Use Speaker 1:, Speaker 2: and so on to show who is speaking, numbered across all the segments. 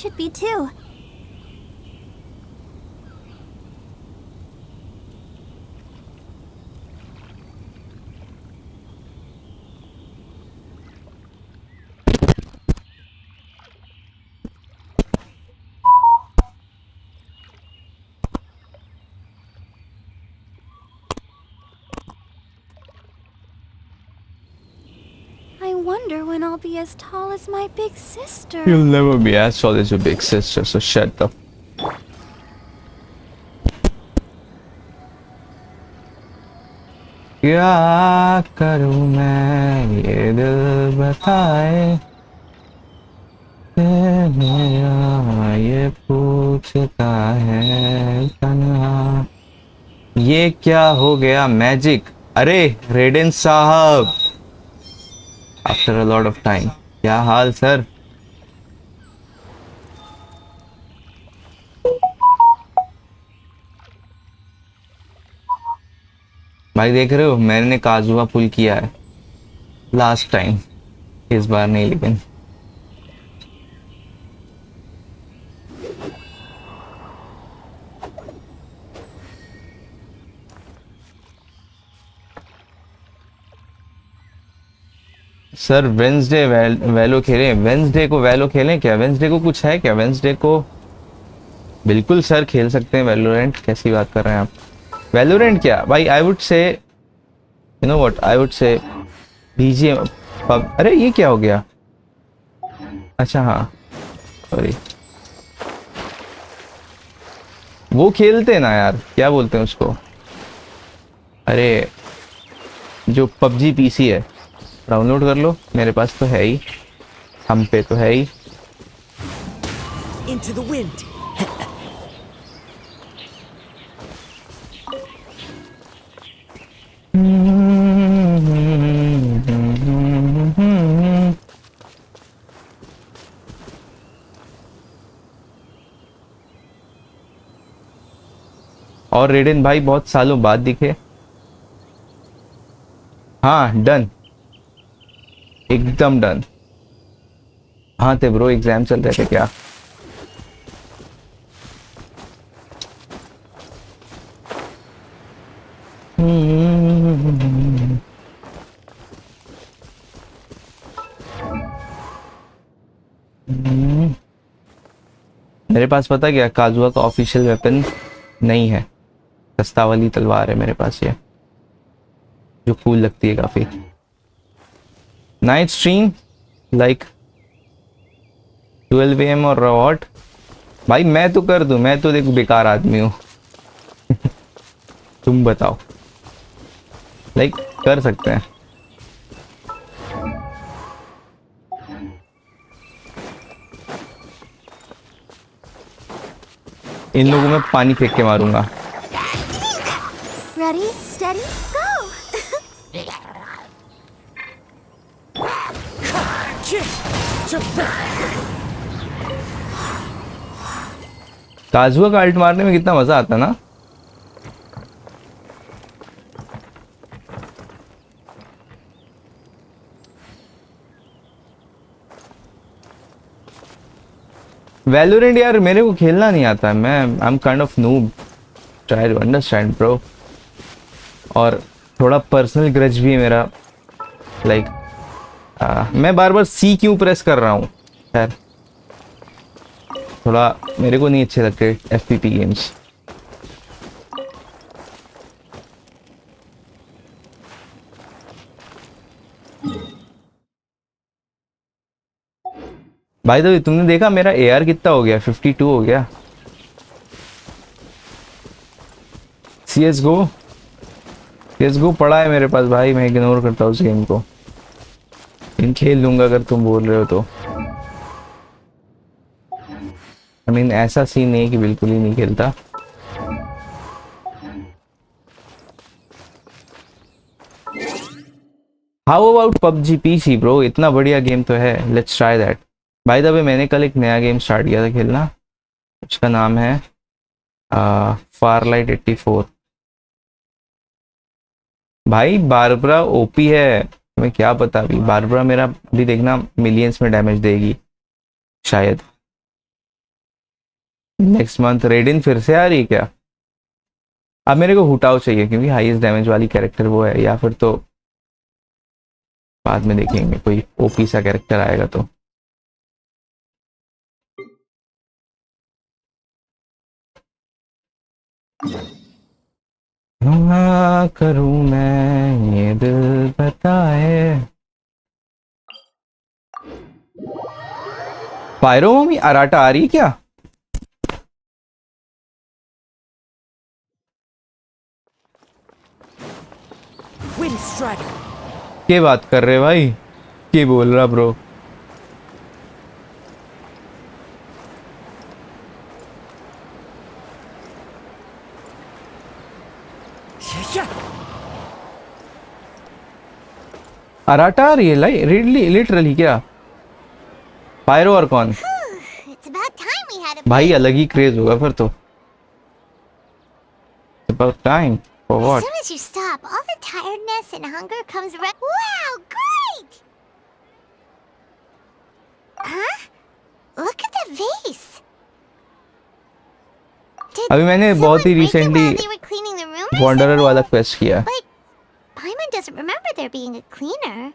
Speaker 1: should be too. I wonder when I'll be as tall as my big sister.
Speaker 2: You'll never be as tall as your big sister, so shut up. क्या करूं मैं ये दिल बताए, मेरा ये पूछता है तन्हा। ये क्या हो गया मैजिक? अरे रेडेन साहब, after a lot of time, क्या हाल सर? भाई देख रहे हो, मैंने काजुआ पुल किया है लास्ट टाइम, इस बार नहीं लेकिन। सर वेंसडे वैलो खेलें? वेंसडे को वैलो खेलें क्या? वेंसडे को कुछ है क्या? वेंसडे को बिल्कुल सर खेल सकते हैं वैलोरेंट। कैसी बात कर रहे हैं आप? वैलोरेंट क्या भाई, I would say, you know what, I would say BGM pub. अरे ये क्या हो गया? अच्छा हाँ सॉरी, वो खेलते हैं ना यार, क्या बोलते हैं उसको? अरे जो पबजी पीसी है, डाउनलोड कर लो, मेरे पास तो है ही, हम पे तो है ही।
Speaker 3: Into the wind.
Speaker 2: और रेडिन भाई बहुत सालों बाद दिखे। हाँ डन, एकदम डन। हाँ थे ब्रो, एग्जाम चल रहे थे क्या? मेरे पास पता क्या, काजुआ का ऑफिशियल वेपन नहीं है, सस्ता वाली तलवार है मेरे पास, ये जो कूल लगती है काफी। नाइट स्ट्रीम लाइक 12 AM और व्हाट? भाई मैं तो कर दूं, मैं तो देखो बेकार आदमी हूँ। तुम बताओ, लाइक कर सकते हैं। इन लोगों में पानी फेंक के मारूंगा।
Speaker 1: Ready, steady, go!
Speaker 2: काजुआ का अल्ट मारने में कितना मजा आता है ना। वैलोरेंट यार मेरे को खेलना नहीं आता है, मैं I am kind of noob, try to understand bro. और थोड़ा पर्सनल ग्रज भी है मेरा, लाइक मैं बार बार सी क्यों प्रेस कर रहा हूँ, खैर थोड़ा मेरे को नहीं अच्छे लगते एफपीपी गेम्स। भाई तो तुमने देखा मेरा एआर कितना हो गया? 52 हो गया। सीएस गो पड़ा है मेरे पास भाई, मैं इग्नोर करता हूँ उस गेम को, इन खेल लूंगा अगर तुम बोल रहे हो तो। आई मीन ऐसा सीन नहीं कि बिल्कुल ही नहीं खेलता। How about PUBG PC bro? इतना बढ़िया गेम तो है, let's try that. By the way मैंने कल एक नया गेम स्टार्ट किया था खेलना, उसका नाम है फारलाइट 84। भाई बारबरा ओपी है, मैं क्या पता, अभी बारबरा मेरा अभी देखना मिलियंस में डैमेज देगी शायद। नेक्स्ट मंथ रेडिन फिर से आ रही है क्या? अब मेरे को हुटाओ चाहिए क्योंकि हाईएस्ट डैमेज वाली कैरेक्टर वो है, या फिर तो बाद में देखेंगे कोई ओपी सा कैरेक्टर आएगा तो। क्या करूं मैं ये दिल बताए। पायरो मम्मी अराटा आ रही है क्या? क्या बात कर रहे भाई, क्या बोल रहा ब्रो? अराटा आ रही है लिटरली क्या? पायरो और कौन? भाई अलग ही क्रेज होगा फिर तो। About time for
Speaker 1: As
Speaker 2: what?
Speaker 1: soon as you stop, all the tiredness and hunger comes right. Wow, great! Huh? Look at the vase.
Speaker 2: अभी मैंने बहुत ही
Speaker 1: Someone break it
Speaker 2: recently
Speaker 1: while they were cleaning the room or
Speaker 2: wanderer
Speaker 1: something?
Speaker 2: वाला quest किया।
Speaker 1: But Paimon doesn't remember there being a cleaner.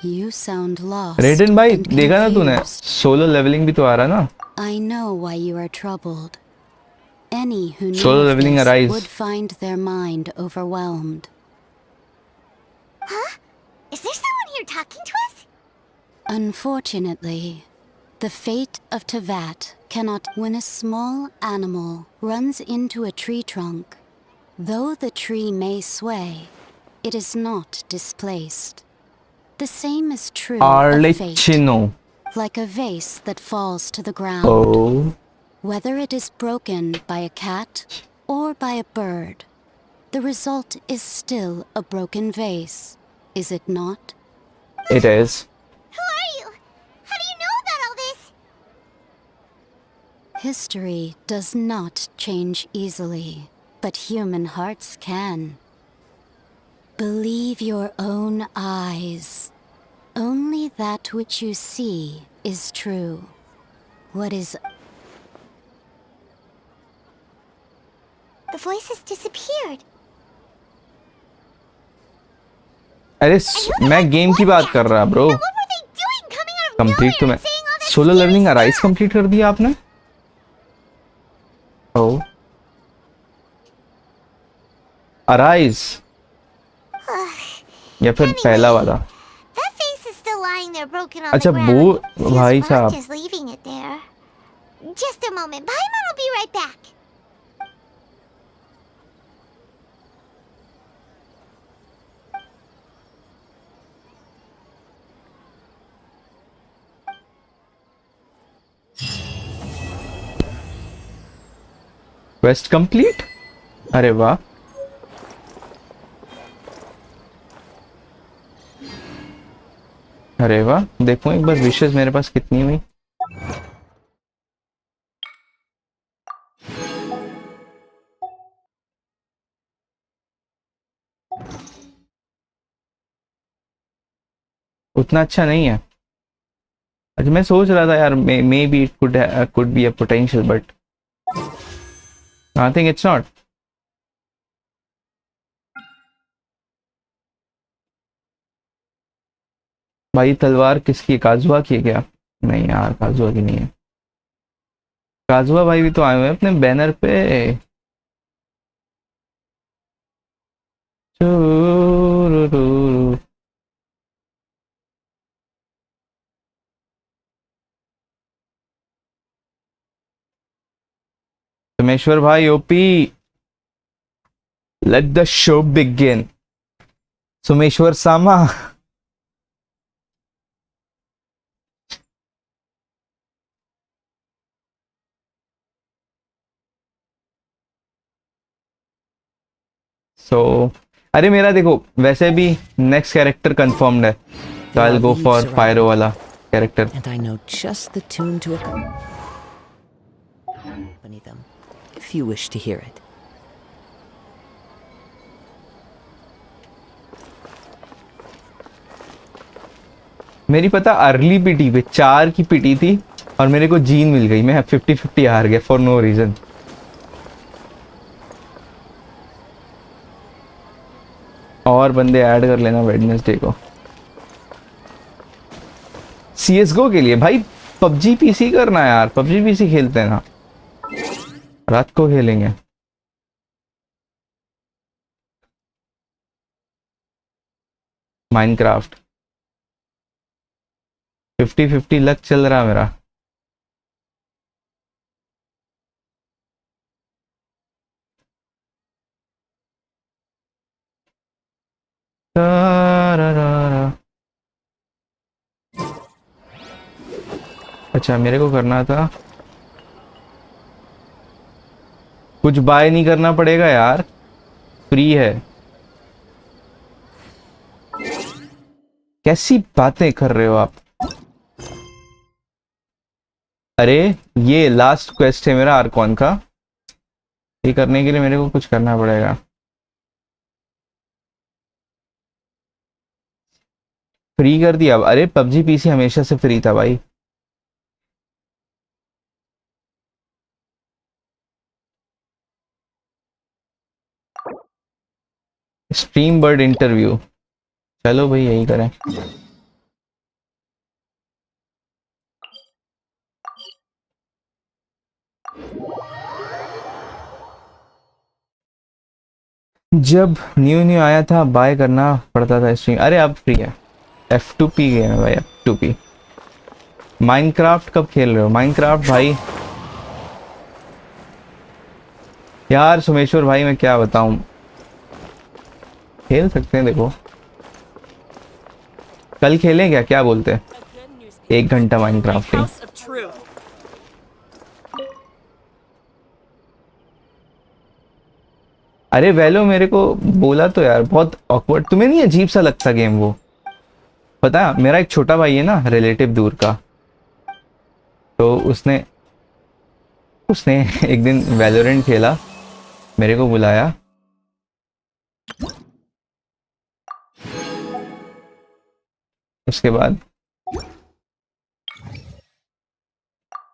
Speaker 3: You sound lost
Speaker 2: रेडिन भाई
Speaker 3: and
Speaker 2: देखा ना तूने,
Speaker 3: confused.
Speaker 2: Solo levelling भी तो आ रहा ना।
Speaker 3: I know why you are troubled. Any who knew
Speaker 2: Solo
Speaker 3: of
Speaker 2: leveling
Speaker 3: this
Speaker 2: arise.
Speaker 3: would find their mind overwhelmed.
Speaker 1: Huh? Is there someone here talking to us?
Speaker 3: Unfortunately, the fate of Tevat cannot. When a small animal runs into a tree trunk, though the tree may sway, it is not displaced. The same is true of fate,
Speaker 2: आर्लेचिनो।
Speaker 3: like a vase that falls to the ground.
Speaker 2: Oh,
Speaker 3: Whether it is broken by a cat or by a bird, the result is still a broken vase, is it not?
Speaker 2: it is.
Speaker 1: Who are you? How do you know about all this?
Speaker 3: History does not change easily, but human hearts can. Believe your own eyes. Only that which you see is true. What is
Speaker 1: The voice has disappeared.
Speaker 2: अरे मैं game की बात कर रहा bro.
Speaker 1: And what were they doing coming out of
Speaker 2: complete तो
Speaker 1: nowhere
Speaker 2: मैं
Speaker 1: and saying all that
Speaker 2: Solo
Speaker 1: scary
Speaker 2: Leveling
Speaker 1: stuff?
Speaker 2: Arise complete कर दिया आपने? ओ अराइज या फिर पहला वाला?
Speaker 1: That face is still lying there broken on
Speaker 2: अच्छा
Speaker 1: the ground.
Speaker 2: वो
Speaker 1: Feels
Speaker 2: भाई
Speaker 1: wrong
Speaker 2: साहब,
Speaker 1: just leaving it there. Just a moment. Paimon will be right back.
Speaker 2: Quest complete. अरे वाह, अरे वाह, देखो एक बार विशेष मेरे पास कितनी हुई। उतना अच्छा नहीं है। अच्छा मैं सोच रहा था यार, may be it could be a potential, but I think it's not. भाई तलवार किसकी है? काजुआ की है क्या? नहीं यार, काजुआ की नहीं है। काजुआ भाई भी तो आए हुए हैं अपने बैनर पे। सोमेश्वर भाई OP, let the show begin. Someshwar सामा। अरे मेरा देखो वैसे भी नेक्स्ट कैरेक्टर कंफर्म्ड है, तो I will go for pyro वाला character.
Speaker 4: And I know just the tune to accompany them, if you wish to hear it.
Speaker 2: मेरी पता अर्ली पिटी पे 4 की पिटी थी और मेरे को जीन मिल गई, मैं 50-50 हार गया फॉर नो रीजन। और बंदे ऐड कर लेना वेडनेसडे को CSGO के लिए। भाई पबजी पीसी करना है यार, पबजी पीसी खेलते हैं ना, रात को खेलेंगे। माइनक्राफ्ट 50-50 लक चल रहा मेरा। अच्छा मेरे को करना था, कुछ बाय नहीं करना पड़ेगा यार, फ्री है। कैसी बातें कर रहे हो आप? अरे ये लास्ट क्वेस्ट है मेरा आर्कॉन का, ये करने के लिए मेरे को कुछ करना पड़ेगा। फ्री कर दिया अब। अरे पबजी पीसी हमेशा से फ्री था भाई। स्ट्रीम बर्ड इंटरव्यू, चलो भाई यही करें। जब न्यू न्यू आया था बाय करना पड़ता था स्ट्रीम, अरे अब फ्री है। F2P गेम है भाई, F2P। माइनक्राफ्ट कब खेल रहे हो? माइनक्राफ्ट भाई यार सोमेश्वर भाई मैं क्या बताऊं, खेल सकते हैं देखो, कल खेलें क्या, क्या बोलते हैं? 1 घंटा माइनक्राफ्टिंग। अरे वैलो मेरे को बोला तो यार, बहुत ऑकवर्ड, तुम्हें नहीं अजीब सा लगता गेम वो? पता है मेरा एक छोटा भाई है ना रिलेटिव दूर का, तो उसने उसने एक दिन वैलोरेंट खेला, मेरे को बुलाया, उसके बाद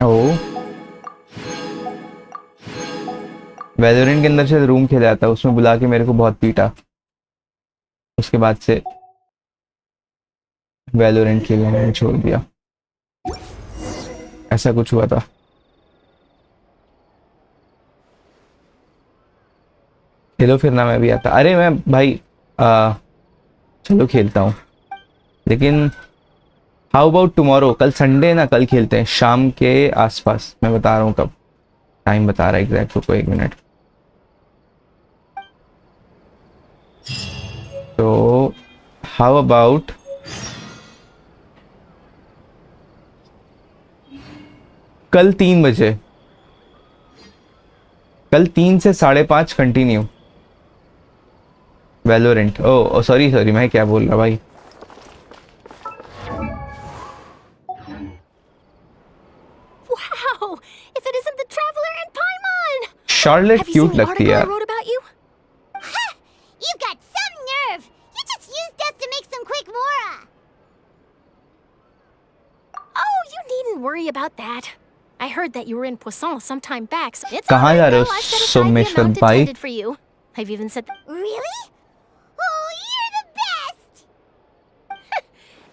Speaker 2: ओ वैलोरेंट के अंदर से रूम खेला था, उसमें बुला के मेरे को बहुत पीटा, उसके बाद से वैलोरेंट खेलना मैंने छोड़ दिया, ऐसा कुछ हुआ था। खेलो फिर ना, मैं भी आता। अरे मैं भाई चलो खेलता हूँ, लेकिन हाउ अबाउट टुमारो, कल संडे ना, कल खेलते हैं शाम के आसपास, मैं बता रहा हूँ कब, टाइम बता रहा है एग्जैक्ट, रुको 1 मिनट। तो हाउ अबाउट कल 3 बजे, कल 3 से 5:30 कंटिन्यू वैलोरेंट। ओ सॉरी सॉरी, मैं क्या बोल रहा भाई।
Speaker 4: Wow! If it isn't the Traveler and Paimon!
Speaker 2: Charlotte
Speaker 4: Have you
Speaker 2: cute
Speaker 4: seen the
Speaker 2: लगती है
Speaker 4: article I
Speaker 2: यार।
Speaker 4: wrote about you?
Speaker 5: Ha! You've got some nerve! You just used us to make some quick mora!
Speaker 4: Oh, you needn't worry about that. I heard that you were in Poisson some time back, so it's
Speaker 2: कहाँ जा
Speaker 4: alright
Speaker 2: रहे
Speaker 4: now.
Speaker 2: हो
Speaker 4: I've set aside the
Speaker 2: Someshwar
Speaker 4: amount
Speaker 2: भाई?
Speaker 4: intended for you. I've even said
Speaker 5: Really? Oh, you're the best!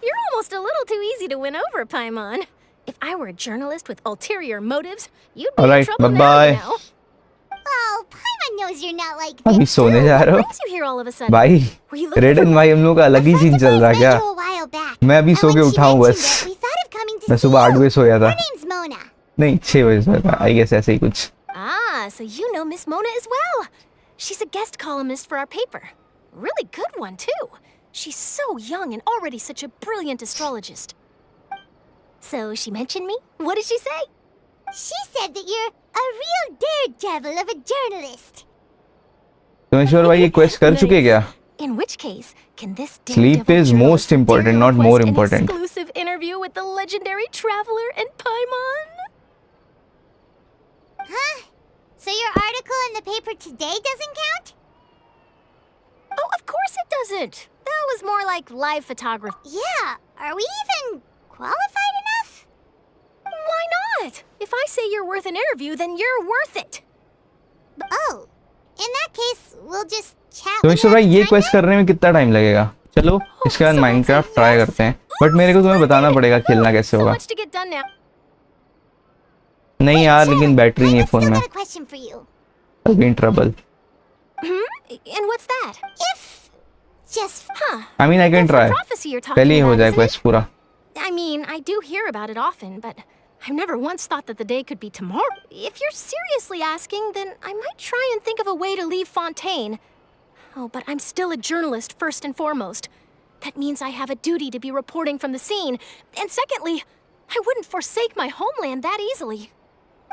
Speaker 4: you're almost a little too easy to win over, Paimon. If I were a journalist with ulterior motives, you'd be in
Speaker 2: Alright,
Speaker 4: trouble now,
Speaker 2: bye-bye.
Speaker 4: you know.
Speaker 5: Oh, Paimon knows you're not like
Speaker 2: अभी
Speaker 5: this.
Speaker 2: सोने जा
Speaker 4: What
Speaker 2: रहे हो
Speaker 4: brings you here all of a sudden?
Speaker 2: भाई?
Speaker 4: Were you looking
Speaker 2: red and
Speaker 4: for
Speaker 2: भाई हम लोग का अलग ही सीन चल रहा है क्या?
Speaker 5: You a while back.
Speaker 2: मैं अभी
Speaker 5: And
Speaker 2: सो के
Speaker 5: when she
Speaker 2: उठा हूँ
Speaker 5: mentioned
Speaker 2: बस,
Speaker 5: it, we thought of coming to
Speaker 2: मैं
Speaker 5: see
Speaker 2: सुबह 8
Speaker 5: you.
Speaker 2: बजे सोया था,
Speaker 5: Her name's Mona.
Speaker 2: नहीं 6 बजे सोया था, आई गेस ऐसे ही कुछ।
Speaker 4: Ah, so you know Miss Mona as well. She's a guest columnist for our paper. Really good one, too. She's so young and already such a brilliant astrologist. So she mentioned me? What did she say?
Speaker 5: She said that you're a real daredevil of a journalist.
Speaker 2: Someshwar भाई ये quest कर चुके क्या?
Speaker 4: In which case, can this
Speaker 2: Sleep
Speaker 4: daredevil
Speaker 2: is
Speaker 4: journalist
Speaker 2: most important,
Speaker 4: dare
Speaker 2: not more
Speaker 4: request an
Speaker 2: important.
Speaker 4: exclusive interview with the legendary Traveler and Paimon?
Speaker 5: Huh? So your article in the paper today doesn't count?
Speaker 4: Oh, of course it doesn't. That was more like live photography.
Speaker 5: Yeah. Are we even qualified enough?
Speaker 4: Why not? If I say you're worth an interview, then you're worth it.
Speaker 5: Oh, in that case, we'll just chat
Speaker 2: तो
Speaker 5: when
Speaker 2: Ishwar
Speaker 5: you
Speaker 2: भाई
Speaker 5: have
Speaker 2: ये
Speaker 5: the
Speaker 2: quest
Speaker 5: time
Speaker 2: करने में कितना time लगेगा? चलो इसके बाद
Speaker 4: so that's a
Speaker 2: Minecraft try
Speaker 4: yes?
Speaker 2: करते हैं, बट मेरे को तुम्हें बताना पड़ेगा खेलना कैसे
Speaker 4: So
Speaker 2: होगा.
Speaker 4: much to get done now.
Speaker 2: नहीं यार, लेकिन बैटरी नहीं है फोन
Speaker 5: Still
Speaker 2: में.
Speaker 5: got a question for you.
Speaker 2: I'll be in trouble.
Speaker 4: And what's that?
Speaker 5: If just
Speaker 4: Huh.
Speaker 2: I mean, I can
Speaker 4: That's
Speaker 2: try.
Speaker 4: the prophecy you're
Speaker 2: पहले
Speaker 4: talking
Speaker 2: ही हो
Speaker 4: about,
Speaker 2: जाए
Speaker 4: isn't it?
Speaker 2: Quest पूरा.
Speaker 4: I mean, I do hear about it often, but I've never once thought that the day could be tomorrow. If you're seriously asking, then I might try and think of a way to leave Fontaine. Oh, but I'm still a journalist first and foremost. That means I have a duty to be reporting from the scene. And secondly, I wouldn't forsake my homeland that easily.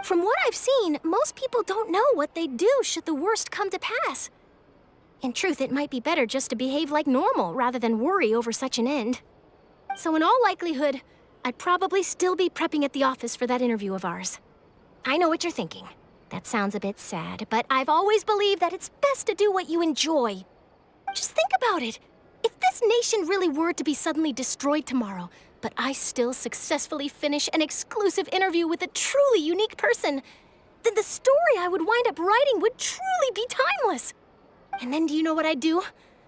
Speaker 4: From what I've seen, most people don't know what they'd do should the worst come to pass. In truth, it might be better just to behave like normal rather than worry over such an end. So in all likelihood, I'd probably still be prepping at the office for that interview of ours. I know what you're thinking. That sounds a bit sad, but I've always believed that it's best to do what you enjoy. Just think about it. If this nation really were to be suddenly destroyed tomorrow, but I still successfully finish an exclusive interview with a truly unique person, then the story I would wind up writing would truly be timeless. And then do you know what I'd do?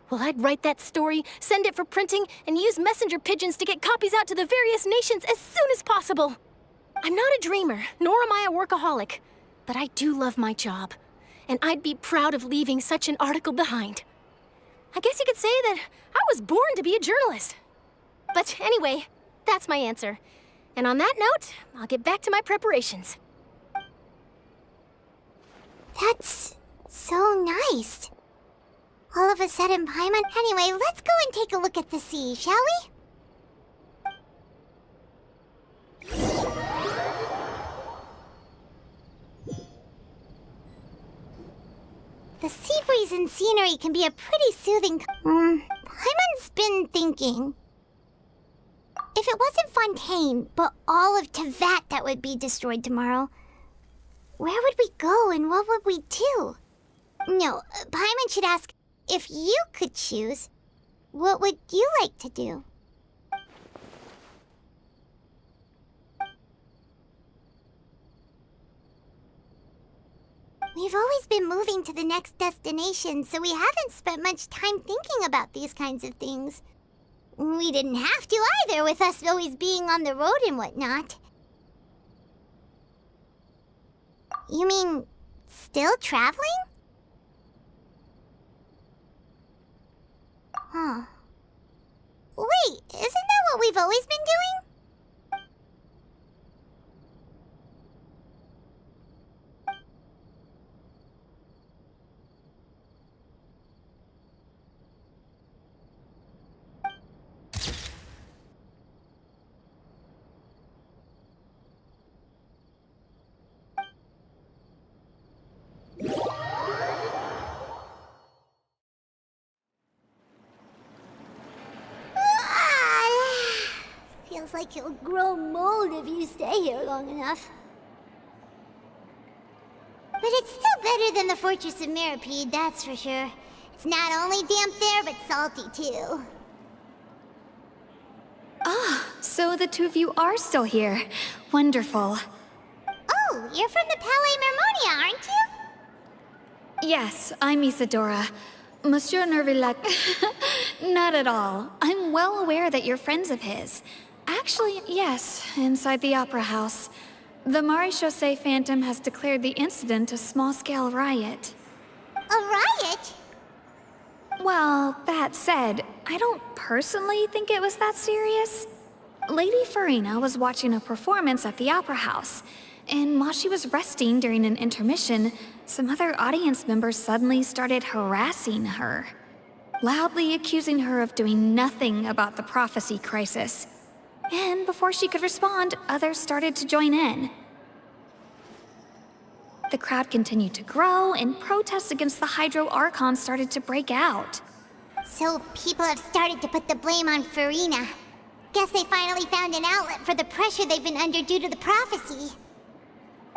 Speaker 4: Well, I'd write that story, send it for printing, and use messenger pigeons to get copies out to the various nations as soon as possible. I'm not a dreamer, nor am I a workaholic, but I do love my job, and I'd be proud of leaving such an article behind. I guess you could say that I was born to be a journalist. But anyway, that's my answer. And on that note, I'll get back to my preparations.
Speaker 5: That's so nice. All of a sudden, Paimon. Anyway, let's go and take a look at the sea, shall we? The sea breeze and scenery can be a pretty soothing. Paimon's been thinking. If it wasn't Fontaine, but all of Tevat that would be destroyed tomorrow, where would we go and what would we do? No, Paimon should ask, if you could choose, what would you like to do? We've always been moving to the next destination, so we haven't spent much time thinking about these kinds of things. We didn't have to either, with us always being on the road and whatnot. You mean, still traveling? Huh. Wait, isn't that what we've always been doing? Feels like you'll grow mold if you stay here long enough. But it's still better than the Fortress of Mirapede, that's for sure. It's not only damp there, but salty too.
Speaker 1: So the two of you are still here. Wonderful.
Speaker 5: Oh, you're from the Palais Mermonia, aren't you?
Speaker 1: Yes, I'm Isadora. Monsieur Nervillac. Not at all. I'm well aware that you're friends of his. Actually, yes, inside the Opera House. The Maréchaussée Phantom has declared the incident a small-scale riot.
Speaker 5: A riot?
Speaker 1: Well, that said, I don't personally think it was that serious. Lady Farina was watching a performance at the Opera House, and while she was resting during an intermission, some other audience members suddenly started harassing her, loudly accusing her of doing nothing about the prophecy crisis. And before she could respond, others started to join in. The crowd continued to grow, and protests against the Hydro Archon started to break out.
Speaker 5: So people have started to put the blame on Farina. Guess they finally found an outlet for the pressure they've been under due to the prophecy.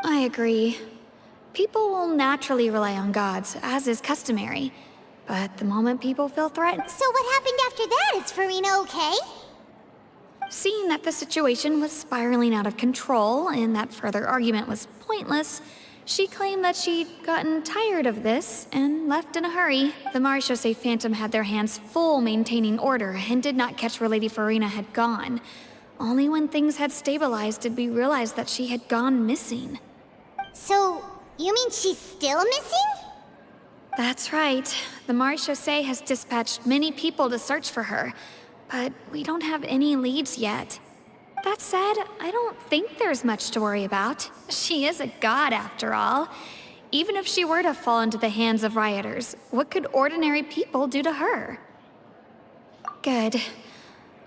Speaker 1: I agree. People will naturally rely on gods, as is customary. But the moment people feel threatened...
Speaker 5: So what happened after that? Is Farina okay?
Speaker 1: Seeing that the situation was spiraling out of control and that further argument was pointless, she claimed that she'd gotten tired of this and left in a hurry. The Marechaussee Phantom had their hands full maintaining order and did not catch where Lady Farina had gone. Only when things had stabilized did we realize that she had gone missing.
Speaker 5: So, you mean she's still missing?
Speaker 1: That's right. The Marechaussee has dispatched many people to search for her, but we don't have any leads yet. That said, I don't think there's much to worry about. She is a god after all. Even if she were to fall into the hands of rioters, what could ordinary people do to her? Good.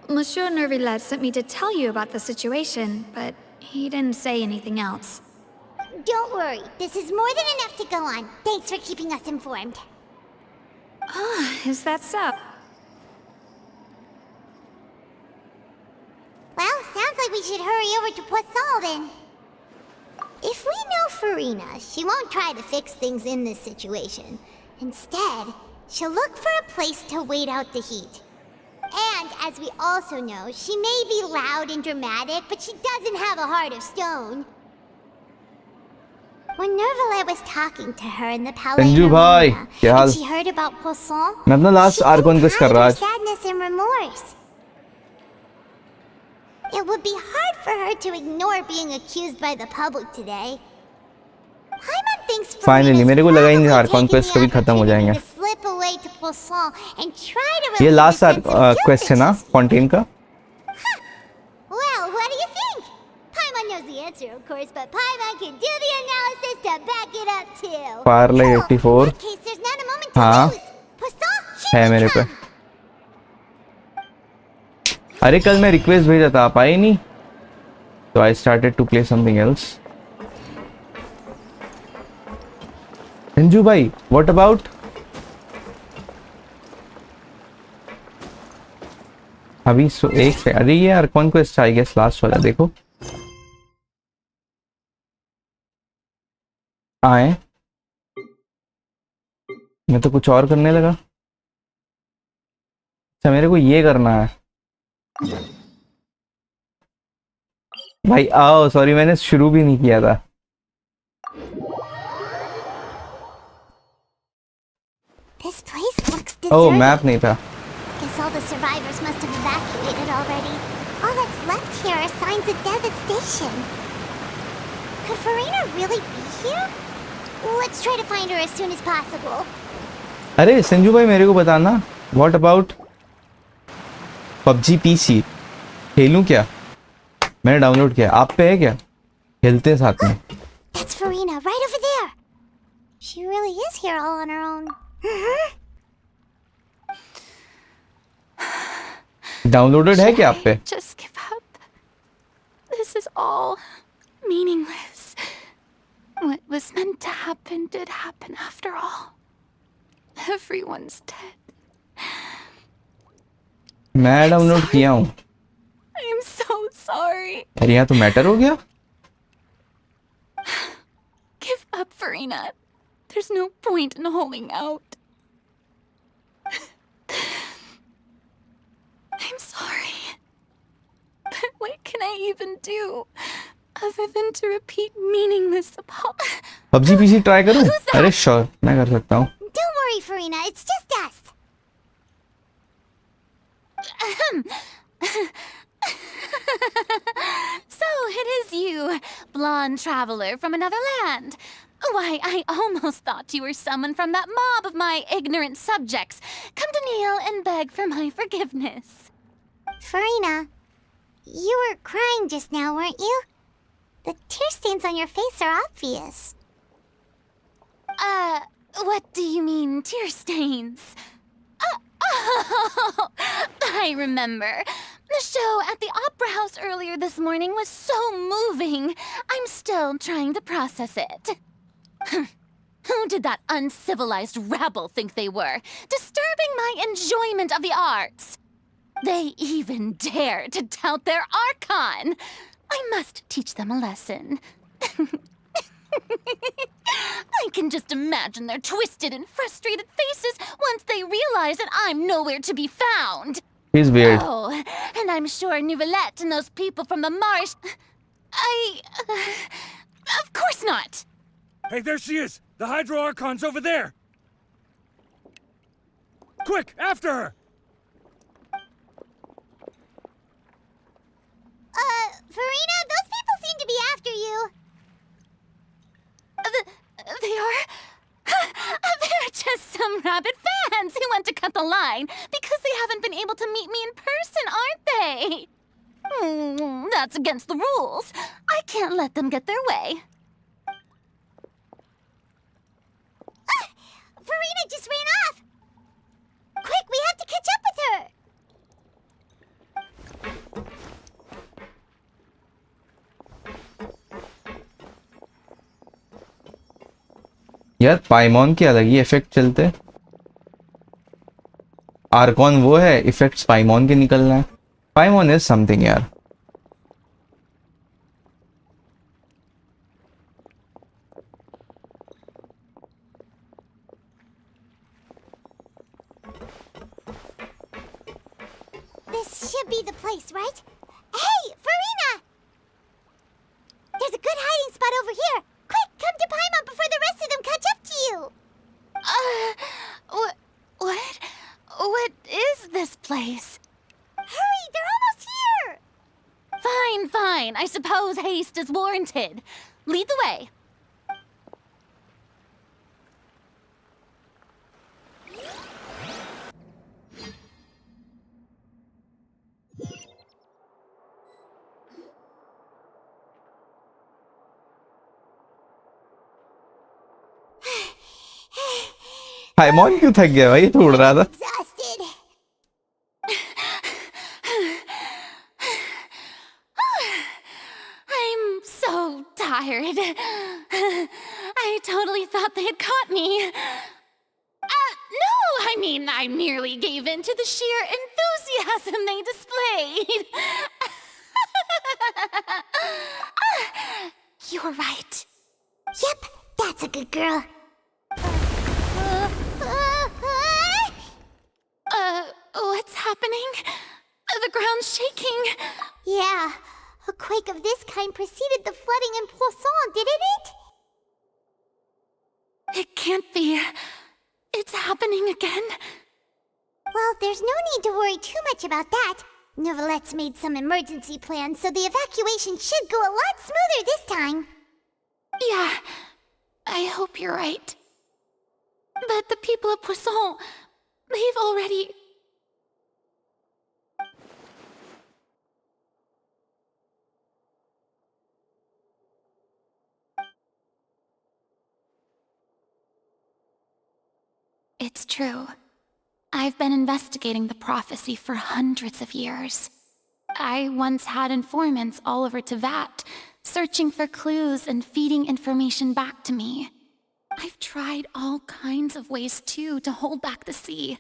Speaker 1: Monsieur Nervillet sent me to tell you about the situation, but he didn't say anything else.
Speaker 5: Don't worry, this is more than enough to go on. Thanks for keeping us informed.
Speaker 1: Ah, is that so?
Speaker 5: Well, sounds like we should hurry over to Poisson then. If we know Farina, she won't try to fix things in this situation. Instead, she'll look for a place to wait out the heat. And as we also know, she may be loud and dramatic, but she doesn't have a heart of stone. When Nervillet was talking to her in the Palais
Speaker 2: Sanju भाई, क्या हाल?
Speaker 5: and she heard about Poisson,
Speaker 2: मैं अपना last
Speaker 5: she
Speaker 2: Arcon quest कर
Speaker 5: could
Speaker 2: रहा
Speaker 5: hide
Speaker 2: आज.
Speaker 5: her sadness and remorse. It would be hard for her to ignore being accused by the public today. Paimon thinks
Speaker 2: Finally, मेरे को लगा ही नहीं था
Speaker 5: Farina's
Speaker 2: Archon
Speaker 5: probably
Speaker 2: quest कभी
Speaker 5: taking the
Speaker 2: खत्म हो जाएंगे.
Speaker 5: opportunity to slip away to Poisson and try to
Speaker 2: ये
Speaker 5: relieve
Speaker 2: last
Speaker 5: the sense of guilt
Speaker 2: quest है
Speaker 5: that
Speaker 2: ना
Speaker 5: she's
Speaker 2: फॉन्टेन का.
Speaker 5: Well, what do you think? Paimon knows the answer, of course, but Paimon can do the analysis to back it up too.
Speaker 2: Parlay
Speaker 5: So,
Speaker 2: 84.
Speaker 5: in that case, there's not a moment to
Speaker 2: हाँ.
Speaker 5: lose. Poisson, here
Speaker 2: है
Speaker 5: we
Speaker 2: मेरे पे.
Speaker 5: come.
Speaker 2: अरे कल मैं request भेजा था, आप आए नहीं, तो I started to play something else. Sanju भाई, व्हाट अबाउट? अभी एक से, अरे ये यार कॉन्क्वेस्ट आई गेस लास्ट वाला देखो. आए, मैं तो कुछ और करने लगा. अच्छा मेरे को ये करना है भाई. आओ, सॉरी मैंने शुरू भी नहीं किया था.
Speaker 5: This place looks
Speaker 2: oh
Speaker 5: deserted.
Speaker 2: Map नहीं था.
Speaker 5: Guess all the survivors must have evacuated already. All that's left here are signs of devastation. Could Farina really be here? Let's try to find her as soon as possible.
Speaker 2: अरे संजू भाई मेरे को बताना, what about PUBG PC? खेलूं क्या? मैंने download किया, आप पे है क्या? खेलते हैं साथ में.
Speaker 5: That's Farina, right over there. She really is here all on her own.
Speaker 2: Downloaded है क्या आप पे?
Speaker 1: Just give up. This is all meaningless. What was meant to happen did happen after all. Everyone's dead.
Speaker 2: मैं download किया हूँ.
Speaker 1: I'm so sorry.
Speaker 2: अरे यहाँ तो मैटर हो गया.
Speaker 1: Give up, Farina. There's no point in holding out. I'm sorry. But what can I even do other than to repeat meaningless apologies?
Speaker 2: PUBG PC try करूँ? अरे sure, मैं कर सकता हूँ.
Speaker 5: Don't worry, Farina, it's just us.
Speaker 3: So it is you, blonde traveler from another land. Why, I almost thought you were someone from that mob of my ignorant subjects. Come to kneel and beg for my forgiveness.
Speaker 5: Farina, you were crying just now, weren't you? The tear stains on your face are obvious.
Speaker 3: What do you mean, tear stains? Oh, I remember. The show at the Opera House earlier this morning was so moving. I'm still trying to process it. Who did that uncivilized rabble think they were, disturbing my enjoyment of the arts? They even dare to tout their Archon. I must teach them a lesson. I can just imagine their twisted and frustrated faces once they realize that I'm nowhere to be found.
Speaker 2: He's weird.
Speaker 3: Oh, and I'm sure Nouvellette and those people from the marsh... Of course not!
Speaker 6: Hey, there she is! The Hydro Archon's over there! Quick, after her!
Speaker 5: Farina, those people seem to be after you.
Speaker 3: They are? They're just some rabid fans who want to cut the line because they haven't been able to meet me in person, aren't they? That's against the rules. I can't let them get their way.
Speaker 5: Farina just ran off! Quick, we have to catch up with her!
Speaker 2: यार पाइमॉन के अलग ही effect चलते। Arcon वो है, effects पाइमॉन के निकलना है। पाइमॉन is something यार।
Speaker 5: This should be the place, right? Hey, Farina! There's a good hiding spot over here. Quick, come to Paimon before the rest of them catch up to you.
Speaker 3: What is this place?
Speaker 5: Hurry, they're almost here.
Speaker 3: Fine. I suppose haste is warranted. Lead the way.
Speaker 2: पाइमॉन क्यों थक गया भाई, तोड़ रहा था।
Speaker 5: Exhausted.
Speaker 3: I'm so tired. I totally thought they had caught me. No, I mean, I merely gave in to the sheer enthusiasm they displayed. You're right.
Speaker 5: Yep, that's a good girl.
Speaker 3: What's happening? The ground's shaking.
Speaker 5: Yeah, a quake of this kind preceded the flooding in Poisson, didn't it?
Speaker 3: It can't be. It's happening again.
Speaker 5: Well, there's no need to worry too much about that. Nouvellette's made some emergency plans, so the evacuation should go a lot smoother this time.
Speaker 3: Yeah, I hope you're right. But the people of Poisson, they've already... It's true. I've been investigating the prophecy for hundreds of years. I once had informants all over Tevat, searching for clues and feeding information back to me. I've tried all kinds of ways, too, to hold back the sea.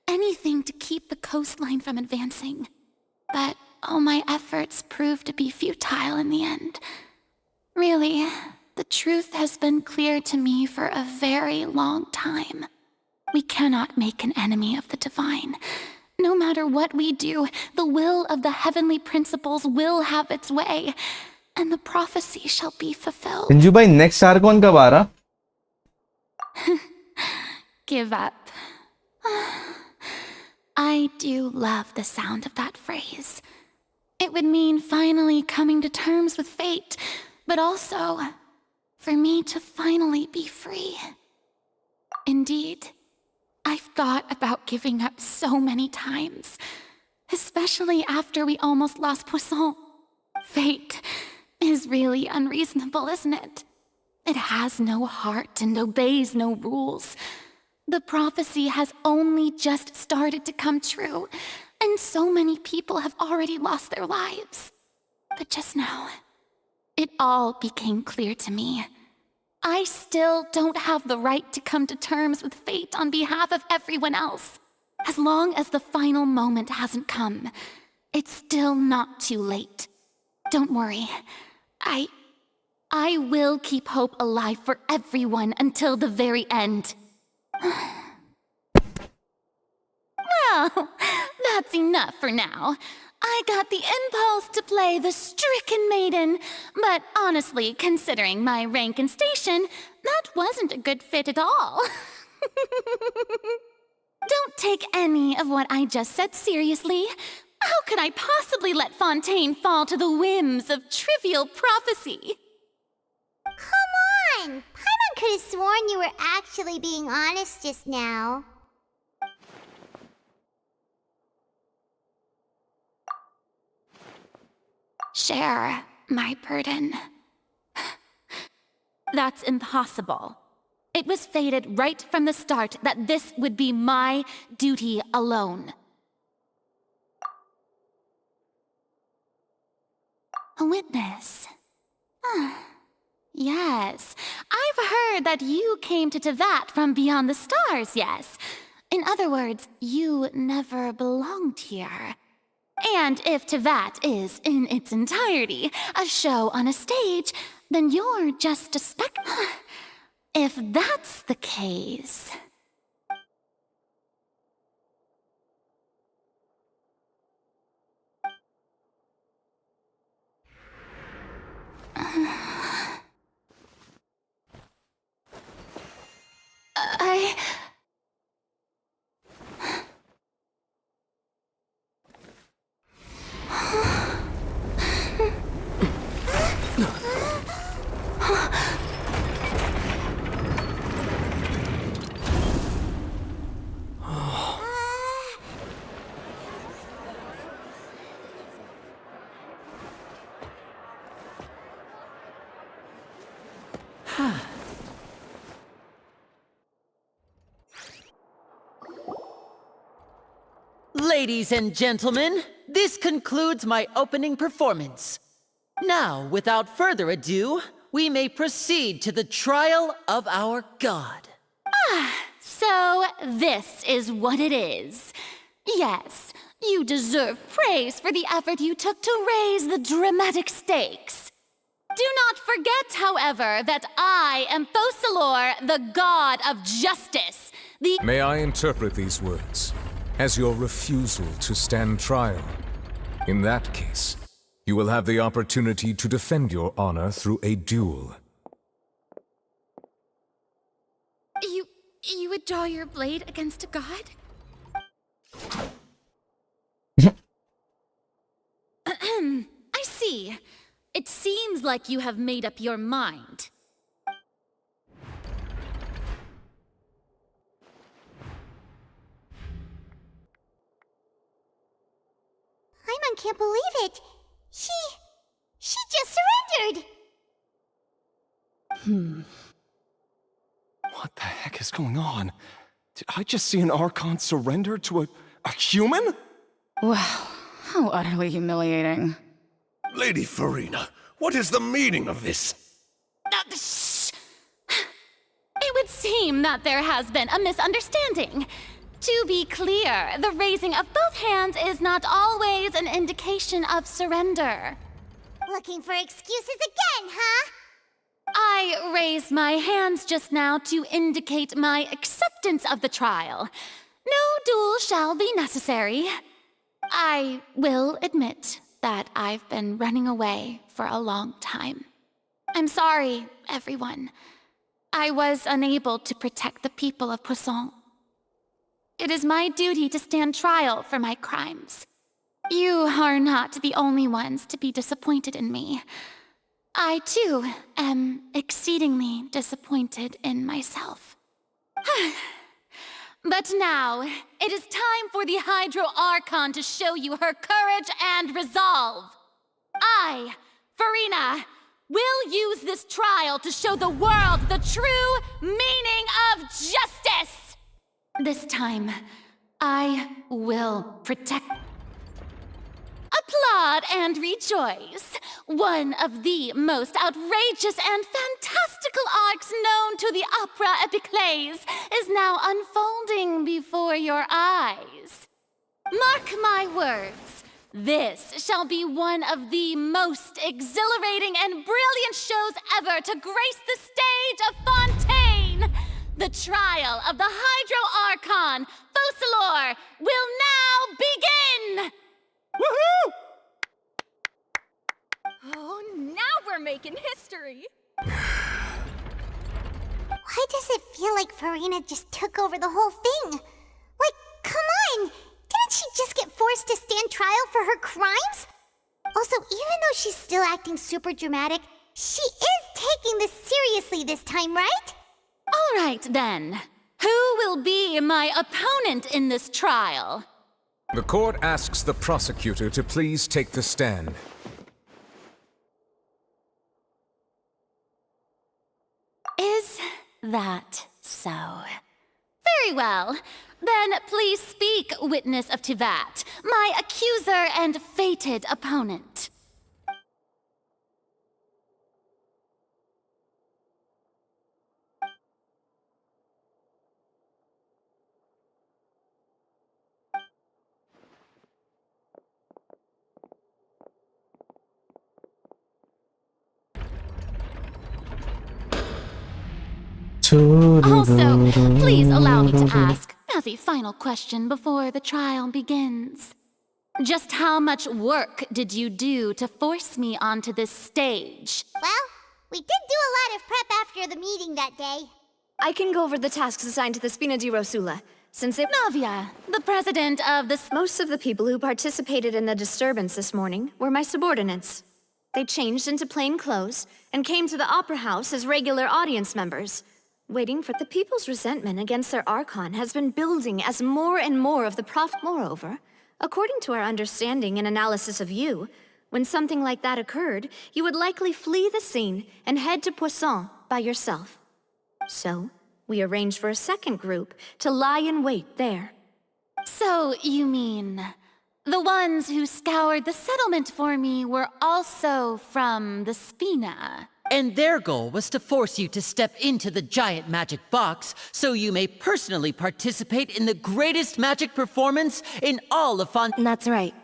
Speaker 3: Anything to keep the coastline from advancing. But all my efforts proved to be futile in the end. Really, the truth has been clear to me for a very long time. We cannot make an enemy of the divine. No matter what we do, the will of the heavenly principles will have its way, and the prophecy shall be fulfilled.
Speaker 2: Anju भाई next Arcon कब आ रहा?
Speaker 3: Give up. I do love the sound of that phrase. It would mean finally coming to terms with fate, but also for me to finally be free. Indeed, I've thought about giving up so many times, especially after we almost lost Poisson. Fate is really unreasonable, isn't it? It has no heart and obeys no rules. The prophecy has only just started to come true, and so many people have already lost their lives. But just now, it all became clear to me. I still don't have the right to come to terms with fate on behalf of everyone else. As long as the final moment hasn't come, it's still not too late. Don't worry. I will keep hope alive for everyone until the very end. Well, that's enough for now. I got the impulse to play the stricken maiden, but honestly, considering my rank and station, that wasn't a good fit at all. Don't take any of what I just said seriously. How could I possibly let Fontaine fall to the whims of trivial prophecy?
Speaker 5: Come on! Paimon could have sworn you were actually being honest just now.
Speaker 3: Share my burden. That's impossible. It was fated right from the start that this would be my duty alone. A witness. Yes, I've heard that you came to Tevat from beyond the stars, yes. In other words, you never belonged here. And if Tevat is, in its entirety, a show on a stage, then you're just a If that's the case...
Speaker 7: Ladies and gentlemen, this concludes my opening performance. Now, without further ado, we may proceed to the trial of our god.
Speaker 3: So, this is what it is. Yes, you deserve praise for the effort you took to raise the dramatic stakes. Do not forget, however, that I am Focalor, the god of justice.
Speaker 8: May I interpret these words as your refusal to stand trial? In that case, you will have the opportunity to defend your honor through a duel.
Speaker 3: You would draw your blade against a god? I see. It seems like you have made up your mind.
Speaker 5: Paimon can't believe it. She just surrendered.
Speaker 9: What the heck is going on? Did I just see an Archon surrender to a human?
Speaker 10: Wow, how utterly humiliating.
Speaker 6: Lady Farina, what is the meaning of this?
Speaker 3: Shh! It would seem that there has been a misunderstanding. To be clear, the raising of both hands is not always an indication of surrender.
Speaker 5: Looking for excuses again, huh?
Speaker 3: I raised my hands just now to indicate my acceptance of the trial. No duel shall be necessary. I will admit that I've been running away for a long time. I'm sorry, everyone. I was unable to protect the people of Poisson. It is my duty to stand trial for my crimes. You are not the only ones to be disappointed in me. I, too, am exceedingly disappointed in myself. But now, it is time for the Hydro Archon to show you her courage and resolve. I, Farina, will use this trial to show the world the true meaning of justice! This time, I will protect... Applaud and rejoice! One of the most outrageous and fantastical arcs known to the opera epiclese is now unfolding before your eyes. Mark my words, this shall be one of the most exhilarating and brilliant shows ever to grace the stage of Fontaine! The trial of the Hydro Archon, Fossilor will now begin!
Speaker 9: Woohoo!
Speaker 4: Oh, now we're making history.
Speaker 5: Why does it feel like Farina just took over the whole thing? Like, come on! Didn't she just get forced to stand trial for her crimes? Also, even though she's still acting super dramatic, she is taking this seriously this time, right?
Speaker 3: All right, then. Who will be my opponent in this trial?
Speaker 8: The court asks the prosecutor to please take the stand.
Speaker 3: Is that so? Very well. Then please speak, witness of Tivat, my accuser and fated opponent. Also, please allow me to ask, as a final question before the trial begins. Just how much work did you do to force me onto this stage?
Speaker 5: Well, we did do a lot of prep after the meeting that day.
Speaker 1: I can go over the tasks assigned to the Spina di Rosula, since it...
Speaker 3: Navia, the president of the...
Speaker 1: Most of the people who participated in the disturbance this morning were my subordinates. They changed into plain clothes and came to the Opera House as regular audience members. Waiting for the people's resentment against their Archon has been building as more and more of the Moreover, according to our understanding and analysis of you, when something like that occurred, you would likely flee the scene and head to Poisson by yourself. So, we arranged for a second group to lie in wait there.
Speaker 3: So, you mean... the ones who scoured the settlement for me were also from the Spina?
Speaker 7: And their goal was to force you to step into the giant magic box so you may personally participate in the greatest magic performance in all of
Speaker 11: That's right.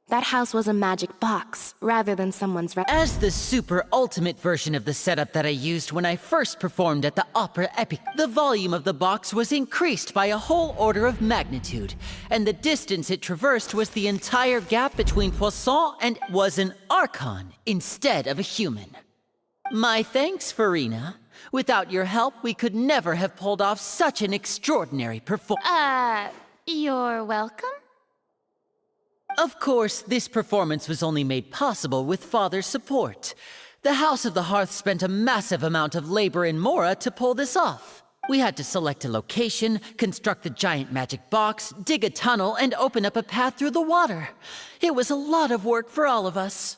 Speaker 11: That house was a magic box, rather than someone's
Speaker 7: As the super ultimate version of the setup that I used when I first performed at the Opera Epic, the volume of the box was increased by a whole order of magnitude, and the distance it traversed was the entire gap between Poisson and was an Archon instead of a human. My thanks, Farina. Without your help, we could never have pulled off such an extraordinary performance.
Speaker 3: You're welcome?
Speaker 7: Of course, this performance was only made possible with Father's support. The House of the Hearth spent a massive amount of labor in Mora to pull this off. We had to select a location, construct the giant magic box, dig a tunnel, and open up a path through the water. It was a lot of work for all of us.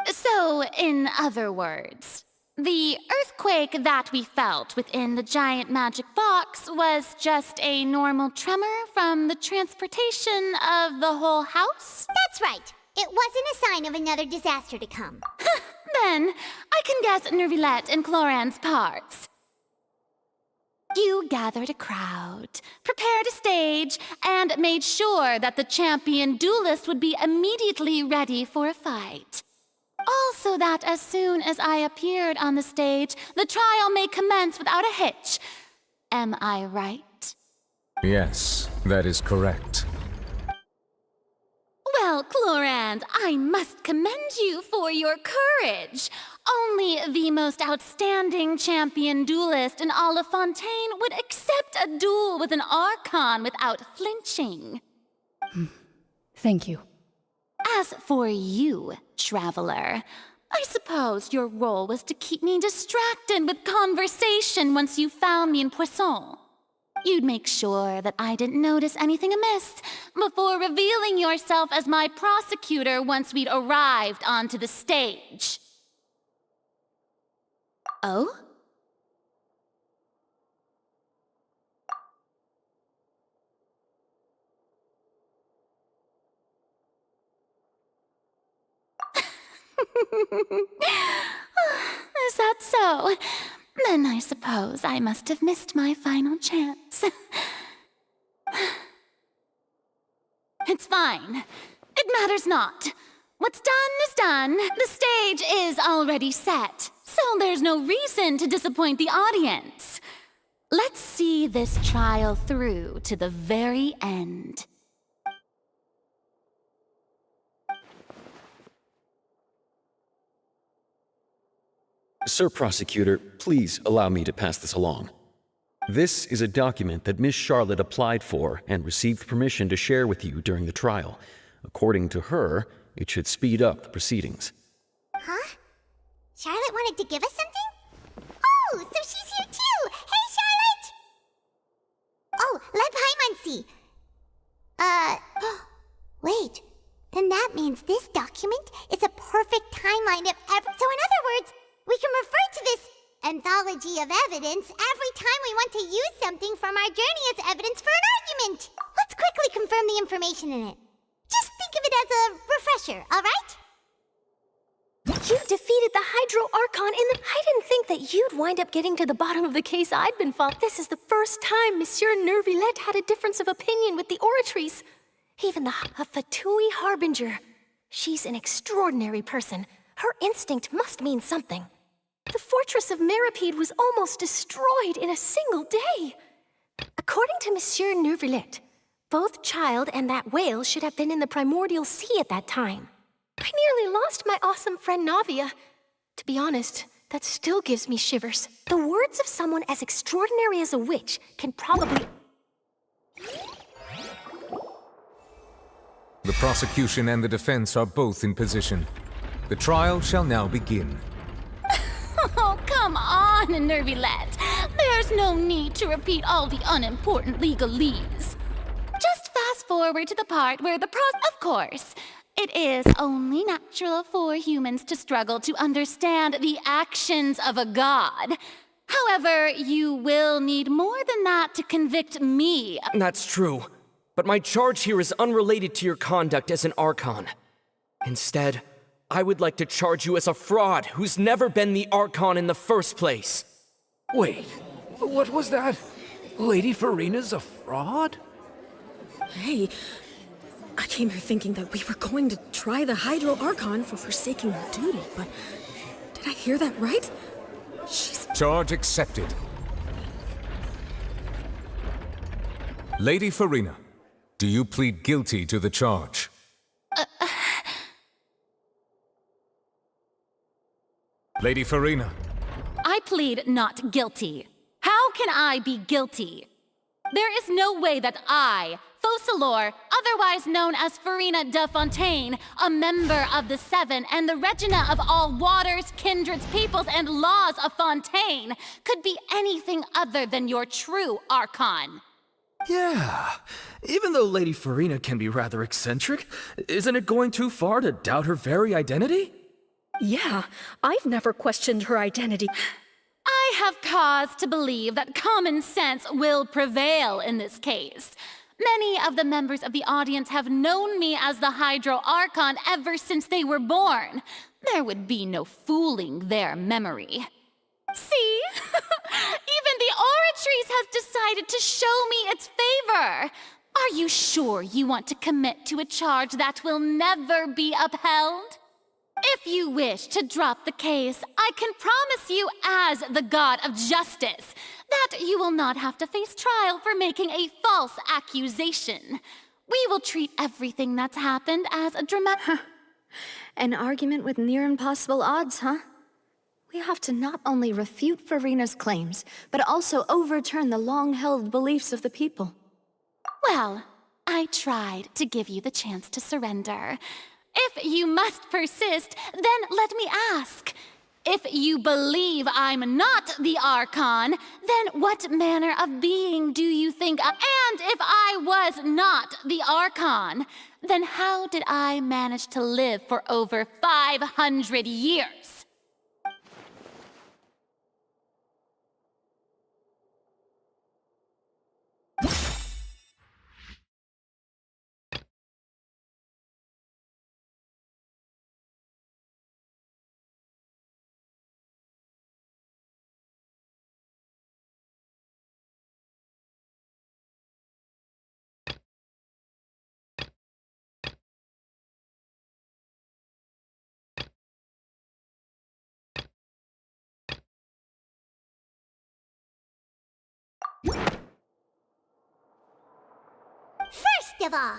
Speaker 3: So, in other words, the earthquake that we felt within the giant magic box was just a normal tremor from the transportation of the whole house?
Speaker 5: That's right. It wasn't a sign of another disaster to come.
Speaker 3: Then, I can guess Nervilette and Cloran's parts. You gathered a crowd, prepared a stage, and made sure that the champion duelist would be immediately ready for a fight. Also that as soon as I appeared on the stage, the trial may commence without a hitch. Am I right?
Speaker 8: Yes, that is correct.
Speaker 3: Well, Clorand, I must commend you for your courage. Only the most outstanding champion duelist in all of Fontaine would accept a duel with an Archon without flinching.
Speaker 10: Thank you.
Speaker 3: As for you, Traveler, I suppose your role was to keep me distracted with conversation once you found me in Poisson. You'd make sure that I didn't notice anything amiss before revealing yourself as my prosecutor once we'd arrived onto the stage. Oh? Is that so? Then I suppose I must have missed my final chance. It's fine. It matters not. What's done is done. The stage is already set, so there's no reason to disappoint the audience. Let's see this trial through to the very end.
Speaker 12: Sir Prosecutor, please allow me to pass this along. This is a document that Miss Charlotte applied for and received permission to share with you during the trial. According to her, it should speed up the proceedings.
Speaker 5: Huh? Charlotte wanted to give us something? Oh, so she's here too! Hey, Charlotte! Oh, let Paimon see. Wait. Then that means this document is a perfect timeline of So in other words, we can refer to this anthology of evidence every time we want to use something from our journey as evidence for an argument. Let's quickly confirm the information in it. Just think of it as a refresher, alright?
Speaker 4: You defeated the Hydro Archon I didn't think that you'd wind up getting to the bottom of the case I'd been following. This is the first time Monsieur Nervillette had a difference of opinion with the Oratrice. Even a Fatui Harbinger. She's an extraordinary person. Her instinct must mean something. The fortress of Meripede was almost destroyed in a single day. According to Monsieur Nervillette, both Child and that whale should have been in the primordial sea at that time. I nearly lost my awesome friend Navia. To be honest, that still gives me shivers. The words of someone as extraordinary as a witch can probably...
Speaker 8: The prosecution and the defense are both in position. The trial shall now begin.
Speaker 3: Oh, come on, Nervillette. There's no need to repeat all the unimportant legalese. Just fast forward to the part where Of course, it is only natural for humans to struggle to understand the actions of a god. However, you will need more than that to convict me.
Speaker 13: That's true. But my charge here is unrelated to your conduct as an Archon. Instead, I would like to charge you as a fraud who's never been the Archon in the first place.
Speaker 6: Wait, what was that? Lady Farina's a fraud?
Speaker 14: Hey, I came here thinking that we were going to try the Hydro Archon for forsaking her duty, but did I hear that right? She's...
Speaker 8: Charge accepted. Lady Farina, do you plead guilty to the charge? Lady Farina.
Speaker 3: I plead not guilty. How can I be guilty? There is no way that I, Focalor, otherwise known as Farina de Fontaine, a member of the Seven and the Regina of all waters, kindreds, peoples, and laws of Fontaine, could be anything other than your true Archon.
Speaker 13: Yeah, even though Lady Farina can be rather eccentric, isn't it going too far to doubt her very identity?
Speaker 14: Yeah, I've never questioned her identity.
Speaker 3: I have cause to believe that common sense will prevail in this case. Many of the members of the audience have known me as the Hydro Archon ever since they were born. There would be no fooling their memory. See? Even the Oratrice has decided to show me its favor. Are you sure you want to commit to a charge that will never be upheld? If you wish to drop the case, I can promise you as the God of Justice that you will not have to face trial for making a false accusation. We will treat everything that's happened as a dramatic...
Speaker 10: An argument with near impossible odds, huh? We have to not only refute Farina's claims, but also overturn the long-held beliefs of the people.
Speaker 3: Well, I tried to give you the chance to surrender. If you must persist, then let me ask. If you believe I'm not the Archon, then what manner of being do you think I... And if I was not the Archon, then how did I manage to live for over 500 years?
Speaker 5: First of all,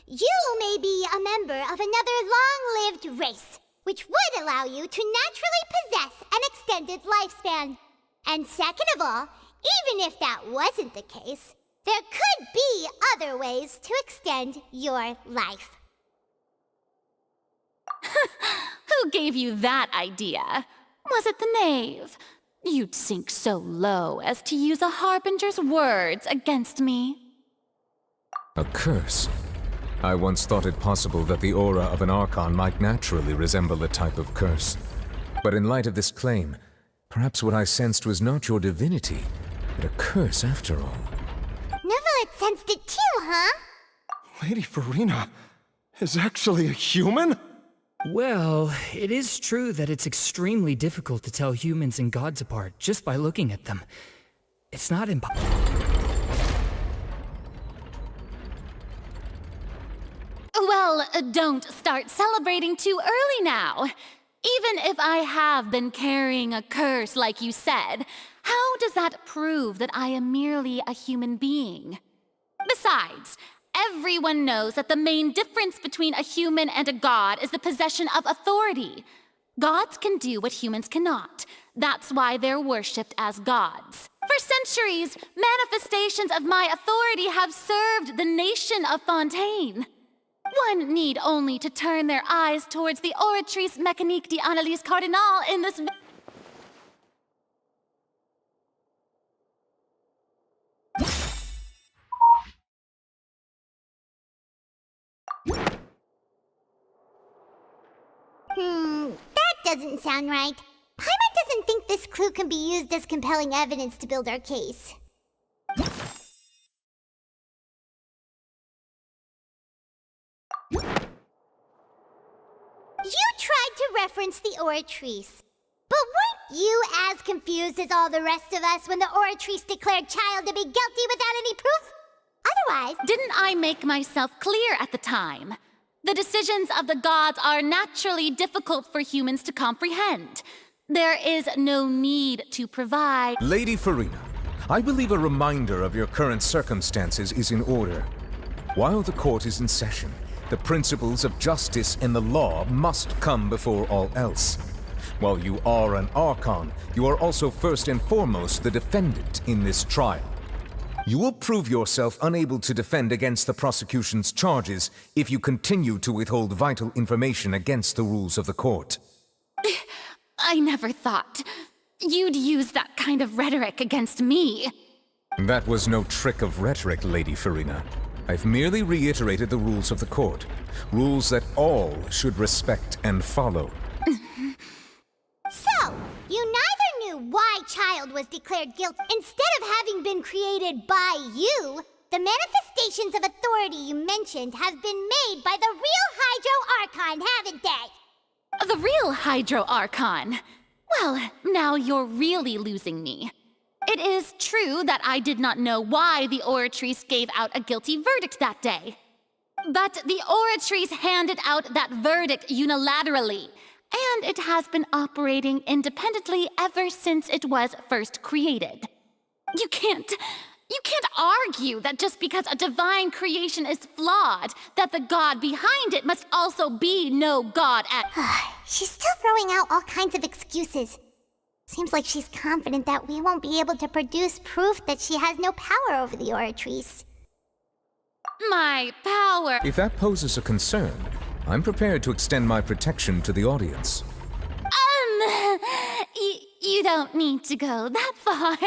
Speaker 5: you may be a member of another long-lived race, which would allow you to naturally possess an extended lifespan. And second of all, even if that wasn't the case, there could be other ways to extend your life.
Speaker 3: Who gave you that idea? Was it the knave? You'd sink so low as to use a harbinger's words against me.
Speaker 8: A curse? I once thought it possible that the aura of an Archon might naturally resemble a type of curse. But in light of this claim, perhaps what I sensed was not your divinity, but a curse after all.
Speaker 5: Neverlet sensed it too, huh?
Speaker 9: Lady Farina is actually a human?
Speaker 13: Well, it is true that it's extremely difficult to tell humans and gods apart just by looking at them. It's not impossible.
Speaker 3: Well, don't start celebrating too early now. Even if I have been carrying a curse like you said, how does that prove that I am merely a human being? Besides, everyone knows that the main difference between a human and a god is the possession of authority. Gods can do what humans cannot. That's why they're worshipped as gods. For centuries, manifestations of my authority have served the nation of Fontaine. One need only to turn their eyes towards the Oratrice Mécanique d'Analyse Cardinal in this
Speaker 5: That doesn't sound right. Paimon doesn't think this clue can be used as compelling evidence to build our case. You tried to reference the Oratrice. But weren't you as confused as all the rest of us when the Oratrice declared Child to be guilty without any proof? Otherwise...
Speaker 3: Didn't I make myself clear at the time? The decisions of the gods are naturally difficult for humans to comprehend. There is no need to provide...
Speaker 8: Lady Farina, I believe a reminder of your current circumstances is in order. While the court is in session, the principles of justice and the law must come before all else. While you are an Archon, you are also first and foremost the defendant in this trial. You will prove yourself unable to defend against the prosecution's charges if you continue to withhold vital information against the rules of the court.
Speaker 3: I never thought you'd use that kind of rhetoric against me.
Speaker 8: That was no trick of rhetoric, Lady Farina. I've merely reiterated the rules of the court. Rules that all should respect and follow.
Speaker 5: So, you neither knew why Child was declared guilty. Instead of having been created by you, the manifestations of authority you mentioned have been made by the real Hydro Archon, haven't they?
Speaker 3: The real Hydro Archon? Well, now you're really losing me. It is true that I did not know why the Oratrice gave out a guilty verdict that day. But the Oratrice handed out that verdict unilaterally, and it has been operating independently ever since it was first created. You can't argue that just because a divine creation is flawed, that the god behind it must also be no god at...
Speaker 5: She's still throwing out all kinds of excuses. Seems like she's confident that we won't be able to produce proof that she has no power over the Oratrice.
Speaker 3: My power...
Speaker 8: If that poses a concern, I'm prepared to extend my protection to the audience.
Speaker 3: You don't need to go that far.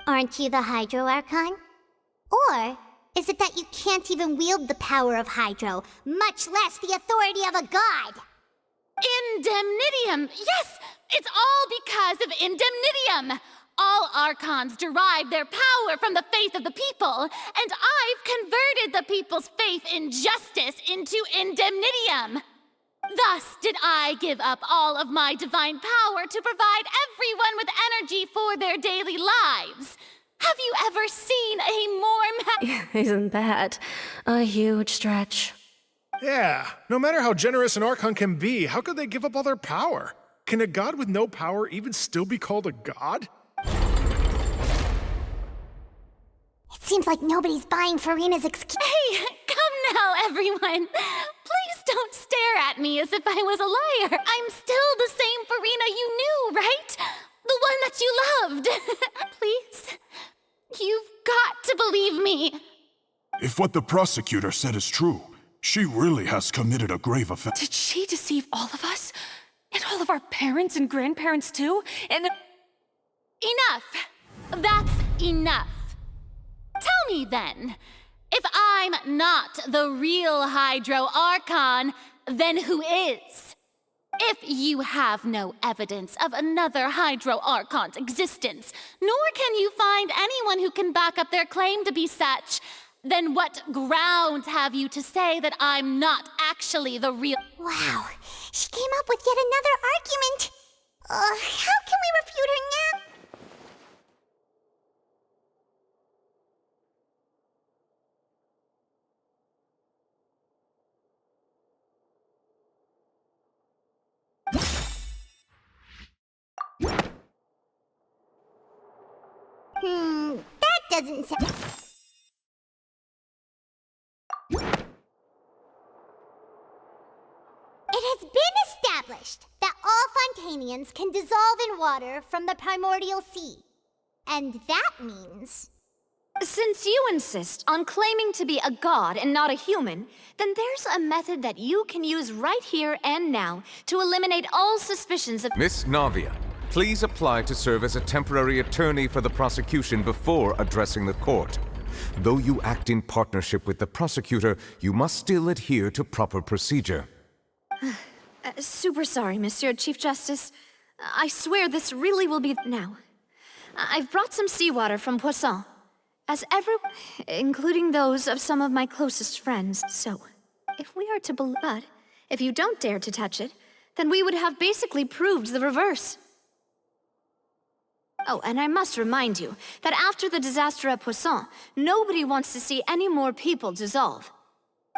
Speaker 5: Aren't you the Hydro Archon? Or is it that you can't even wield the power of Hydro, much less the authority of a god?
Speaker 3: Indemnitium! Yes! It's all because of Indemnitium! All Archons derive their power from the faith of the people, and I've converted the people's faith in justice into Indemnitium! Thus did I give up all of my divine power to provide everyone with energy for their daily lives. Have you ever seen a more
Speaker 10: Isn't that a huge stretch?
Speaker 15: Yeah, no matter how generous an Archon can be, how could they give up all their power? Can a god with no power even still be called a god?
Speaker 5: It seems like nobody's buying Farina's excuse.
Speaker 16: Hey, come now, everyone. Please don't stare at me as if I was a liar. I'm still the same Farina you knew, right? The one that you loved. Please, you've got to believe me.
Speaker 17: If what the prosecutor said is true, she really has committed a grave offense.
Speaker 16: Did she deceive all of us? And all of our parents and grandparents too? And... Enough! That's enough. Tell me then, if I'm not the real Hydro Archon, then who is? If you have no evidence of another Hydro Archon's existence, nor can you find anyone who can back up their claim to be such, then what grounds have you to say that I'm not actually the real...
Speaker 5: Wow, she came up with yet another argument. How can we refute her now? That doesn't sound... It has been established that all Fontanians can dissolve in water from the primordial sea. And that means...
Speaker 10: Since you insist on claiming to be a god and not a human, then there's a method that you can use right here and now to eliminate all suspicions of—
Speaker 8: Miss Navia, please apply to serve as a temporary attorney for the prosecution before addressing the court. Though you act in partnership with the prosecutor, you must still adhere to proper procedure.
Speaker 10: Super sorry, Monsieur Chief Justice. I swear this really will be now. I've brought some seawater from Poisson, including those of some of my closest friends. So, if we are to believe, but if you don't dare to touch it, then we would have basically proved the reverse. Oh, and I must remind you that after the disaster at Poisson, nobody wants to see any more people dissolve.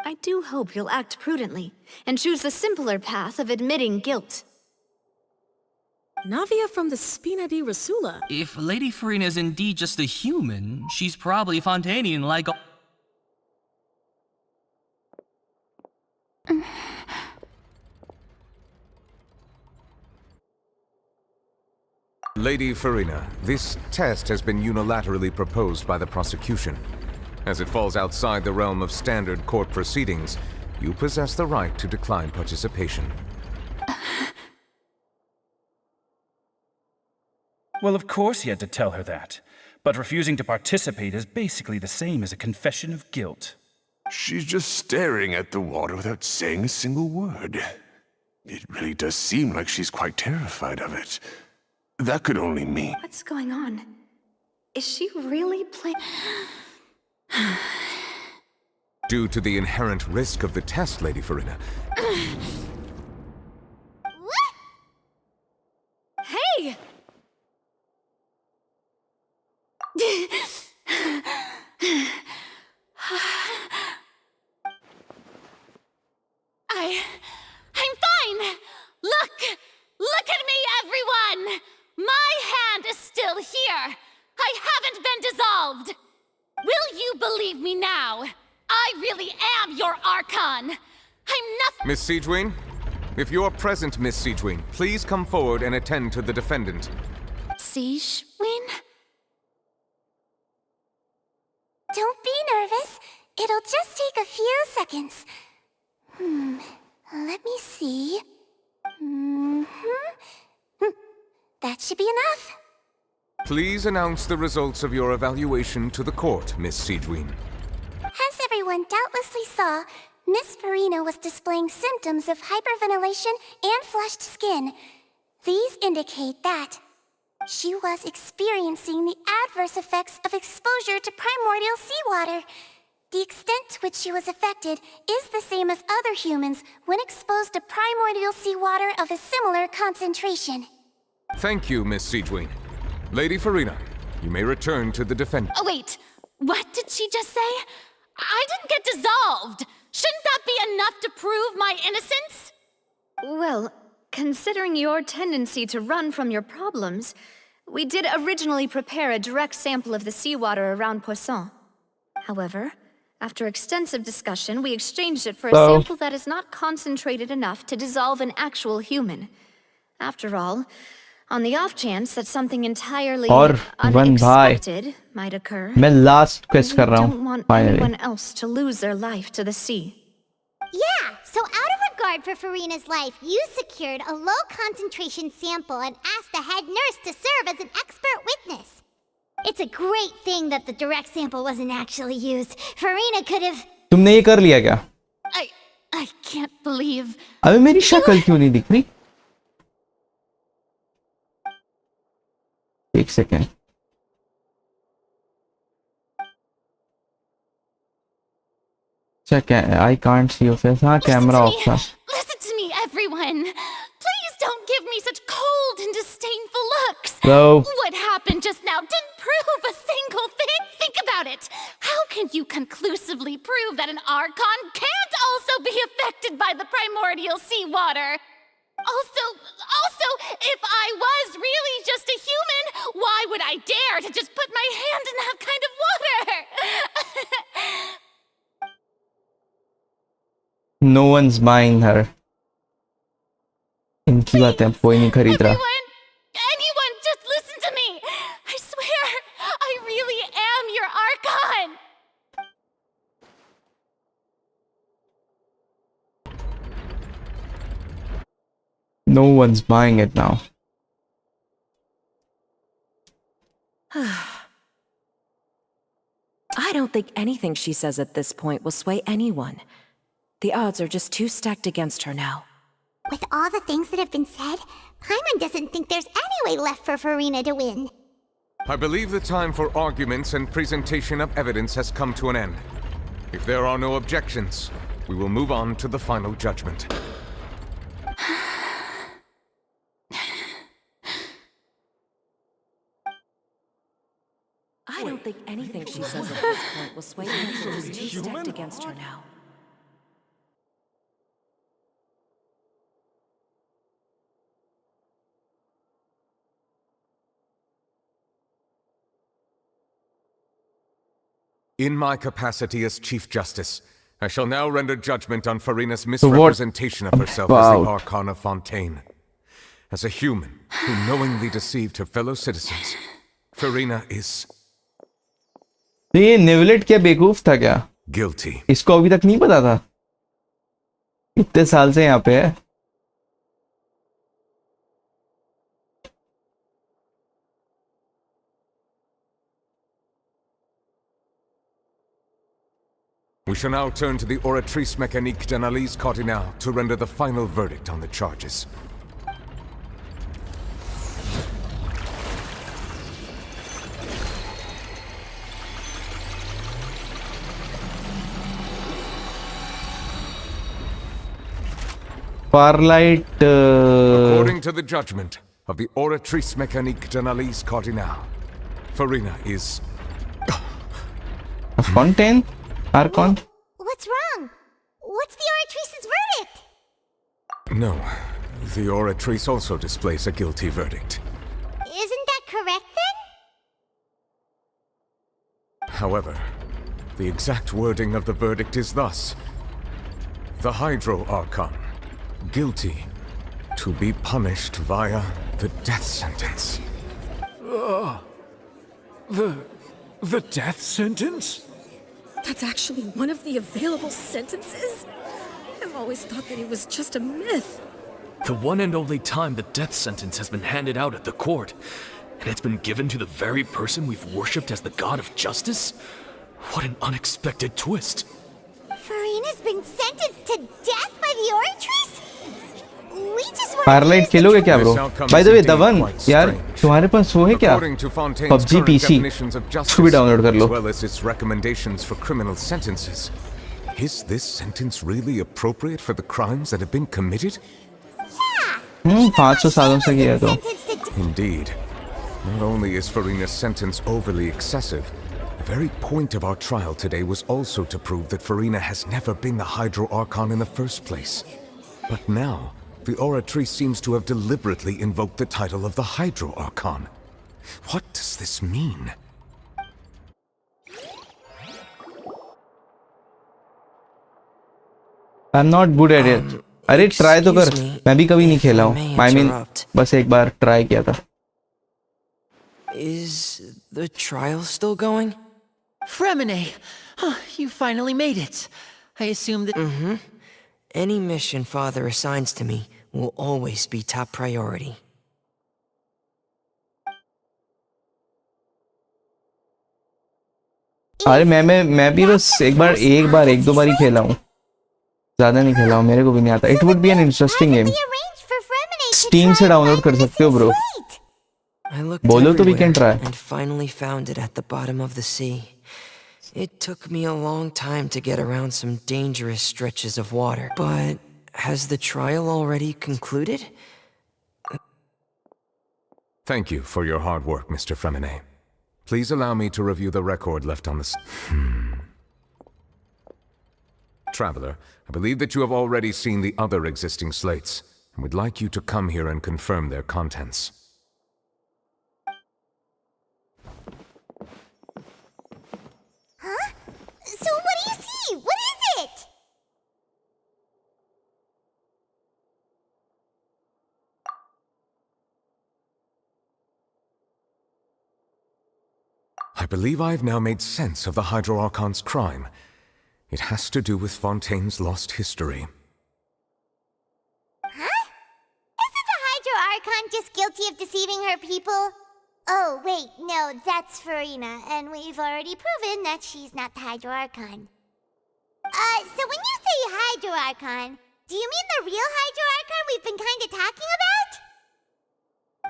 Speaker 10: I do hope you'll act prudently and choose the simpler path of admitting guilt.
Speaker 14: Navia from the Spina di Rasula.
Speaker 18: If Lady Farina is indeed just a human, she's probably Fontanian like...
Speaker 8: Lady Farina, this test has been unilaterally proposed by the prosecution. As it falls outside the realm of standard court proceedings, you possess the right to decline participation.
Speaker 19: Well, of course he had to tell her that. But refusing to participate is basically the same as a confession of guilt.
Speaker 17: She's just staring at the water without saying a single word. It really does seem like she's quite terrified of it. That could only mean...
Speaker 10: What's going on? Is she really playing...
Speaker 8: Due to the inherent risk of the test, Lady Farina.
Speaker 16: Hey! I'm fine! Look at me, everyone! My hand is still here! I haven't been dissolved! Will you believe me now? I really am your Archon! I'm nothing—
Speaker 8: Miss Siegewin? If you're present, Miss Siegewin, please come forward and attend to the defendant.
Speaker 16: Siegewin?
Speaker 5: Don't be nervous. It'll just take a few seconds. Let me see. That should be enough.
Speaker 8: Please announce the results of your evaluation to the court, Miss Siegewin.
Speaker 5: As everyone doubtlessly saw, Miss Farina was displaying symptoms of hyperventilation and flushed skin. These indicate that she was experiencing the adverse effects of exposure to primordial seawater. The extent to which she was affected is the same as other humans when exposed to primordial seawater of a similar concentration.
Speaker 8: Thank you, Miss Siegewin. Lady Farina, you may return to the defendant.
Speaker 16: Oh, wait. What did she just say? I didn't get dissolved. Shouldn't that be enough to prove my innocence?
Speaker 10: Well, considering your tendency to run from your problems, we did originally prepare a direct sample of the seawater around Poisson. However, after extensive discussion, we exchanged it for a sample that is not concentrated enough to dissolve an actual human. After all, on the off chance that something entirely unexpected might occur,
Speaker 2: मैं last quest कर रहा हूँ.
Speaker 10: don't want anyone else to lose their life to the sea.
Speaker 5: Yeah, so out of regard for Farina's life, you secured a low concentration sample and asked the head nurse to serve as an expert witness. It's a great thing that the direct sample wasn't actually used. Farina could have...
Speaker 2: तुमने ये कर लिया क्या?
Speaker 16: I can't believe...
Speaker 2: अबे मेरी शक्ल क्यों नहीं दिख रही? एक second. I can't see your face. हाँ, camera off था.
Speaker 16: Listen to me, everyone. Please don't give me such cold and disdainful looks.
Speaker 2: Hello.
Speaker 16: What happened just now didn't prove a single thing. Think about it. How can you conclusively prove that an Archon can't also be affected by the primordial seawater? Also, if I was really just a human, why would I dare to just put my hand in that kind of water?
Speaker 2: No one's buying her. इनकी बातें अब कोई नहीं खरीद रहा.
Speaker 16: Anyone, just listen to me. I swear, I really am your Archon.
Speaker 2: No one's buying it now.
Speaker 20: I don't think anything she says at this point will sway anyone. The odds are just too stacked against her now.
Speaker 5: With all the things that have been said, Paimon doesn't think there's any way left for Farina to win.
Speaker 8: I believe the time for arguments and presentation of evidence has come to an end. If there are no objections, we will move on to the final judgment.
Speaker 20: I don't think anything she says at this point will sway anyone. She's too stacked against her now.
Speaker 8: In my capacity as Chief Justice, I shall now render judgment on Farina's misrepresentation of herself as the Archon of Fontaine. As a human who knowingly deceived her fellow citizens, Farina is...
Speaker 2: ये निवलेट क्या बेवकूफ था क्या?
Speaker 8: Guilty.
Speaker 2: इसको अभी तक नहीं पता था. इतने साल से यहाँ पे है.
Speaker 8: We shall now turn to the Oratrice Mécanique d'Analyse Cardinale to render the final verdict on the charges.
Speaker 2: Farlight.
Speaker 8: According to the judgment of the Oratrice Mécanique d'Analyse Cardinale, Farina is...
Speaker 2: Fontaine? Archon?
Speaker 5: What's wrong? What's the Oratrice's verdict?
Speaker 8: No. The Oratrice also displays a guilty verdict.
Speaker 5: Isn't that correct then?
Speaker 8: However, the exact wording of the verdict is thus. The Hydro Archon, guilty, to be punished via the death sentence.
Speaker 6: The death sentence?
Speaker 14: That's actually one of the available sentences? I've always thought that it was just a myth.
Speaker 6: The one and only time the death sentence has been handed out at the court, and it's been given to the very person we've worshipped as the god of justice? What an unexpected twist.
Speaker 5: Farina's been sentenced to death by the Oratrice? We just want
Speaker 2: Farlight खेलोगे क्या bro? By the way, Dhawan, यार तुम्हारे पास वो है क्या? PUBG PC. उसको भी download कर लो.
Speaker 8: As well as its recommendations for criminal sentences. Is this sentence really appropriate for the crimes that have been committed?
Speaker 2: 500 सालों से किया तो.
Speaker 8: Indeed. Not only is Farina's sentence overly excessive, the very point of our trial today was also to prove that Farina has never been the Hydro Archon in the first place. But now, the oratory seems to have deliberately invoked the title of the Hydro Archon. What does this mean?
Speaker 2: I'm not good at it. अरे try तो कर, मैं भी कभी नहीं खेला हूँ. I mean, बस एक बार ट्राई किया था.
Speaker 21: Is the trial still going?
Speaker 7: Fremine! You finally made it. I assume that...
Speaker 21: Mm-hmm. Any mission Father assigns to me will always be top priority.
Speaker 2: अरे मैं भी बस एक दो बार ही खेला हूँ, ज़्यादा नहीं खेला हूँ, मेरे को भी नहीं आता. It would be an interesting game. Steam से डाउनलोड कर सकते हो ब्रो.
Speaker 21: I looked
Speaker 2: बोलो तो we can try.
Speaker 21: and finally found it at the bottom of the sea. It took me a long time to get around some dangerous stretches of water. But has the trial already concluded?
Speaker 8: Thank you for your hard work, Mr. Fremine. Please allow me to review the record left on the... Traveler, I believe that you have already seen the other existing slates, and would like you to come here and confirm their contents.
Speaker 5: Huh? So what do you see? What is it?
Speaker 8: I believe I've now made sense of the Hydro Archon's crime. It has to do with Fontaine's lost history.
Speaker 5: Huh? Isn't the Hydro Archon just guilty of deceiving her people? Oh, wait, no, that's Farina, and we've already proven that she's not the Hydro Archon. So when you say Hydro Archon, do you mean the real Hydro Archon we've been kinda talking about?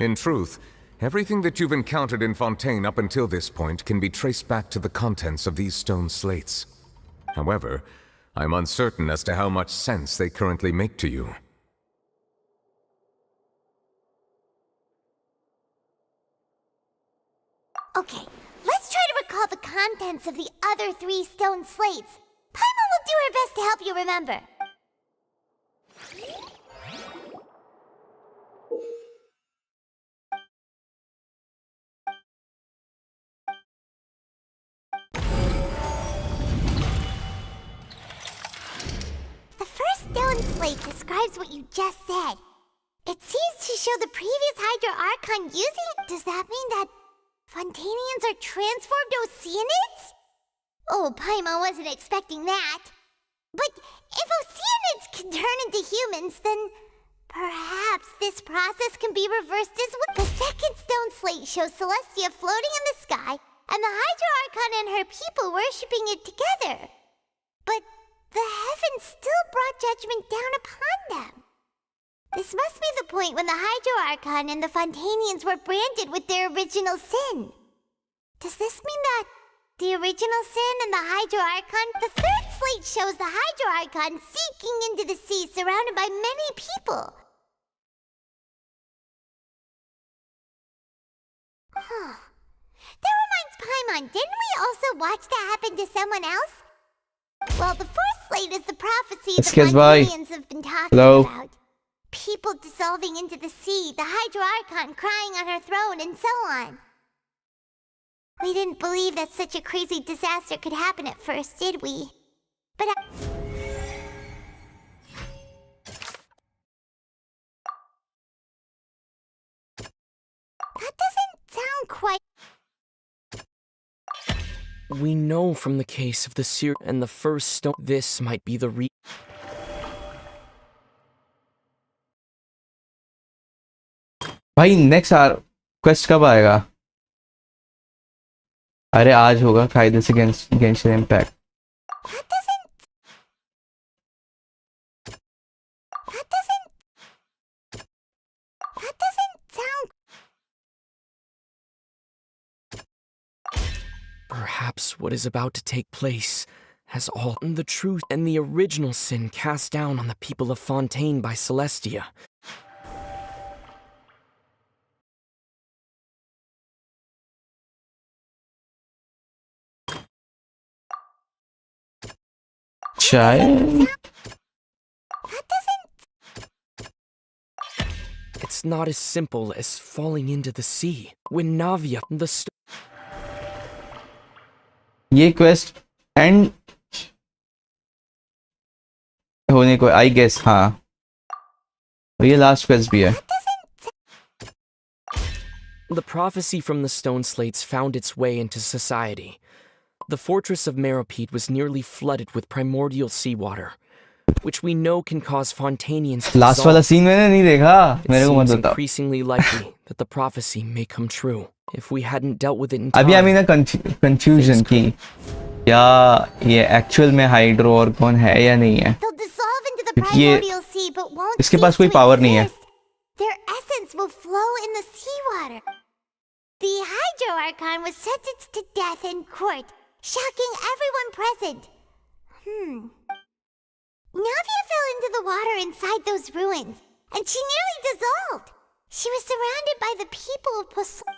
Speaker 8: In truth, everything that you've encountered in Fontaine up until this point can be traced back to the contents of these stone slates. However, I'm uncertain as to how much sense they currently make to you.
Speaker 5: Okay, let's try to recall the contents of the other 3 stone slates. Paimon will do her best to help you remember. The first stone slate describes what you just said. It seems to show the previous Hydro Archon using it. Does that mean that Fontanians are transformed Oceanids? Oh, Paimon wasn't expecting that. But if Oceanids can turn into humans, then perhaps this process can be reversed as well. The second stone slate shows Celestia floating in the sky, and the Hydro Archon and her people worshipping it together. But the heavens still brought judgment down upon them. This must be the point when the Hydro Archon and the Fontanians were branded with their original sin. Does this mean that the original sin and the Hydro Archon? The third slate shows the Hydro Archon sinking into the sea surrounded by many people. Huh. That reminds Paimon, didn't we also watch that happen to someone else? Well, the fourth slate is the prophecy the Fontanians have been talking about. People dissolving into the sea, the Hydro Archon crying on her throne, and so on. We didn't believe that such a crazy disaster could happen at first, did we? But that doesn't sound quite...
Speaker 13: We know from the case of the seer and the first stone, this might be the
Speaker 2: भाई next quest कब आएगा? अरे आज होगा कायदे से Genshin impact.
Speaker 5: That doesn't sound...
Speaker 13: Perhaps what is about to take place has all the truth and the original sin cast down on the people of Fontaine by Celestia.
Speaker 2: शायद
Speaker 13: it's not as simple as falling into the sea. When Navia,
Speaker 2: ये quest and होने को I guess, हाँ, और ये last quest भी है.
Speaker 13: The prophecy from the stone slates found its way into society. The fortress of Meropide was nearly flooded with primordial seawater, which we know can cause Fontanians to
Speaker 2: last वाला scene मैंने नहीं देखा, मेरे को मत
Speaker 13: It's
Speaker 2: बताओ.
Speaker 13: increasingly likely that the prophecy may come true if we hadn't dealt with it in
Speaker 2: अभी
Speaker 13: time.
Speaker 2: I mean confusion की क्या ये एक्चुअल में हाइड्रो और कौन है या नहीं है, क्योंकि ये इसके पास कोई पावर नहीं है.
Speaker 5: Their essence will flow in the seawater. The Hydro Archon was sentenced to death in court, shocking everyone present. Navia fell into the water inside those ruins, and she nearly dissolved. She was surrounded by the people of Poseidon.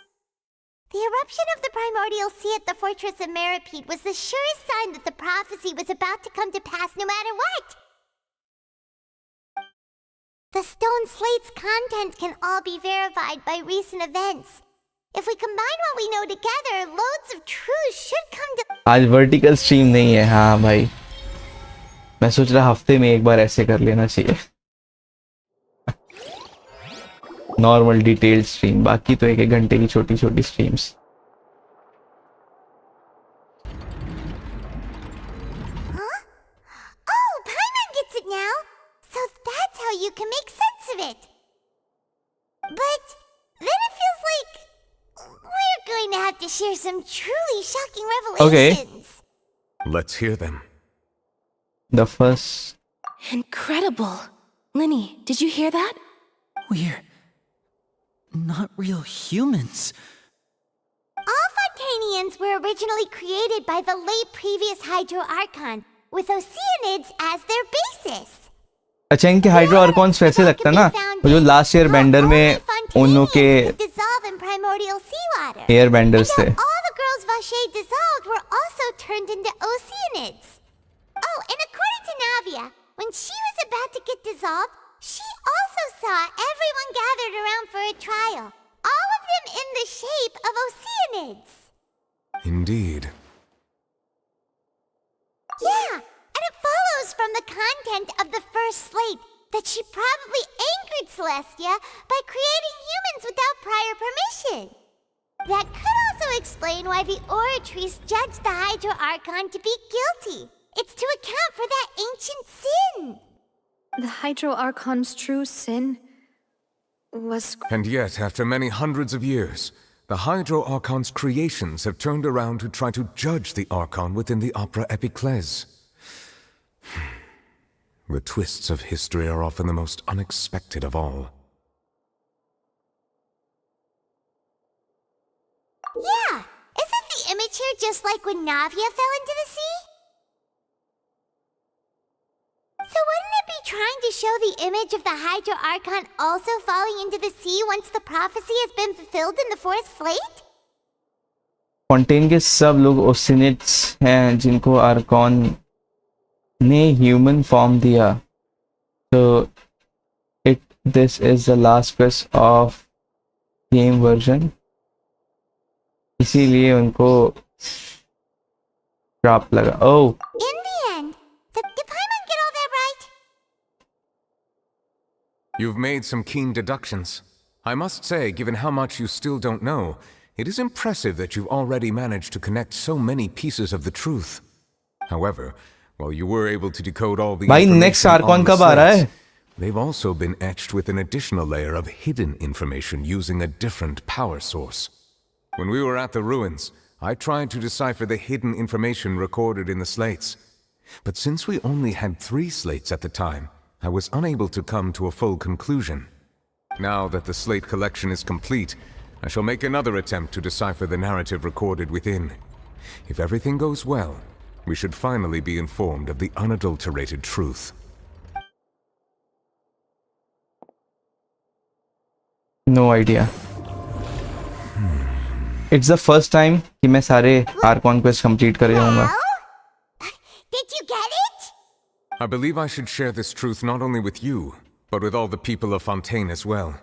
Speaker 5: The eruption of the primordial sea at the fortress of Meropide was the surest sign that the prophecy was about to come to pass no matter what. The stone slate's contents can all be verified by recent events. If we combine what we know together, loads of truths should come to...
Speaker 2: आज vertical stream नहीं है. हाँ भाई, मैं सोच रहा हफ्ते में एक बार ऐसे कर लेना चाहिए, नॉर्मल डिटेल्ड स्ट्रीम, बाकी तो 1-1 घंटे की छोटी छोटी streams.
Speaker 5: Oh, Paimon gets it now! So that's how you can make sense of it! But then it feels like we're going to have to share some truly shocking revelations!
Speaker 2: Okay.
Speaker 8: Let's hear them.
Speaker 2: The first...
Speaker 11: Incredible! Linny, did you hear that?
Speaker 7: We're not real humans.
Speaker 5: All Fontanians were originally created by the late previous Hydro Archon, with Oceanids as their basis.
Speaker 2: अच्छा, इनके hydro आर्कॉन्स वैसे लगता है ना, वो जो last year vendor में उन्हों के
Speaker 5: dissolve in primordial seawater.
Speaker 2: Air benders थे.
Speaker 5: All the girls Vache dissolved were also turned into Oceanids. Oh, and according to Navia, when she was about to get dissolved, she also saw everyone gathered around for a trial. All of them in the shape of Oceanids.
Speaker 8: Indeed.
Speaker 5: Yeah, and it follows from the content of the first slate that she probably angered Celestia by creating humans without prior permission. That could also explain why the Oratrice judged the Hydro Archon to be guilty. It's to account for that ancient sin.
Speaker 10: The Hydro Archon's true sin was...
Speaker 8: And yet, after many hundreds of years, the Hydro Archon's creations have turned around to try to judge the Archon within the Opera Epiclese. The twists of history are often the most unexpected of all.
Speaker 5: Yeah, isn't the image here just like when Navia fell into the sea? So wouldn't it be trying to show the image of the Hydro Archon also falling into the sea once the prophecy has been fulfilled in the fourth slate?
Speaker 2: Fontaine के सब लोग ओसिनिट्स हैं जिनको Arcon ने human form दिया. तो this is the last quest of game version, इसीलिए उनको ड्रॉप लगा. ओह,
Speaker 5: In the end, did Paimon get all that right?
Speaker 8: You've made some keen deductions. I must say, given how much you still don't know, it is impressive that you've already managed to connect so many pieces of the truth. However, while you were able to decode all the
Speaker 2: भाई
Speaker 8: information
Speaker 2: next Archon
Speaker 8: on the
Speaker 2: कब आ रहा है?
Speaker 8: slates, they've also been etched with an additional layer of hidden information using a different power source. When we were at the ruins, I tried to decipher the hidden information recorded in the slates. But since we only had 3 slates at the time, I was unable to come to a full conclusion. Now that the slate collection is complete, I shall make another attempt to decipher the narrative recorded within. If everything goes well, we should finally be informed of the unadulterated truth.
Speaker 2: No idea. It's the first time कि मैं सारे Archon quest complete कर जाऊंगा.
Speaker 5: Did you get it?
Speaker 8: I believe I should share this truth not only with you, but with all the people of Fontaine as well.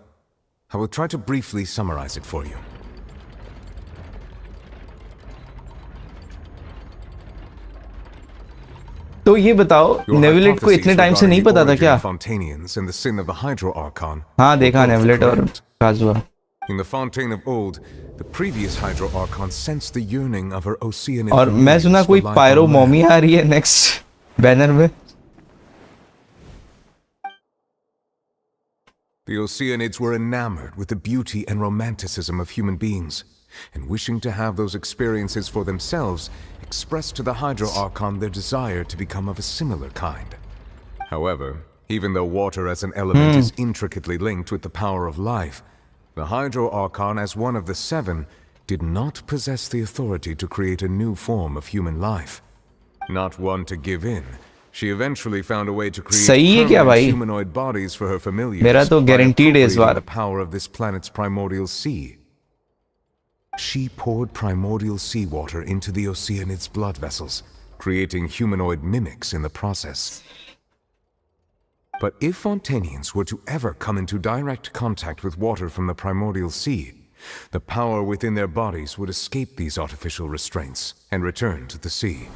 Speaker 8: I will try to briefly summarize it for you.
Speaker 2: तो ये बताओ, नेविलेट को इतने time से नहीं पता था क्या?
Speaker 8: Fontanians and the sin of the Hydro Archon.
Speaker 2: हाँ देखा नेविलेट और काजुआ.
Speaker 8: In the Fontaine of Old, the previous Hydro Archon sensed the yearning of her Oceanid.
Speaker 2: और मैं सुना कोई पायरो मॉमी आ रही है नेक्स्ट बैनर में.
Speaker 8: The Oceanids were enamored with the beauty and romanticism of human beings, and wishing to have those experiences for themselves, expressed to the Hydro Archon their desire to become of a similar kind. However, even though water as an element is intricately linked with the power of life, the Hydro Archon, as one of the seven, did not possess the authority to create a new form of human life. Not one to give in, she eventually found a way to create permanent humanoid bodies for her familiars by appropriating the power of this planet's primordial sea. She poured primordial seawater into the Oceanid's blood vessels, creating humanoid mimics in the process. But if Fontanians were to ever come into direct contact with water from the primordial sea, the power within their bodies would escape these artificial restraints and return to the sea.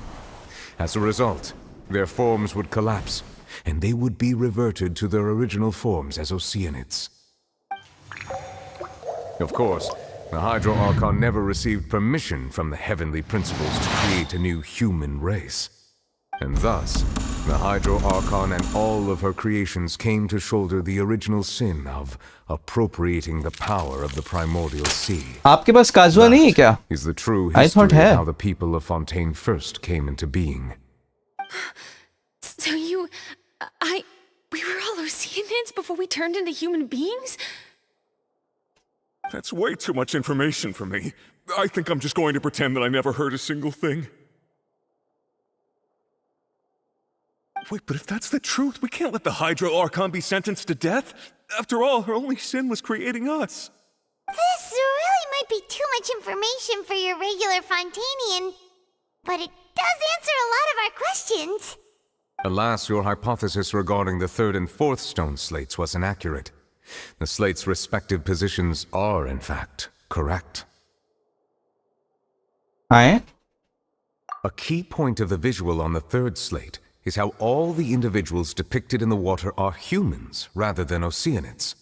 Speaker 8: As a result, their forms would collapse, and they would be reverted to their original forms as Oceanids. Of course, the Hydro Archon never received permission from the heavenly principles to create a new human race. And thus, the Hydro Archon and all of her creations came to shoulder the original sin of appropriating the power of the primordial sea.
Speaker 2: आपके पास काजुआ नहीं है क्या?
Speaker 8: Is the true history of how the people of Fontaine first came into being.
Speaker 14: So we were all Oceanids before we turned into human beings?
Speaker 17: That's way too much information for me. I think I'm just going to pretend that I never heard a single thing. Wait, but if that's the truth, we can't let the Hydro Archon be sentenced to death. After all, her only sin was creating us.
Speaker 5: This really might be too much information for your regular Fontanian, but it does answer a lot of our questions.
Speaker 8: Alas, your hypothesis regarding the third and fourth stone slates was inaccurate. The slates' respective positions are, in fact, correct.
Speaker 2: A
Speaker 8: key point of the visual on the third slate is how all the individuals depicted in the water are humans rather than Oceanids.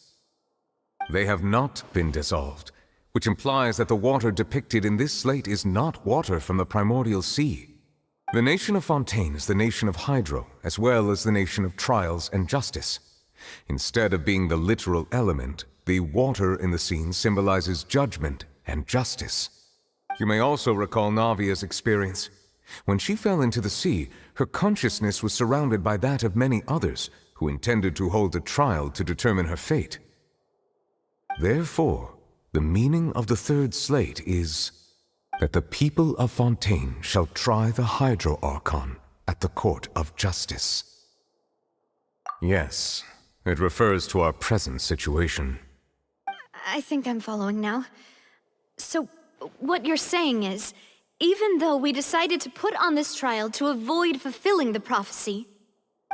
Speaker 8: They have not been dissolved, which implies that the water depicted in this slate is not water from the primordial sea. The nation of Fontaine is the nation of Hydro, as well as the nation of trials and justice. Instead of being the literal element, the water in the scene symbolizes judgment and justice. You may also recall Navia's experience. When she fell into the sea, her consciousness was surrounded by that of many others who intended to hold a trial to determine her fate. Therefore, the meaning of the third slate is that the people of Fontaine shall try the Hydro Archon at the court of justice. Yes, it refers to our present situation.
Speaker 10: I think I'm following now. So, what you're saying is, even though we decided to put on this trial to avoid fulfilling the prophecy,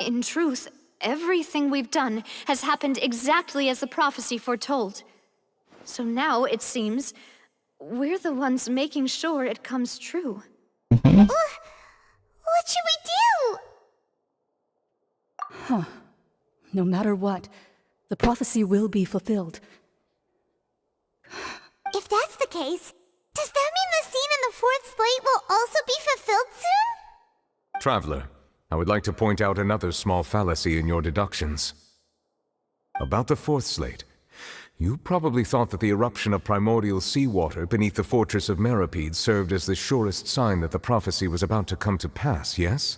Speaker 10: in truth, everything we've done has happened exactly as the prophecy foretold. So now, it seems, we're the ones making sure it comes true.
Speaker 5: What should we do?
Speaker 1: Huh. No matter what, the prophecy will be fulfilled.
Speaker 5: If that's the case, does that mean the scene in the fourth slate will also be fulfilled soon?
Speaker 8: Traveler, I would like to point out another small fallacy in your deductions. About the fourth slate, you probably thought that the eruption of primordial seawater beneath the fortress of Meropide served as the surest sign that the prophecy was about to come to pass, yes?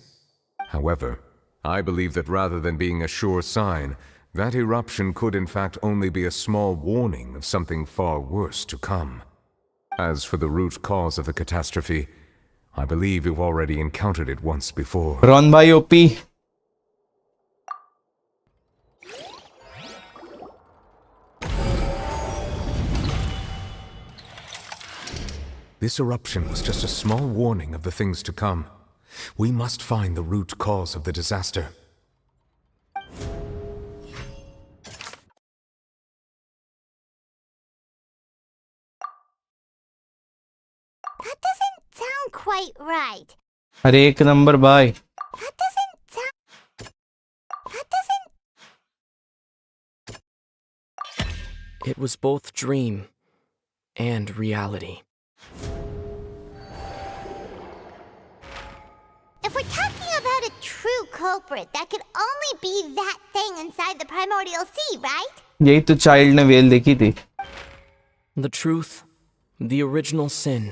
Speaker 8: However, I believe that rather than being a sure sign, that eruption could in fact only be a small warning of something far worse to come. As for the root cause of the catastrophe, I believe you've already encountered it once before.
Speaker 2: Run by OP.
Speaker 8: This eruption was just a small warning of the things to come. We must find the root cause of the disaster.
Speaker 5: quite right.
Speaker 2: अरे एक number भाई.
Speaker 13: It was both dream and reality.
Speaker 5: If we're talking about a true culprit, that could only be that thing inside the primordial sea, right?
Speaker 2: यही तो child ने well देखी थी.
Speaker 13: The truth, the original sin,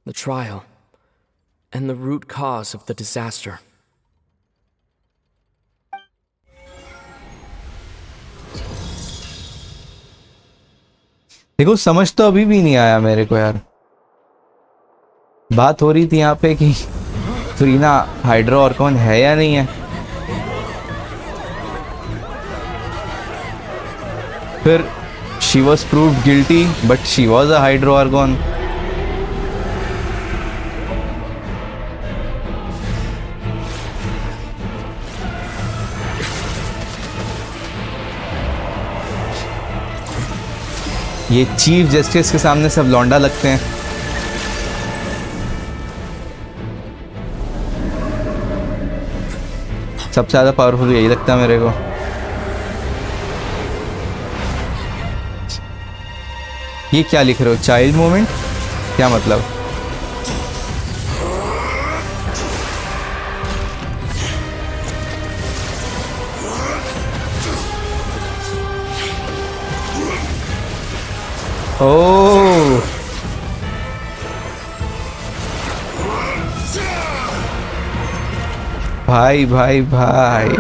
Speaker 13: the trial, and the root cause of the disaster.
Speaker 2: देखो समझ तो अभी भी नहीं आया मेरे को यार. बात हो रही थी यहाँ पे कि फ्रीना हाइड्रो ऑर्कॉन है या नहीं है. फिर she was proved guilty but she was a hydro archon. ये चीफ जस्टिस के सामने सब लौंडा लगते हैं. सबसे ज्यादा पावरफुल यही लगता है मेरे को. ये क्या लिख रहे हो? चाइल्ड मोमेंट क्या मतलब? ओह भाई भाई भाई.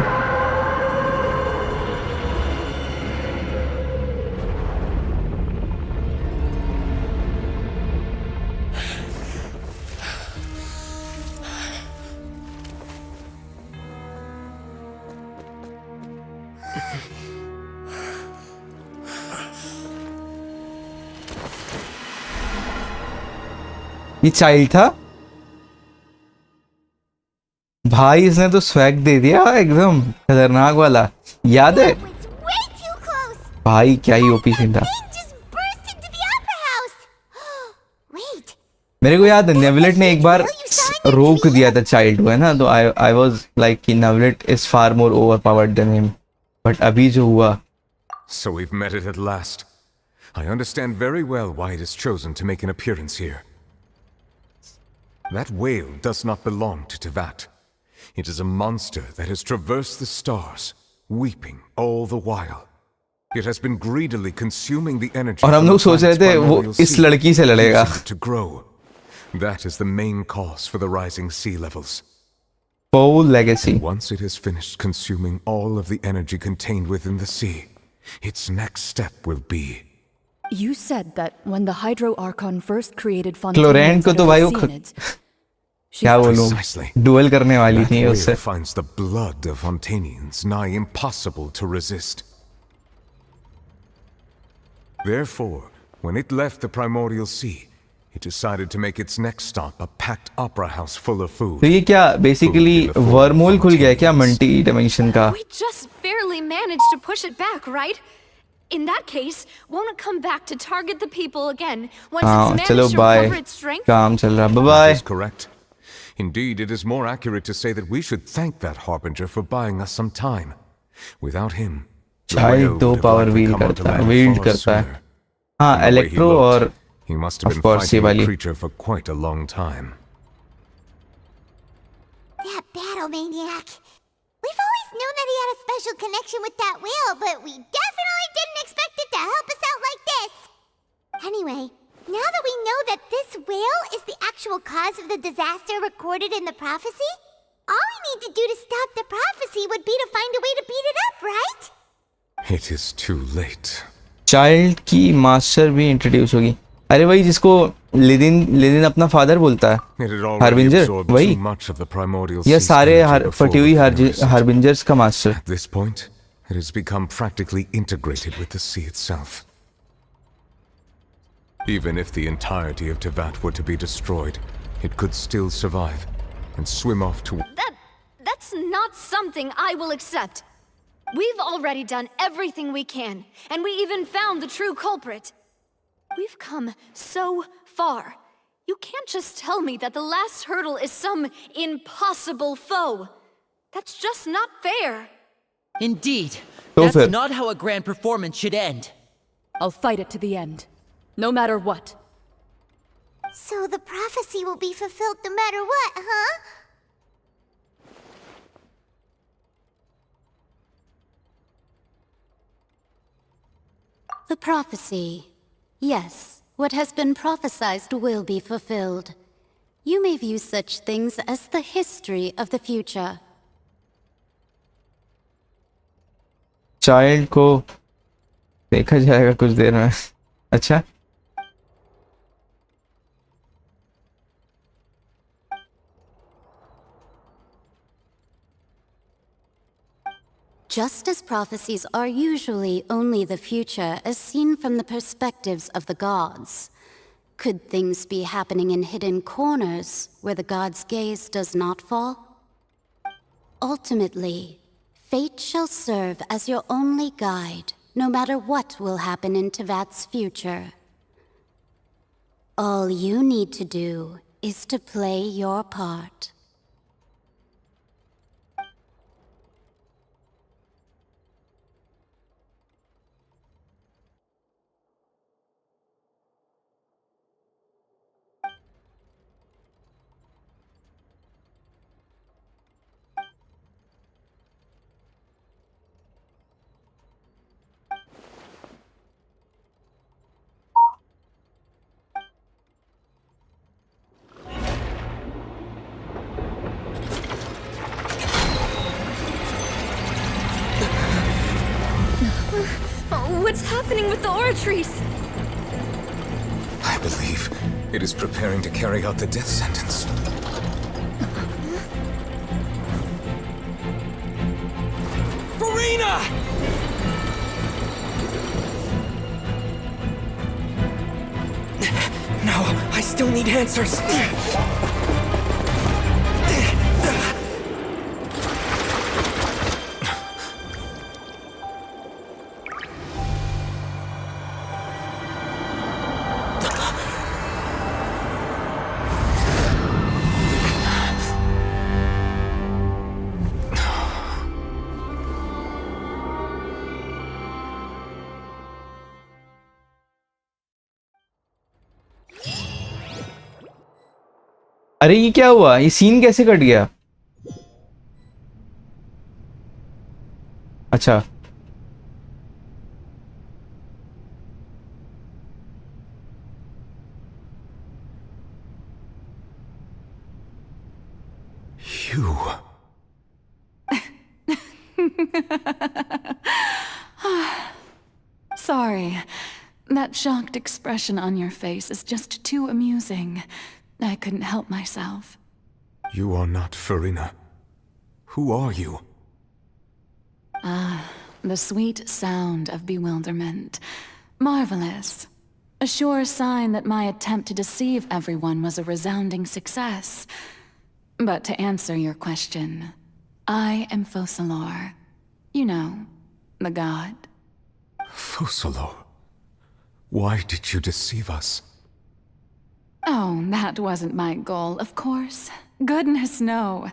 Speaker 2: ये चाइल्ड था भाई. इसने तो स्वैग दे दिया एकदम खतरनाक वाला. याद है भाई क्या ही ओपी सीन था. मेरे को याद है नेवलेट ने एक बार रोक दिया था चाइल्ड को, है ना. तो आई वाज लाइक कि Neuvillette is far more overpowered than him. बट अभी जो हुआ.
Speaker 8: So we've met it at last. I understand very well why it is chosen to make an appearance here. That whale does not belong to Tevat. It is a monster that has traversed the stars, weeping all the while. It has been greedily consuming the energy.
Speaker 2: और हम लोग सोच रहे थे वो इस लड़की से लड़ेगा.
Speaker 8: To grow. That is the main cause for the rising sea levels.
Speaker 2: Foul legacy.
Speaker 8: Once it has finished consuming all of the energy contained within the sea, its next step will be.
Speaker 1: You said that when the Hydro Archon first created
Speaker 2: क्लोरेंट को तो भाई वो क्या बोलूं dual करने वाली थी उससे.
Speaker 8: Finds the blood of Fontanians nigh impossible to resist. Therefore, when it left the primordial sea, it decided to make its next stop a packed opera house full of food.
Speaker 2: तो ये क्या basically wormhole खुल गया क्या multi dimension का?
Speaker 10: We just barely managed to push it back, right? In that case, won't it come back to target the people again once it's managed to recover its strength?
Speaker 2: काम चल रहा. Bye bye.
Speaker 8: That is correct. Indeed, it is more accurate to say that we should thank that harbinger for buying us some time. Without him,
Speaker 2: child दो power wield करता है. हाँ electro और
Speaker 8: he must have been fighting a creature for quite a long time.
Speaker 5: That battle maniac. We've always known that he had a special connection with that whale, but we definitely didn't expect it to help us out like this. Anyway, now that we know that this whale is the actual cause of the disaster recorded in the prophecy, all we need to do to stop the prophecy would be to find a way to beat it up, right?
Speaker 8: It is too late.
Speaker 2: Child की master भी introduce होगी. अरे वही जिसको लिदिन अपना father बोलता है. Harbinger वही. ये सारे फटी हुई हार्बिंजर्स का master.
Speaker 8: At this point, it has become practically integrated with the sea itself. Even if the entirety of Tevat were to be destroyed, it could still survive and swim off to...
Speaker 10: That's not something I will accept. We've already done everything we can, and we even found the true culprit. We've come so far, You can't just tell me that the last hurdle is some impossible foe. That's just not fair.
Speaker 7: Indeed.
Speaker 2: So
Speaker 7: That's
Speaker 2: fair.
Speaker 7: not how a grand performance should end.
Speaker 1: I'll fight it to the end, no matter what.
Speaker 5: So the prophecy will be fulfilled no matter what, huh?
Speaker 3: The prophecy. Yes, what has been prophesied will be fulfilled. You may view such things as the history of the future.
Speaker 2: Child को देखा जाएगा कुछ देर में. अच्छा.
Speaker 3: Just as prophecies are usually only the future as seen from the perspectives of the gods, could things be happening in hidden corners where the gods' gaze does not fall? Ultimately, fate shall serve as your only guide, no matter what will happen in Tevat's future. All you need to do is to play your part.
Speaker 16: What's happening with the oratories?
Speaker 8: I believe it is preparing to carry out the death sentence.
Speaker 19: Verena!
Speaker 13: No, I still need answers.
Speaker 2: अरे ये क्या हुआ? ये scene कैसे cut गया? अच्छा.
Speaker 8: You.
Speaker 12: Sorry. That shocked expression on your face is just too amusing. I couldn't help myself.
Speaker 8: You are not Verena. Who are you?
Speaker 12: Ah, the sweet sound of bewilderment. Marvelous. A sure sign that my attempt to deceive everyone was a resounding success. But to answer your question, I am Focalor. You know, the god.
Speaker 8: Focalor. Why did you deceive us?
Speaker 12: Oh, that wasn't my goal, of course. Goodness, no.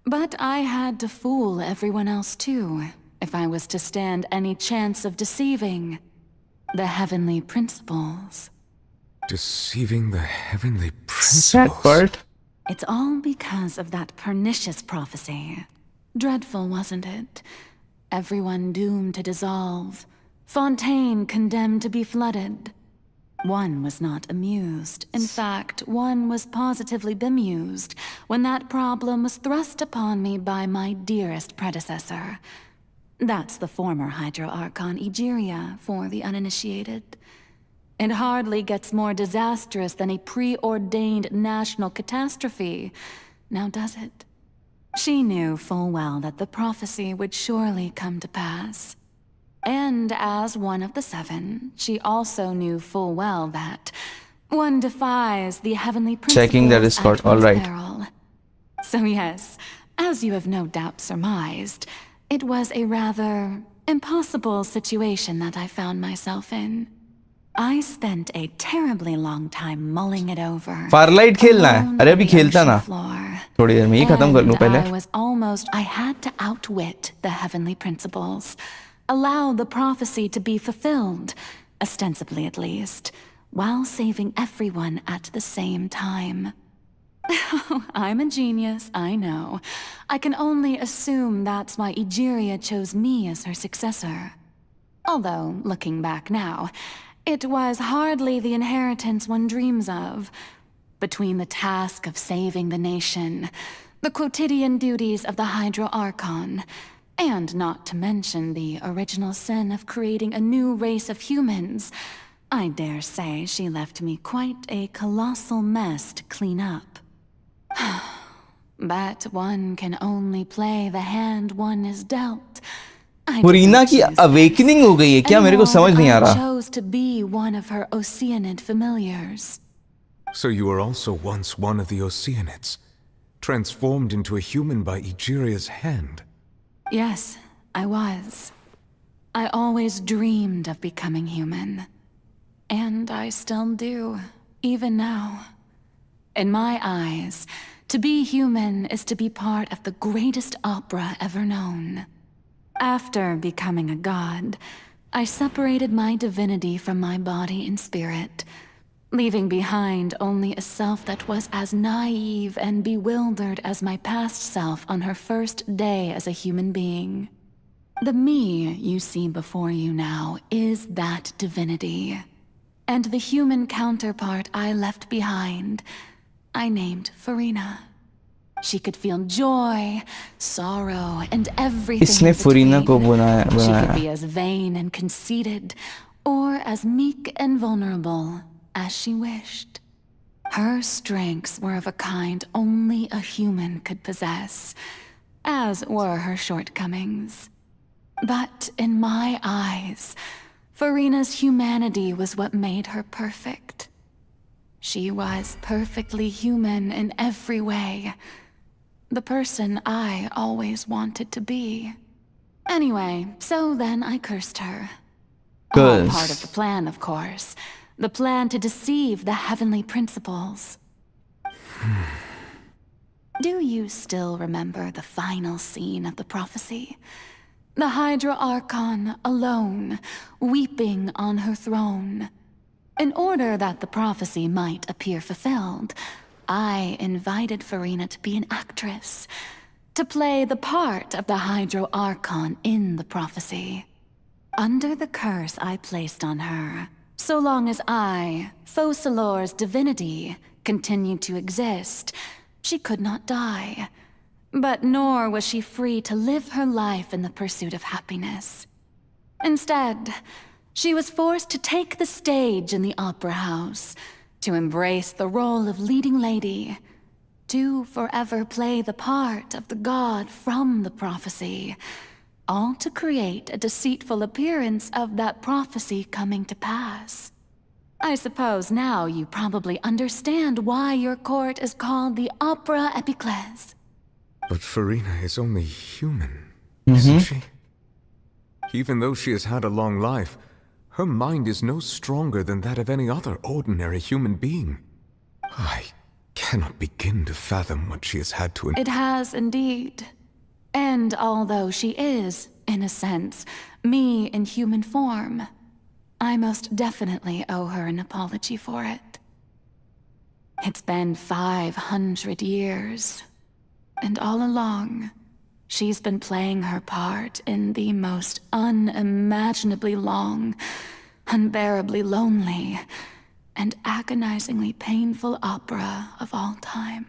Speaker 12: But I had to fool everyone else too, if I was to stand any chance of deceiving the heavenly principles.
Speaker 8: Deceiving the heavenly
Speaker 2: That
Speaker 8: principles?
Speaker 2: part.
Speaker 12: It's all because of that pernicious prophecy. Dreadful, wasn't it? Everyone doomed to dissolve. Fontaine condemned to be flooded. One was not amused. In fact, one was positively bemused when that problem was thrust upon me by my dearest predecessor. That's the former Hydro Archon Egeria, for the uninitiated. It hardly gets more disastrous than a preordained national catastrophe, now does it? She knew full well that the prophecy would surely come to pass. And as one of the seven, she also knew full well that one defies the heavenly principles
Speaker 2: Checking the Discord,
Speaker 12: at one's
Speaker 2: alright.
Speaker 12: peril. So yes, as you have no doubt surmised, it was a rather impossible situation that I found myself in. I spent a terribly long time mulling it over.
Speaker 2: Farlight खेलना है?
Speaker 12: alone
Speaker 2: अरे
Speaker 12: on
Speaker 2: अभी
Speaker 12: the
Speaker 2: खेलता
Speaker 12: ocean
Speaker 2: ना
Speaker 12: floor.
Speaker 2: थोड़ी देर में ही खत्म कर लूं पहले.
Speaker 12: I had to outwit the heavenly principles, allow the prophecy to be fulfilled, ostensibly at least, while saving everyone at the same time. I'm a genius, I know. I can only assume that's why Egeria chose me as her successor. Although, looking back now, it was hardly the inheritance one dreams of. Between the task of saving the nation, the quotidian duties of the Hydro Archon, and not to mention the original sin of creating a new race of humans, I dare say she left me quite a colossal mess to clean up. But one can only play the hand one is dealt.
Speaker 2: फुरीना की awakening हो गई है क्या? मेरे को समझ नहीं आ
Speaker 12: I
Speaker 2: रहा.
Speaker 12: chose to be one of her Oceanid familiars.
Speaker 8: So you were also once one of the Oceanids, transformed into a human by Egeria's hand.
Speaker 12: Yes, I was. I always dreamed of becoming human. And I still do, even now. In my eyes, to be human is to be part of the greatest opera ever known. After becoming a god, I separated my divinity from my body and spirit, leaving behind only a self that was as naive and bewildered as my past self on her first day as a human being. The me you see before you now is that divinity. And the human counterpart I left behind, I named Farina. She could feel joy, sorrow, and everything
Speaker 2: इसने
Speaker 12: in
Speaker 2: फुरीना को
Speaker 12: between.
Speaker 2: बनाया.
Speaker 12: She could be as vain and conceited, or as meek and vulnerable as she wished. Her strengths were of a kind only a human could possess, as were her shortcomings. But in my eyes, Farina's humanity was what made her perfect. She was perfectly human in every way. The person I always wanted to be. Anyway, so then I cursed her. All part of the plan, of course. The plan to deceive the heavenly principles. Do you still remember the final scene of the prophecy? The Hydra Archon alone, weeping on her throne. In order that the prophecy might appear fulfilled, I invited Farina to be an actress, to play the part of the Hydro Archon in the prophecy. Under the curse I placed on her, so long as I, Focalor's divinity, continued to exist, she could not die. But nor was she free to live her life in the pursuit of happiness. Instead, she was forced to take the stage in the opera house, to embrace the role of leading lady, to forever play the part of the god from the prophecy, all to create a deceitful appearance of that prophecy coming to pass. I suppose now you probably understand why your court is called the Opera Epiclese.
Speaker 8: But Farina is only human, isn't she? Even though she has had a long life, her mind is no stronger than that of any other ordinary human being. I cannot begin to fathom what she has had to...
Speaker 12: It has indeed. And although she is, in a sense, me in human form, I most definitely owe her an apology for it. It's been 500 years. And all along, she's been playing her part in the most unimaginably long, unbearably lonely, and agonizingly painful opera of all time.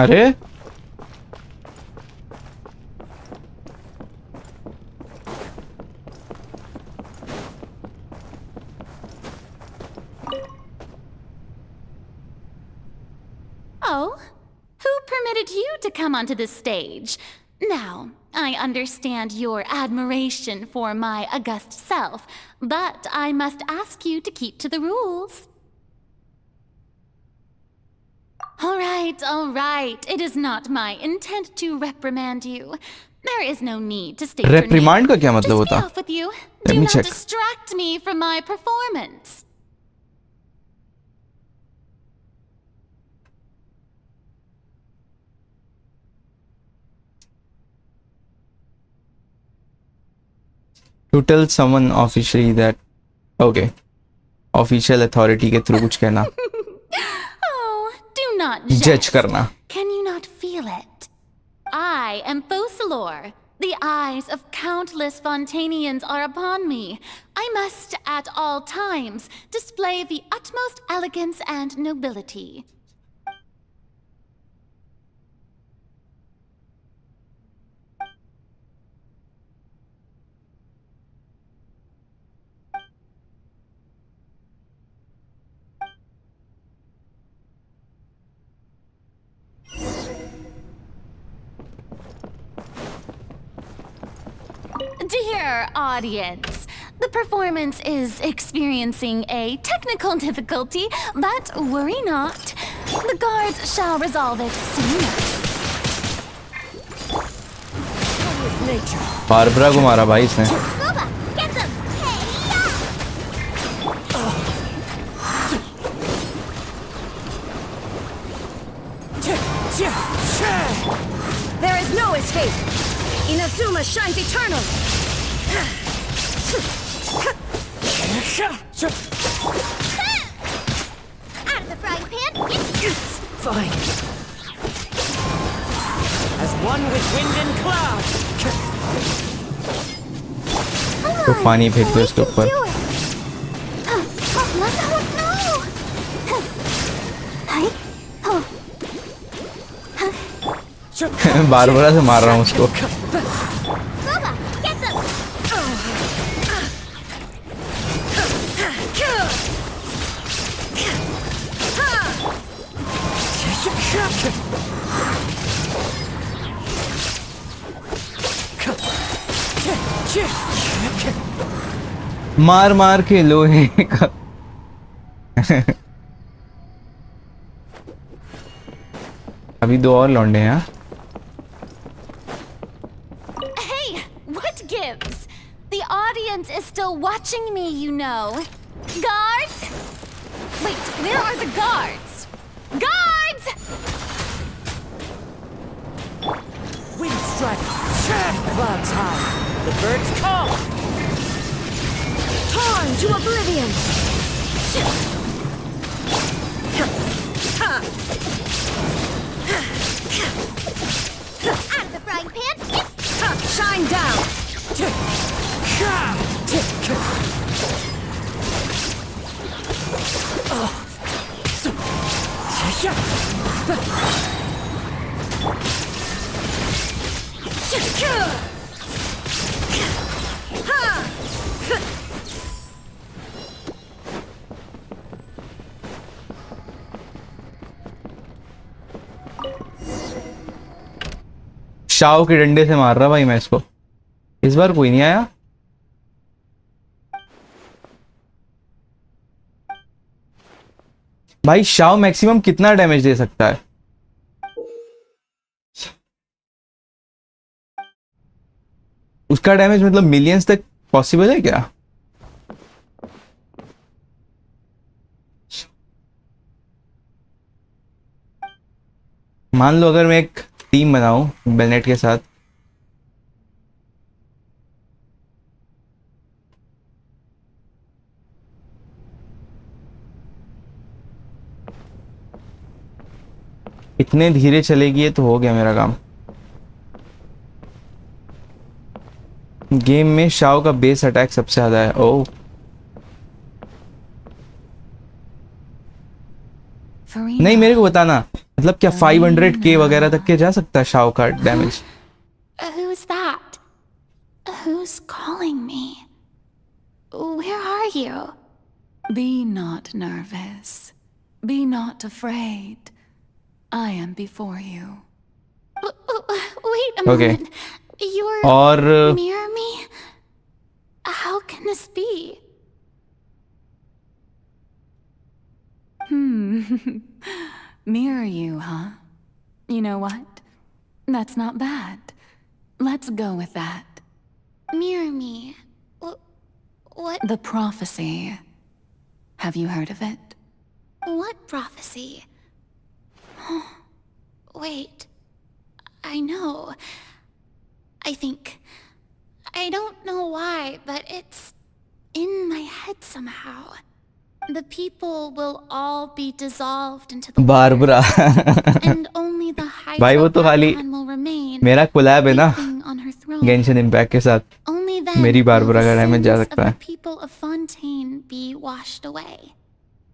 Speaker 2: अरे
Speaker 16: Oh, who permitted you to come onto the stage? Now, I understand your admiration for my august self, but I must ask you to keep to the rules. All right. It is not my intent to reprimand you. There is no need to state your name.
Speaker 2: reprimand का क्या मतलब
Speaker 16: Just be
Speaker 2: होता?
Speaker 16: off with you.
Speaker 2: Let
Speaker 16: Do
Speaker 2: me
Speaker 16: not
Speaker 2: check.
Speaker 16: distract me from my performance.
Speaker 2: To tell someone officially that okay, official authority के through कुछ कहना,
Speaker 16: Oh, do not
Speaker 2: judge करना.
Speaker 16: Can you not feel it? I am Focalor. The eyes of countless Fontanians are upon me. I must at all times display the utmost elegance and nobility. Dear audience, the performance is experiencing a technical difficulty, but worry not. The guards shall resolve it soon.
Speaker 2: Barbara को मारा भाई इसने.
Speaker 5: Get them!
Speaker 4: There is no escape! Inazuma shines eternal!
Speaker 5: Out of the frying pan!
Speaker 4: Fine. As one with wind and cloud!
Speaker 2: तो पानी फेंक दो इसके ऊपर. बारबरा से मार रहा हूँ उसको. मार मार के लोहे का. अभी दो और लौंडे हैं.
Speaker 16: Hey, what gives? The audience is still watching me, you know. Guards? Wait, where are the guards? Guards!
Speaker 4: Wind strike! Clouds high! The birds call! Torn to oblivion!
Speaker 5: Out of the frying pan!
Speaker 4: Shine down!
Speaker 2: Shaw के डंडे से मार रहा भाई मैं इसको. इस बार कोई नहीं आया. भाई शाव मैक्सिमम कितना डैमेज दे सकता है? उसका डैमेज मतलब मिलियंस तक पॉसिबल है क्या? मान लो अगर मैं एक टीम बनाऊं बेनेट के साथ, इतने धीरे चलेगी ये तो हो गया मेरा काम. गेम में शाओ का बेस अटैक सबसे ज्यादा है. ओह
Speaker 12: for
Speaker 2: नहीं, मेरे को बताना, मतलब क्या 500k वगैरह तक के जा सकता है शाओ का damage?
Speaker 16: Who's that? Who's calling me? Where are you?
Speaker 12: Be not nervous. Be not afraid. I am before you.
Speaker 16: Wait a
Speaker 2: Okay.
Speaker 16: moment. You're
Speaker 2: और
Speaker 16: near me? How can this be?
Speaker 12: Mirror you, huh? You know what? That's not bad. Let's go with that.
Speaker 16: Mirror me? What?
Speaker 12: The prophecy. Have you heard of it?
Speaker 16: What prophecy? Wait. I know. I think. I don't know why, but it's in my head somehow. The people will all be dissolved into the
Speaker 2: Barbara
Speaker 16: and only the
Speaker 2: भाई वो तो खाली
Speaker 16: Archon will remain.
Speaker 2: मेरा collab है ना
Speaker 16: On her throne.
Speaker 2: Genshin impact के साथ,
Speaker 16: Only then
Speaker 2: मेरी
Speaker 16: will
Speaker 2: बारबरा
Speaker 16: the
Speaker 2: का डैमेज जा
Speaker 16: sins
Speaker 2: सकता
Speaker 16: of
Speaker 2: है.
Speaker 16: the people of Fontaine be washed away.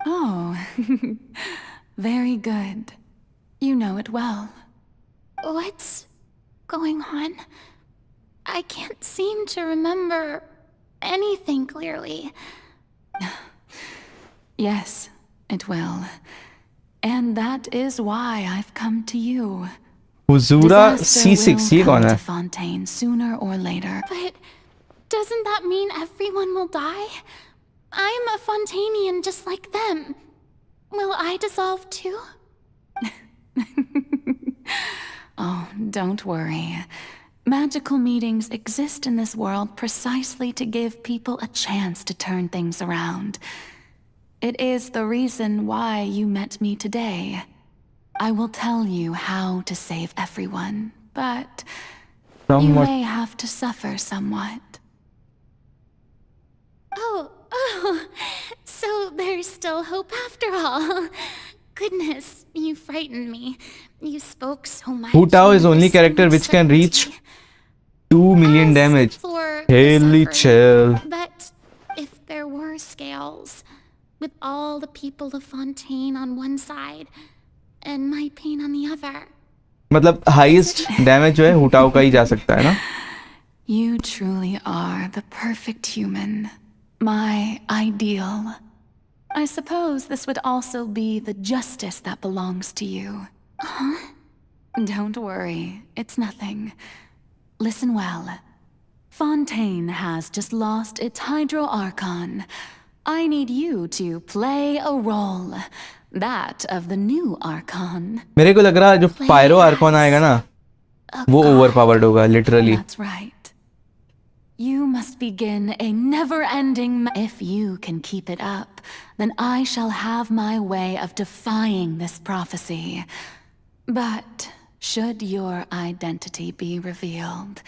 Speaker 12: Oh, very good. You know it well.
Speaker 16: What's going on? I can't seem to remember anything clearly.
Speaker 12: Yes, it will. And that is why I've come to you.
Speaker 2: हुजूरा
Speaker 12: Disaster
Speaker 2: C6
Speaker 12: will
Speaker 2: ये कौन
Speaker 12: come
Speaker 2: है?
Speaker 12: to Fontaine sooner or later.
Speaker 16: But doesn't that mean everyone will die? I'm a Fontainian just like them. Will I dissolve too?
Speaker 12: Oh, don't worry. Magical meetings exist in this world precisely to give people a chance to turn things around. It is the reason why you met me today. I will tell you how to save everyone, but you may have to suffer somewhat.
Speaker 16: Oh, so there's still hope after all. Goodness, you frightened me. You spoke so much.
Speaker 2: Hu Tao is
Speaker 16: and
Speaker 2: only
Speaker 16: with so
Speaker 2: character
Speaker 16: much
Speaker 2: which can reach
Speaker 16: certainty.
Speaker 2: 2 million damage.
Speaker 16: For the
Speaker 2: Haley
Speaker 16: suffering.
Speaker 2: chill.
Speaker 16: But if there were scales, with all the people of Fontaine on one side, and my pain on the other.
Speaker 2: मतलब highest damage जो है हुटाओ का ही जा सकता है ना?
Speaker 12: You truly are the perfect human. My ideal. I suppose this would also be the justice that belongs to you.
Speaker 16: Huh?
Speaker 12: Don't worry, it's nothing. Listen well. Fontaine has just lost its Hydro Archon. I need you to play a role. That of the new Archon.
Speaker 2: मेरे को लग रहा है जो pyro Arcon आएगा ना वो overpowered होगा literally.
Speaker 12: That's right. You must begin a never-ending. If you can keep it up, then I shall have my way of defying this prophecy. But should your identity be revealed,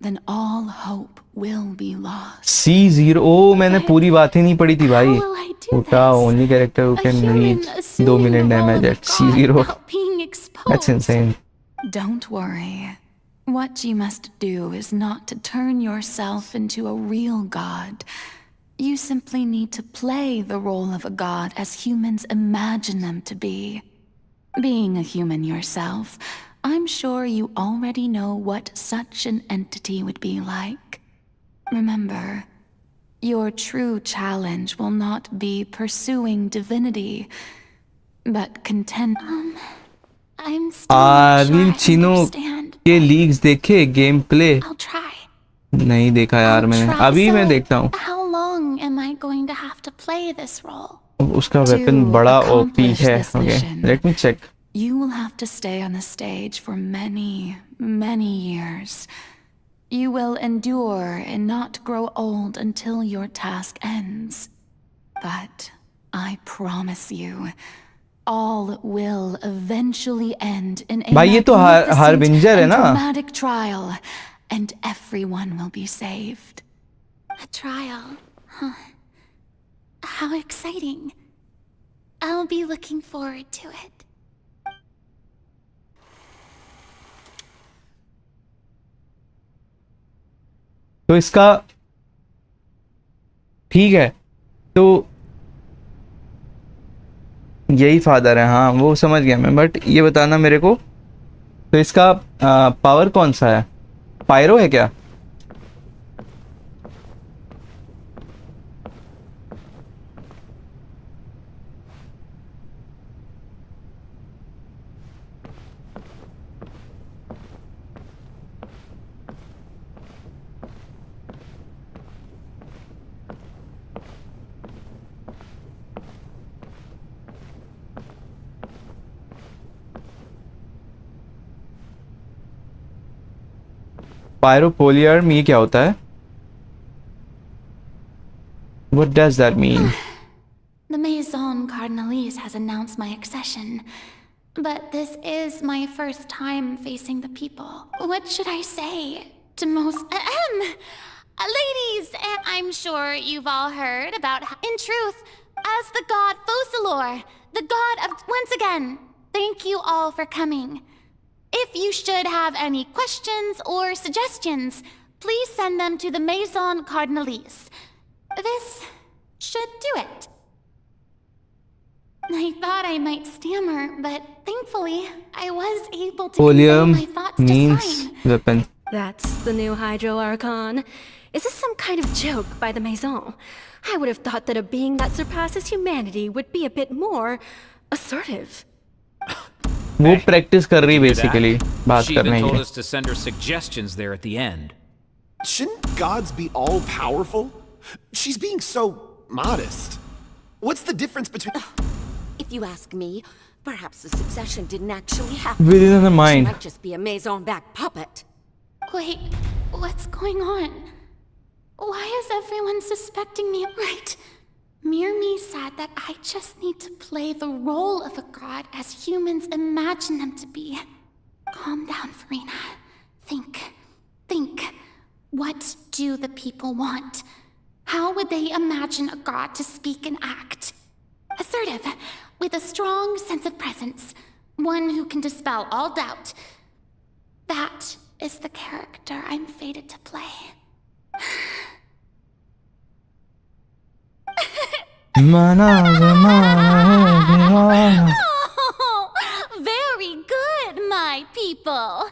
Speaker 12: then all hope will be lost.
Speaker 2: C0 ओ मैंने पूरी बात ही नहीं पढ़ी थी भाई. हुटाओ only character who can reach 2 million damage at C0. That's insane.
Speaker 12: Don't worry. What you must do is not to turn yourself into a real god. You simply need to play the role of a god as humans imagine them to be. Being a human yourself, I'm sure you already know what such an entity would be like. Remember, your true challenge will not be pursuing divinity, but
Speaker 16: I'm still not sure
Speaker 2: आविल
Speaker 16: I
Speaker 2: Chino
Speaker 16: understand.
Speaker 2: के leaks देखे game play?
Speaker 16: I'll try.
Speaker 2: नहीं देखा यार मैंने. अभी मैं देखता हूँ.
Speaker 16: How long am I going to have to play this role?
Speaker 2: उसका वेपन बड़ा ओपी है. Okay, let me check.
Speaker 12: You will have to stay on the stage for many, many years. You will endure and not grow old until your task ends. But I promise you, all will eventually end in a
Speaker 2: भाई ये तो harbinger है
Speaker 12: and
Speaker 2: ना?
Speaker 12: dramatic trial, and everyone will be saved.
Speaker 16: A trial, huh? How exciting. I'll be looking forward to it.
Speaker 2: तो इसका ठीक है. तो यही फादर है, हाँ वो समझ गया मैं, बट ये बताना मेरे को, तो इसका पावर कौन सा है? पायरो है क्या? पायरोपोलियर्म ये क्या होता है? What does that mean?
Speaker 16: The Maison Cardinalise has announced my accession, but this is my first time facing the people. What should I say to most... Ladies, I'm sure you've all heard about... In truth, as the god Focalor, the god of... Once again, thank you all for coming. If you should have any questions or suggestions, please send them to the Maison Cardinalise. This should do it. I thought I might stammer, but thankfully I was able to convey my thoughts
Speaker 2: means
Speaker 16: just fine.
Speaker 2: weapon.
Speaker 14: That's the new Hydro Archon. Is this some kind of joke by the Maison? I would have thought that a being that surpasses humanity would be a bit more assertive.
Speaker 2: वो practice कर रही basically बात
Speaker 9: She
Speaker 2: करने
Speaker 9: even told
Speaker 2: की।
Speaker 9: us to send her suggestions there at the end.
Speaker 22: Shouldn't gods be all powerful? She's being so modest. What's the difference between...
Speaker 4: If you ask me, perhaps the succession didn't actually happen.
Speaker 2: Within her mind.
Speaker 4: She might just be a Maison back puppet.
Speaker 16: Wait, what's going on? Why is everyone suspecting me? Right. Mirmi said that I just need to play the role of a god as humans imagine them to be. Calm down, Farina. Think. What do the people want? How would they imagine a god to speak and act? Assertive, with a strong sense of presence. One who can dispel all doubt. That is the character I'm fated to play. Very good, my people.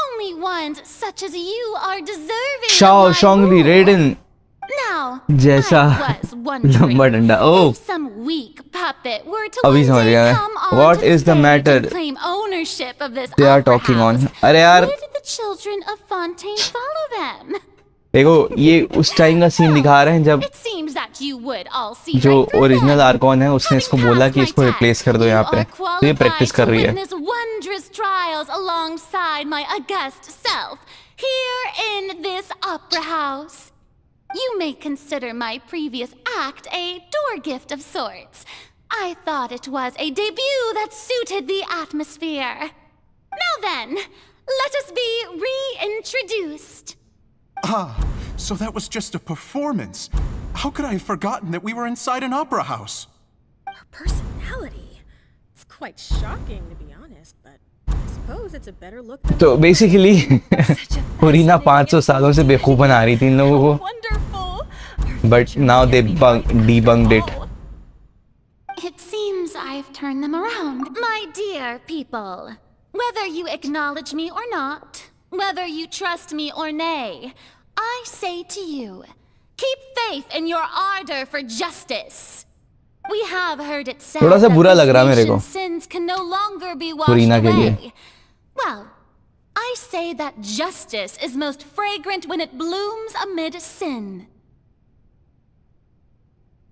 Speaker 16: Only ones such as you are deserving
Speaker 2: Shao
Speaker 16: of my
Speaker 2: Shongli
Speaker 16: rule.
Speaker 2: Raiden
Speaker 16: Now,
Speaker 2: जैसा
Speaker 16: I was wondering
Speaker 2: लंबा डंडा। ओह
Speaker 16: if some weak puppet were to
Speaker 2: अभी
Speaker 16: one
Speaker 2: समझ
Speaker 16: day
Speaker 2: गया
Speaker 16: come
Speaker 2: मैं।
Speaker 16: on
Speaker 2: What
Speaker 16: to
Speaker 2: is the
Speaker 16: stage
Speaker 2: matter
Speaker 16: and claim ownership of this
Speaker 2: they are
Speaker 16: opera
Speaker 2: talking on?
Speaker 16: house,
Speaker 2: अरे यार
Speaker 16: would the children of Fontaine follow them?
Speaker 2: देखो ये उस time का सीन दिखा रहे हैं जब
Speaker 16: It seems that you would all see
Speaker 2: जो
Speaker 16: right through
Speaker 2: original
Speaker 16: them.
Speaker 2: Arcon है उसने इसको बोला कि इसको रिप्लेस कर दो यहाँ पे, तो ये प्रैक्टिस कर रही है।
Speaker 16: Witness wondrous trials alongside my august self here in this opera house. You may consider my previous act a door gift of sorts. I thought it was a debut that suited the atmosphere. Now then, let us be reintroduced.
Speaker 23: Ah, so that was just a performance. How could I have forgotten that we were inside an opera house?
Speaker 14: Her personality. It's quite shocking, to be honest, but I suppose it's a better look than...
Speaker 2: तो basically पुरीना 500 सालों से बेवकूफ बना रही थी इन लोगों को, but now they debunked it.
Speaker 16: It seems I've turned them around. My dear people, whether you acknowledge me or not, whether you trust me or nay, I say to you, keep faith in your ardor for justice. We have heard it said
Speaker 2: थोड़ा सा
Speaker 16: that
Speaker 2: बुरा
Speaker 16: this
Speaker 2: लग रहा मेरे को
Speaker 16: nation's sins can no longer be washed
Speaker 2: पुरीना के लिए।
Speaker 16: away. Well, I say that justice is most fragrant when it blooms amid sin.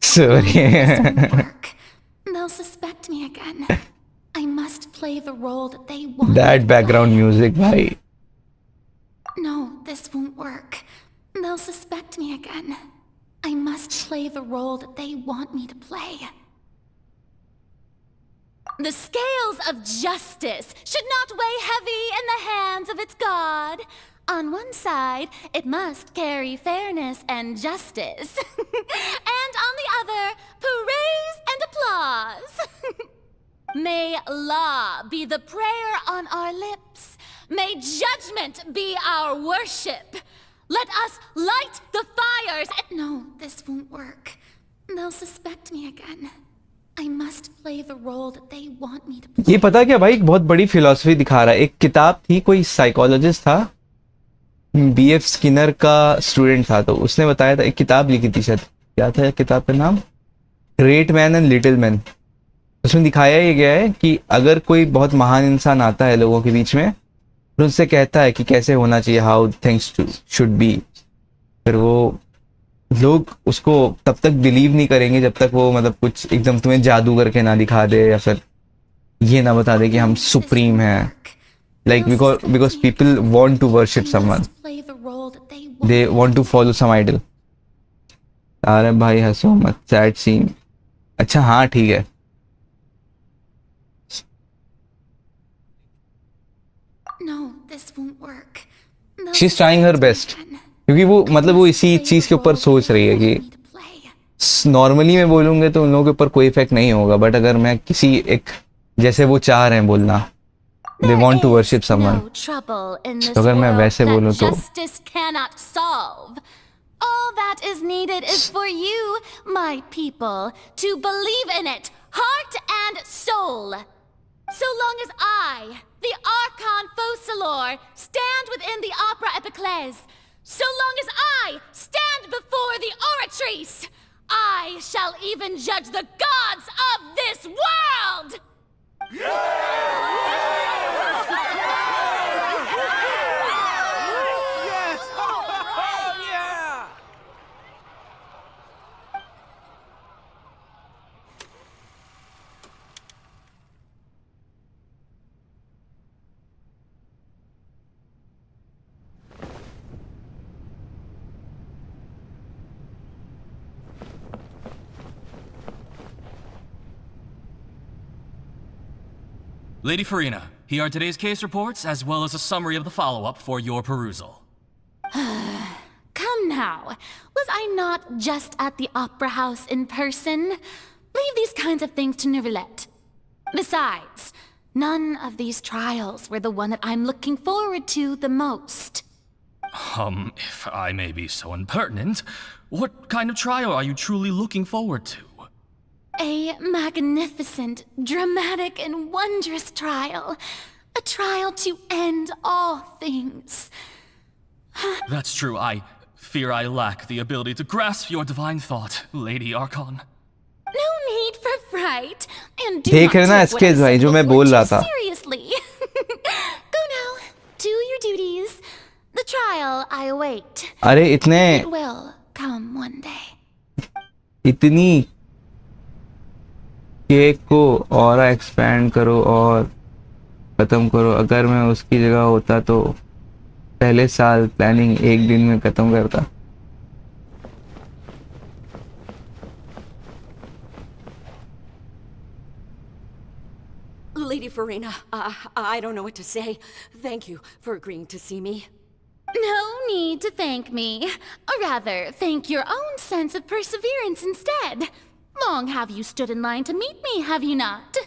Speaker 2: Sorry.
Speaker 16: They'll suspect me again. I must play the role that they want.
Speaker 2: That background music, bhai.
Speaker 16: No, this won't work. They'll suspect me again. I must play the role that they want me to play. The scales of justice should not weigh heavy in the hands of its god. On one side, it must carry fairness and justice. And on the other, praise and applause. May law be the prayer on our lips. May judgment be our worship. Let us light the fires. No, this won't work. They'll suspect me again. I must play the role that they want me to.
Speaker 2: ये पता क्या भाई, बहुत बड़ी philosophy दिखा रहा है। एक किताब थी, कोई साइकोलॉजिस्ट था, बीएफ स्किनर का स्टूडेंट था, तो उसने बताया था, एक किताब लिखी थी शायद, क्या था किताब का नाम, great man and little man. उसमें दिखाया ये गया है कि अगर कोई बहुत महान इंसान आता है लोगों के बीच में और उनसे कहता है कि कैसे होना चाहिए, हाउ थिंग्स शुड बी, फिर वो लोग उसको तब तक बिलीव नहीं करेंगे जब तक वो मतलब कुछ एकदम तुम्हें जादू करके ना दिखा दे, या फिर ये ना बता दे कि हम सुप्रीम हैं। Like because people want to worship someone, they want to follow some idol. अरे भाई हंसो मत, सैड सीन। अच्छा हाँ ठीक है। She is trying her best, क्योंकि वो मतलब वो इसी चीज के ऊपर सोच रही है कि नॉर्मली मैं बोलूंगे तो उन लोगों के ऊपर कोई इफेक्ट नहीं होगा, बट अगर मैं किसी एक जैसे वो चाह रहे हैं बोलना, they want to worship someone, तो अगर मैं वैसे बोलूं तो
Speaker 16: All that is needed is for you, my people, to believe in it, heart and soul. So long as I, the Archon Focalor, stand within the Opera Epiclese, so long as I stand before the Oratrice, I shall even judge the gods of this world!
Speaker 15: Lady Farina, here are today's case reports, as well as a summary of the follow-up for your perusal.
Speaker 16: Come now, was I not just at the Opera House in person? Leave these kinds of things to Neuvillette. Besides, none of these trials were the one that I'm looking forward to the most.
Speaker 15: If I may be so impertinent, what kind of trial are you truly looking forward to?
Speaker 16: A magnificent, dramatic, and wondrous trial. A trial to end all things.
Speaker 15: That's true. I fear I lack the ability to grasp your divine thought, Lady Archon.
Speaker 16: No need for fright. And do
Speaker 2: देख
Speaker 16: not
Speaker 2: रहे ना
Speaker 16: take what I
Speaker 2: SKs भाई,
Speaker 16: said
Speaker 2: जो मैं
Speaker 16: before
Speaker 2: बोल रहा
Speaker 16: too
Speaker 2: था।
Speaker 16: seriously. Go now. Do your duties. The trial I await.
Speaker 2: अरे इतने
Speaker 16: It will come one day.
Speaker 2: इतनी केक को और एक्सपैंड करो और ख़त्म करो। अगर मैं उसकी जगह होता तो पहले साल प्लानिंग एक दिन में ख़त्म करता।
Speaker 4: Lady Farina, I don't know what to say. Thank you for agreeing to see me.
Speaker 16: No need to thank me. Or rather, thank your own sense of perseverance instead. Long have you stood in line to meet me, have you not?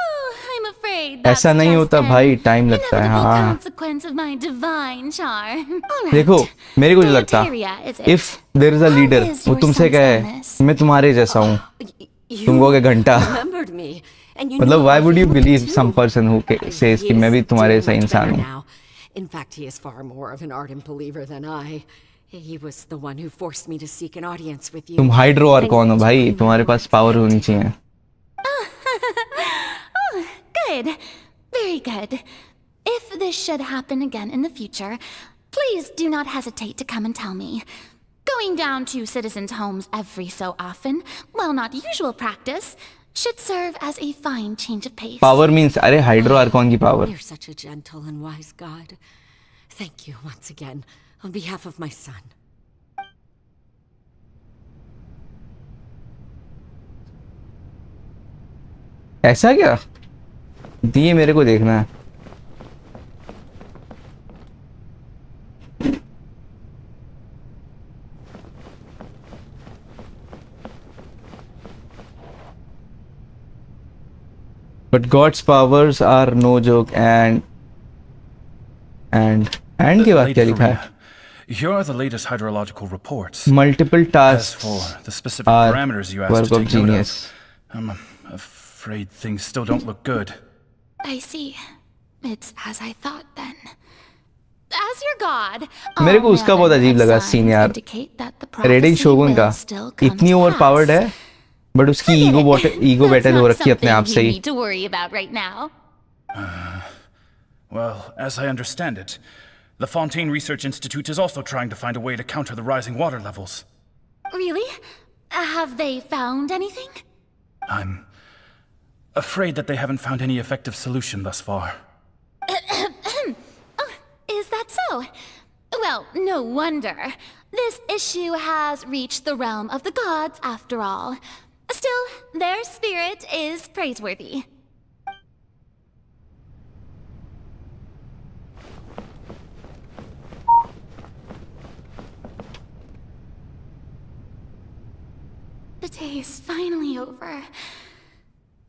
Speaker 16: Oh, I'm afraid that's
Speaker 2: ऐसा नहीं
Speaker 16: just
Speaker 2: होता
Speaker 16: an
Speaker 2: भाई, time लगता है।
Speaker 16: inevitable
Speaker 2: हाँ
Speaker 16: consequence of my divine charm. All right.
Speaker 2: देखो, मेरे को जो लगता,
Speaker 16: Deleteria, is it?
Speaker 2: if there is a leader,
Speaker 16: is
Speaker 2: वो
Speaker 16: your
Speaker 2: तुमसे
Speaker 16: son's
Speaker 2: कहे
Speaker 16: illness?
Speaker 2: मैं तुम्हारे जैसा हूँ, तुम कहोगे घंटा।
Speaker 4: Remembered me, and you
Speaker 2: मतलब
Speaker 4: knew
Speaker 2: why
Speaker 4: about
Speaker 2: would you
Speaker 4: him
Speaker 2: believe
Speaker 4: too.
Speaker 2: some person who says कि मैं भी तुम्हारे जैसा इंसान हूँ?
Speaker 4: Now. In fact, he is far more of an ardent believer than I. He was the one who forced me to seek an audience with you.
Speaker 2: तुम hydro और कौन हो भाई? तुम्हारे पास पावर होनी चाहिए।
Speaker 16: Oh, good. Very good. If this should happen again in the future, please do not hesitate to come and tell me. Going down to citizens' homes every so often, while not usual practice, should serve as a fine change of pace.
Speaker 2: Power means अरे hydro और कौन की power?
Speaker 4: You're such a gentle and wise God. Thank you once again on behalf of my son.
Speaker 2: ऐसा क्या? दिए मेरे को देखना है। But God's powers are no joke and के बाद क्या लिखा है?
Speaker 19: Here are the latest hydrological reports.
Speaker 2: Multiple
Speaker 19: As
Speaker 2: tasks
Speaker 19: for the specific
Speaker 2: are
Speaker 19: parameters you asked
Speaker 2: work
Speaker 19: to
Speaker 2: of
Speaker 19: take note
Speaker 2: genius.
Speaker 19: of, I'm afraid things still don't look good.
Speaker 16: I see. It's as I thought then. As your god,
Speaker 2: मेरे को उसका बहुत अजीब लगा scene यार, raiding shogun का इतनी over powered है बट उसकी ईगो बैटल हो रखी है अपने आप से ही.
Speaker 16: need to worry about right now.
Speaker 19: Well, as I understand it, the Fontaine Research Institute is also trying to find a way to counter the rising water levels.
Speaker 16: Really? Have they found anything?
Speaker 19: I'm afraid that they haven't found any effective solution thus far.
Speaker 16: Oh, is that so? Well, no wonder. This issue has reached the realm of the gods, after all. Still, their spirit is praiseworthy. The day is finally over.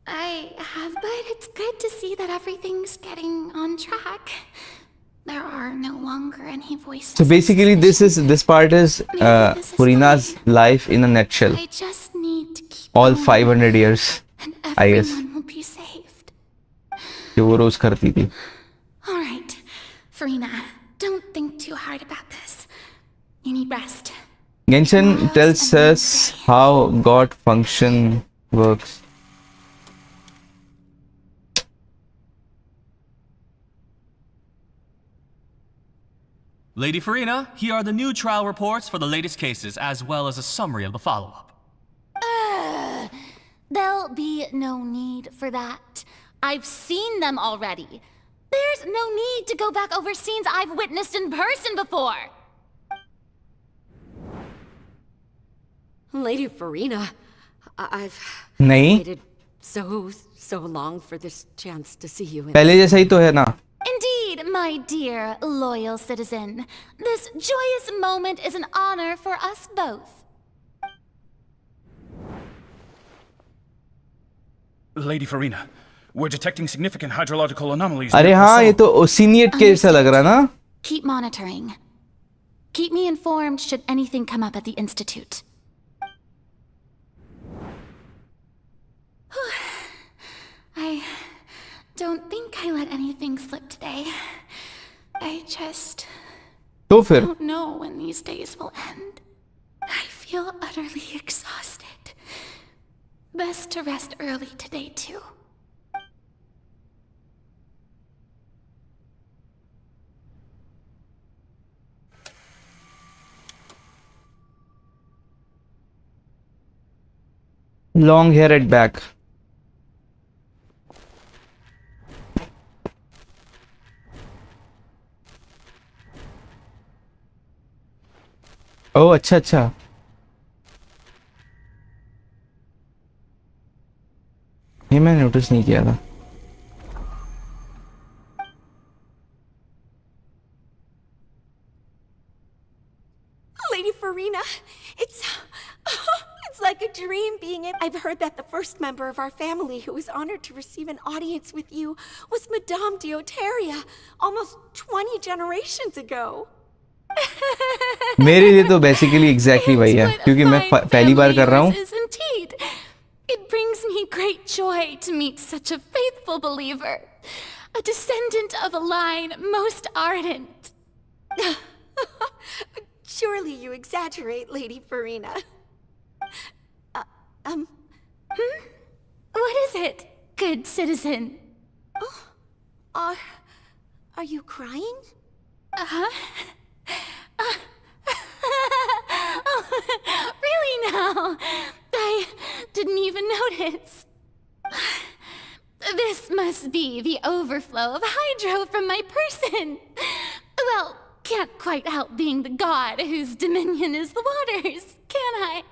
Speaker 16: But it's good to see that everything's getting on track. There are no longer any voices.
Speaker 2: So basically, this part is Furina's life in a nutshell.
Speaker 16: I just need to keep
Speaker 2: All
Speaker 16: going,
Speaker 2: 500 years,
Speaker 16: and
Speaker 2: I guess.
Speaker 16: everyone will be saved.
Speaker 2: जो वो रोज करती थी.
Speaker 16: All right, Farina, don't think too hard about this. You need rest.
Speaker 2: Genshin tells us how God function works.
Speaker 15: Lady Farina, here are the new trial reports for the latest cases, as well as a summary of the follow-up.
Speaker 16: There'll be no need for that. I've seen them already. There's no need to go back over scenes I've witnessed in person before.
Speaker 4: Lady Farina, I've
Speaker 2: नहीं.
Speaker 4: waited so long for this chance to see you.
Speaker 2: पहले जैसा ही तो है ना.
Speaker 16: Indeed, my dear, loyal citizen. This joyous moment is an honor for us both.
Speaker 19: Lady Farina, we're detecting significant hydrological anomalies.
Speaker 2: अरे हाँ ये तो ओसिनिएट के जैसा लग रहा ना.
Speaker 16: Keep monitoring. Keep me informed should anything come up at the Institute. I don't think I let anything slip today. I just
Speaker 2: तो फिर
Speaker 16: don't know when these days will end. I feel utterly exhausted. Best to rest early today, too.
Speaker 2: long hair at back. ओह अच्छा अच्छा. ये मैंने notice नहीं किया था.
Speaker 6: Lady Farina, it's like a dream being in. I've heard that the first member of our family who was honored to receive an audience with you was Madame Deoteria, almost 20 generations ago.
Speaker 2: मेरे लिए तो basically exactly वही है क्योंकि मैं पहली बार कर रहा हूँ.
Speaker 16: Indeed. It brings me great joy to meet such a faithful believer, a descendant of a line most ardent.
Speaker 6: Surely you exaggerate, Lady Farina.
Speaker 16: What is it, good citizen?
Speaker 6: Oh, are you crying?
Speaker 16: Really now? I didn't even notice. This must be the overflow of hydro from my person. Well, can't quite help being the god whose dominion is the waters, can I?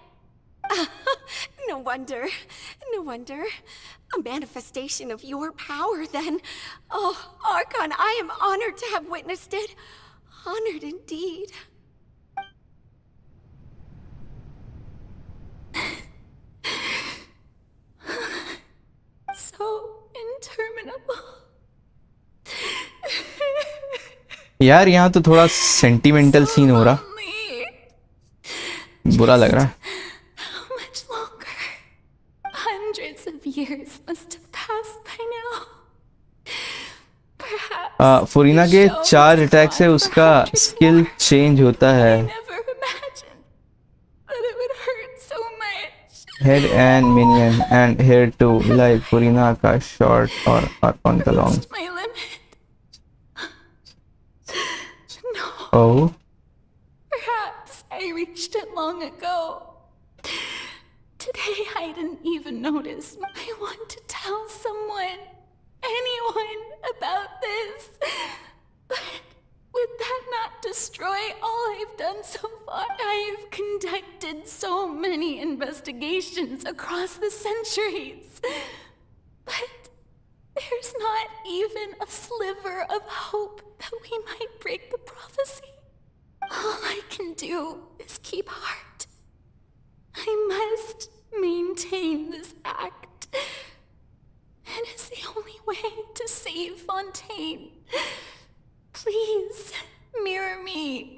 Speaker 6: No wonder. No wonder. A manifestation of your power, then. Oh, Archon, I am honored to have witnessed it. Honored indeed.
Speaker 16: So interminable.
Speaker 2: यार यहाँ तो थोड़ा sentimental scene हो रहा, बुरा लग रहा है।
Speaker 6: How much longer? Hundreds of years must have passed by now. Perhaps
Speaker 2: फुरीना
Speaker 6: the
Speaker 2: के
Speaker 6: show
Speaker 2: 4
Speaker 6: must
Speaker 2: अटैक
Speaker 6: go
Speaker 2: से
Speaker 6: on for
Speaker 2: उसका
Speaker 6: hundreds
Speaker 2: स्किल
Speaker 6: more.
Speaker 2: चेंज होता है।
Speaker 6: Never imagined that it would hurt so much.
Speaker 2: Head and minion and hair too like Furina का short और Archon का लॉन्ग।
Speaker 6: My limit. No.
Speaker 2: Oh
Speaker 6: Perhaps I reached it long ago. Today I didn't even notice. I want to tell someone, anyone, about this. But would that not destroy all I've done so far? I've conducted so many investigations across the centuries. But there's not even a sliver of hope that we might break the prophecy. All I can do is keep heart. I must maintain this act. It is the only way to save Fontaine. Please, mirror me.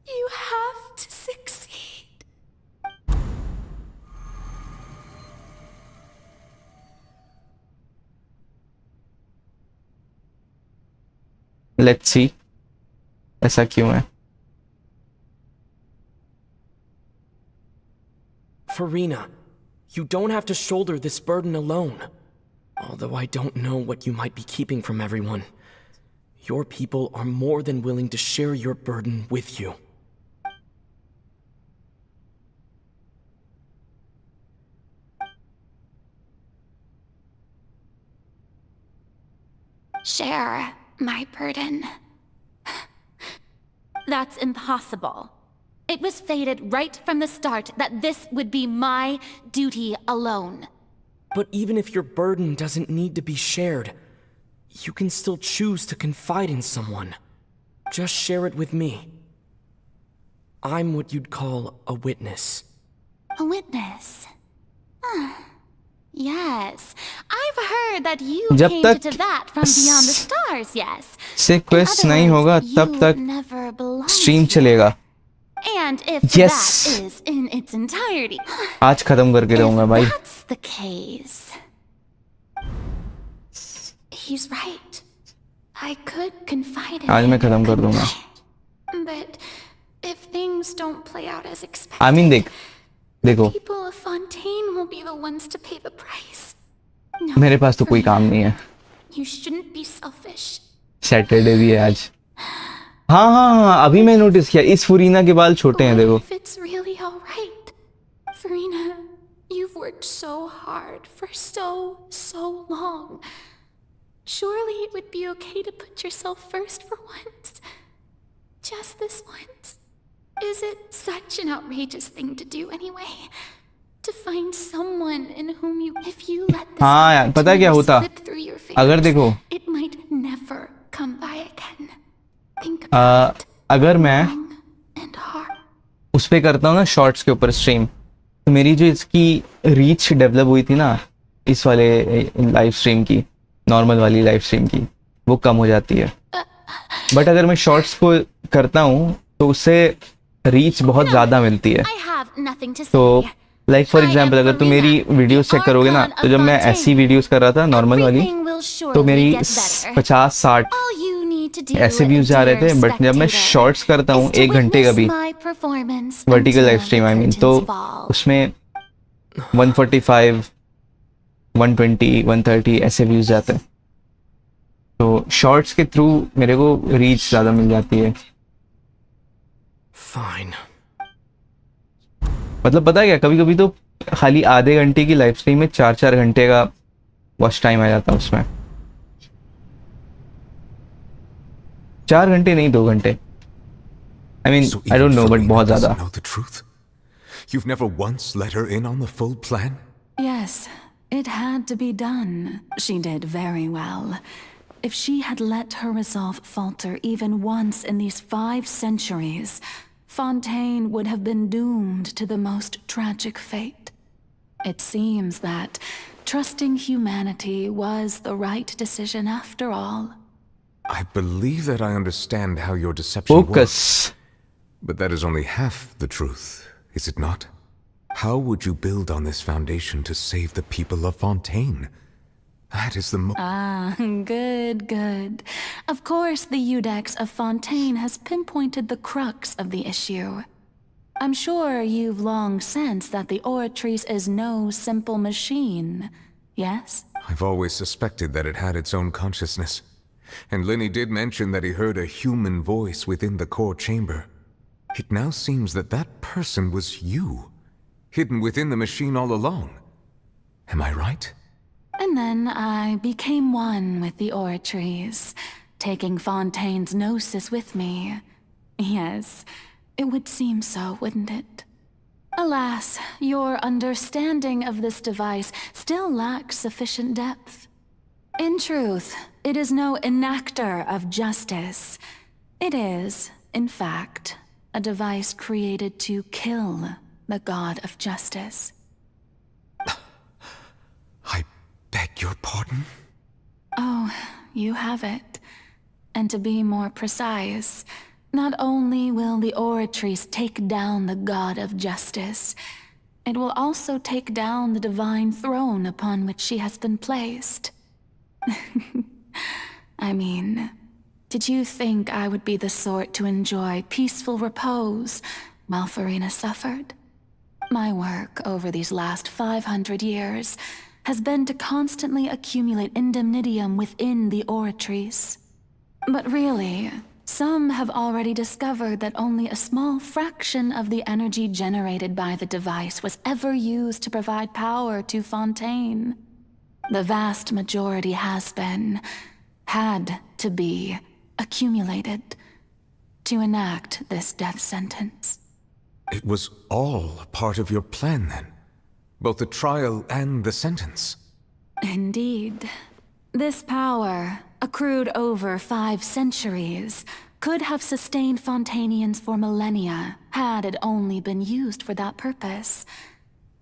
Speaker 6: You have to succeed.
Speaker 2: Let's see ऐसा क्यों है।
Speaker 13: Farina, you don't have to shoulder this burden alone. Although I don't know what you might be keeping from everyone. Your people are more than willing to share your burden with you.
Speaker 6: Share my burden.
Speaker 16: That's impossible. It was fated right from the start that this would be my duty alone.
Speaker 13: But even if your burden doesn't need to be shared, you can still choose to confide in someone. Just share it with me. I'm what you'd call a witness.
Speaker 16: A witness? Yes. I've heard that you
Speaker 2: जब
Speaker 16: came
Speaker 2: तक
Speaker 16: to that from beyond the stars, yes.
Speaker 2: से quest नहीं होगा तब तक
Speaker 16: Never belonged
Speaker 2: stream
Speaker 16: here.
Speaker 2: चलेगा।
Speaker 16: And if
Speaker 2: Yes.
Speaker 16: that is in its entirety.
Speaker 2: आज खत्म करके रहूंगा भाई।
Speaker 16: That's the case.
Speaker 6: He's right. I could confide in
Speaker 2: आज मैं
Speaker 6: him,
Speaker 2: खत्म कर दूंगा।
Speaker 6: but if things don't play out as expected,
Speaker 2: I mean देखो
Speaker 6: people of Fontaine will be the ones to pay the price. No,
Speaker 2: मेरे पास तो कोई काम नहीं है।
Speaker 6: you shouldn't be selfish.
Speaker 2: Saturday भी है आज। हाँ अभी मैं नोटिस किया इस फुरीना के बाल छोटे हैं देखो।
Speaker 6: If it's really all right, Farina, you've worked so hard for so long. Surely it would be okay to put yourself first for once. Just this once. Is it such an outrageous thing to do anyway? To find someone in whom you, if you let this
Speaker 2: हाँ यार पता है क्या होता
Speaker 6: slip through your
Speaker 2: अगर
Speaker 6: fingers,
Speaker 2: देखो
Speaker 6: it might never come by again. Think
Speaker 2: अगर मैं उस पे करता हूँ ना शॉर्ट्स के ऊपर स्ट्रीम, तो मेरी जो इसकी रीच डेवलप हुई थी ना इस वाले लाइव स्ट्रीम की, नॉर्मल वाली लाइव स्ट्रीम की, वो कम हो जाती है। बट अगर मैं शॉर्ट्स को करता हूँ तो उससे रीच बहुत ज़्यादा मिलती है। तो लाइक फॉर एग्जाम्पल अगर तुम मेरी वीडियोस चेक करोगे ना, तो जब मैं ऐसी वीडियोस कर रहा था नॉर्मल वाली, तो मेरी 50-60 ऐसे व्यूज जा रहे थे। बट जब मैं शॉर्ट्स करता हूँ 1 घंटे का भी vertical live stream I mean, तो उसमें 145, 120, 130 ऐसे व्यूज जाते हैं। तो शॉर्ट्स के थ्रू मेरे को रीच ज़्यादा मिल जाती है।
Speaker 13: Fine.
Speaker 2: मतलब पता है क्या, कभी कभी तो खाली आधे घंटे की लाइव स्ट्रीम में 4-4 घंटे का वॉच टाइम आ जाता है उसमें। 4 घंटे नहीं 2 घंटे। I mean, I don't know, but बहुत ज़्यादा।
Speaker 17: Know the truth? You've never once let her in on the full plan?
Speaker 12: Yes, it had to be done. She did very well. If she had let her resolve falter even once in these 5 centuries, Fontaine would have been doomed to the most tragic fate. It seems that trusting humanity was the right decision after all.
Speaker 8: I believe that I understand how your deception works. But that is only half the truth, is it not? How would you build on this foundation to save the people of Fontaine? That is the
Speaker 12: Ah, good, good. Of course, the Iudex of Fontaine has pinpointed the crux of the issue. I'm sure you've long sensed that the Oratrice is no simple machine, yes?
Speaker 8: I've always suspected that it had its own consciousness. And Lenny did mention that he heard a human voice within the core chamber. It now seems that that person was you, hidden within the machine all along. Am I right?
Speaker 12: And then I became one with the Oratrice, taking Fontaine's gnosis with me. Yes, it would seem so, wouldn't it? Alas, your understanding of this device still lacks sufficient depth. In truth, it is no enactor of justice. It is, in fact, a device created to kill the god of justice.
Speaker 8: Beg your pardon?
Speaker 12: Oh, you have it. And to be more precise, not only will the Oratrice take down the god of justice, it will also take down the divine throne upon which she has been placed. I mean, did you think I would be the sort to enjoy peaceful repose while Farina suffered? My work over these last 500 years has been to constantly accumulate indemnitium within the Oratrice. But really, some have already discovered that only a small fraction of the energy generated by the device was ever used to provide power to Fontaine. The vast majority had to be, accumulated to enact this death sentence.
Speaker 8: It was all a part of your plan, then? Both the trial and the sentence?
Speaker 12: Indeed. This power, accrued over 5 centuries, could have sustained Fontainians for millennia, had it only been used for that purpose.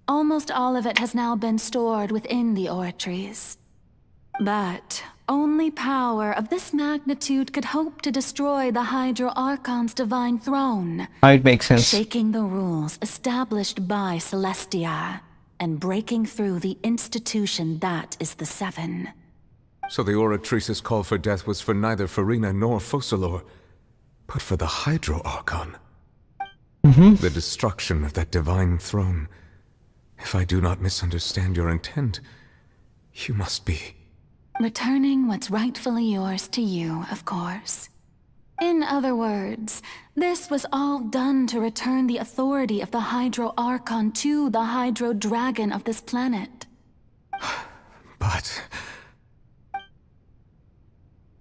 Speaker 12: Almost all of it has now been stored within the Oratrice. But only power of this magnitude could hope to destroy the Hydro Archon's divine throne.
Speaker 2: It makes sense.
Speaker 12: Shaking the rules established by Celestia, and breaking through the institution that is the Seven.
Speaker 8: So the Oratrice's call for death was for neither Farina nor Focalor, but for the Hydro Archon. The destruction of that divine throne. If I do not misunderstand your intent, you must be...
Speaker 12: Returning what's rightfully yours to you, of course. In other words, this was all done to return the authority of the Hydro Archon to the Hydro Dragon of this planet.
Speaker 8: But...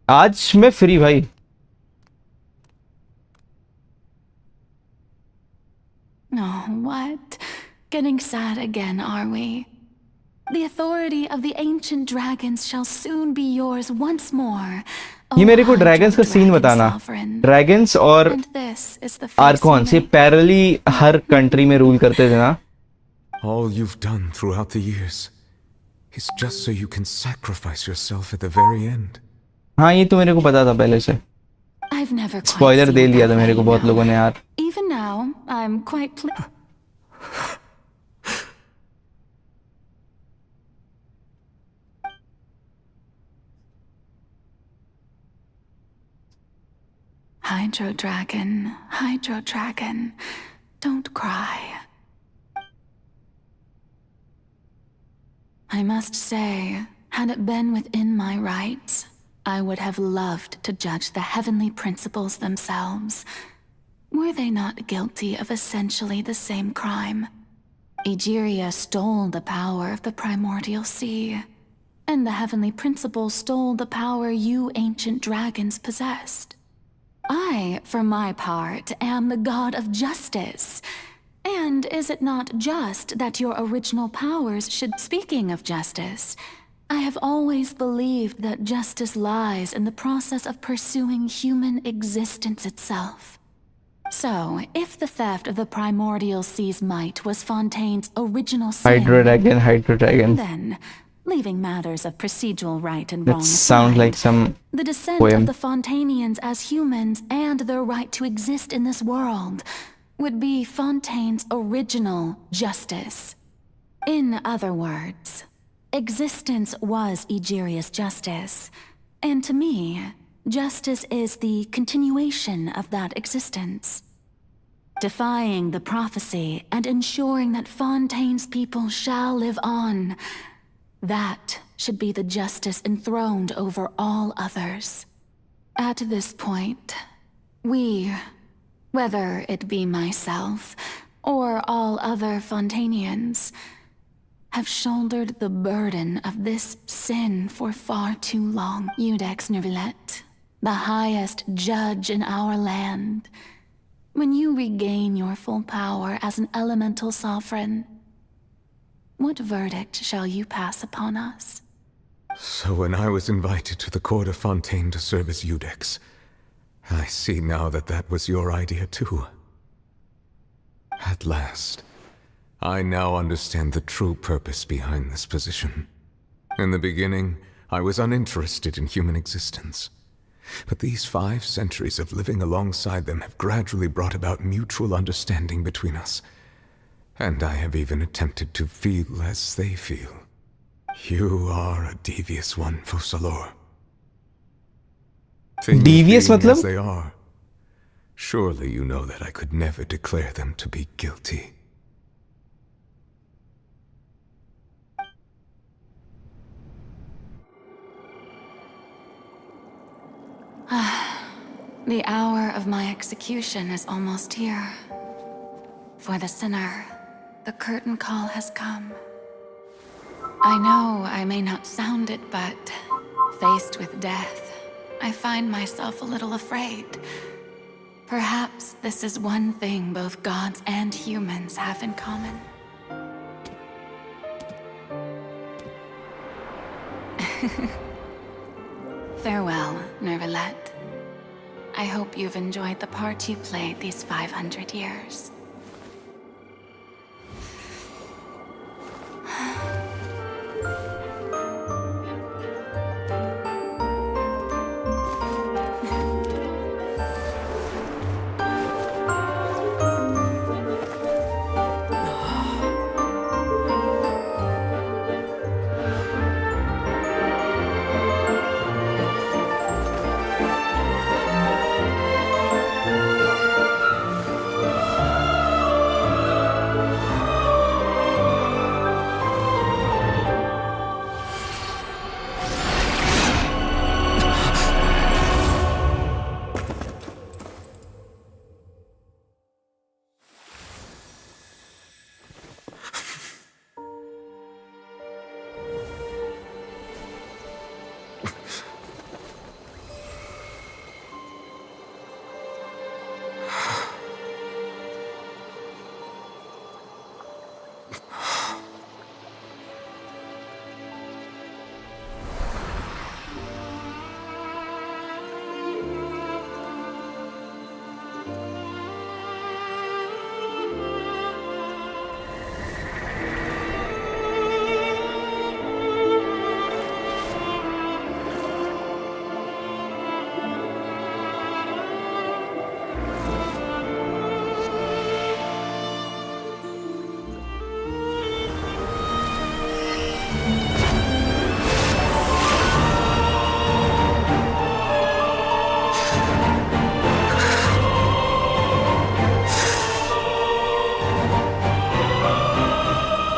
Speaker 2: आज मैं free भाई.
Speaker 12: Oh, what? Getting sad again, are we? The authority of the ancient dragons shall soon be yours once more.
Speaker 2: ये मेरे को dragons का scene बताना. Dragons और आर्कॉन्स ये पैरेलली हर कंट्री में रूल करते थे ना.
Speaker 8: All you've done throughout the years is just so you can sacrifice yourself at the very end.
Speaker 2: हाँ ये तो मेरे को पता था पहले से. स्पॉइलर दे लिया था मेरे को बहुत लोगों ने यार.
Speaker 12: Even now, I'm quite pleased. Hydro Dragon, don't cry. I must say, had it been within my rights, I would have loved to judge the heavenly principles themselves. Were they not guilty of essentially the same crime? Egeria stole the power of the primordial sea, and the heavenly principles stole the power you ancient dragons possessed. I, for my part, am the god of justice. And is it not just that your original powers should... Speaking of justice, I have always believed that justice lies in the process of pursuing human existence itself. So, if the theft of the primordial sea's might was Fontaine's original sin...
Speaker 2: Hydro Dragon.
Speaker 12: Then, leaving matters of procedural right and
Speaker 2: That
Speaker 12: wrong
Speaker 2: sounds
Speaker 12: aside.
Speaker 2: like some
Speaker 12: The descent
Speaker 2: poem.
Speaker 12: of the Fontainians as humans and their right to exist in this world would be Fontaine's original justice. In other words, existence was Egeria's justice, and to me, justice is the continuation of that existence. Defying the prophecy and ensuring that Fontaine's people shall live on, that should be the justice enthroned over all others. At this point, we, whether it be myself or all other Fontainians, have shouldered the burden of this sin for far too long. Iudex Neuvillette, the highest judge in our land, when you regain your full power as an elemental sovereign, what verdict shall you pass upon us?
Speaker 8: So when I was invited to the court of Fontaine to serve as Iudex, I see now that that was your idea too. At last, I now understand the true purpose behind this position. In the beginning, I was uninterested in human existence. But these 5 centuries of living alongside them have gradually brought about mutual understanding between us. And I have even attempted to feel as they feel. You are a devious one, Focalors. Things
Speaker 2: Devious
Speaker 8: being
Speaker 2: matlab?
Speaker 8: as they are, surely you know that I could never declare them to be guilty.
Speaker 12: The hour of my execution is almost here. For the sinner, the curtain call has come. I know I may not sound it, but faced with death, I find myself a little afraid. Perhaps this is one thing both gods and humans have in common. Farewell, Neuvillette. I hope you've enjoyed the part you played these 500 years.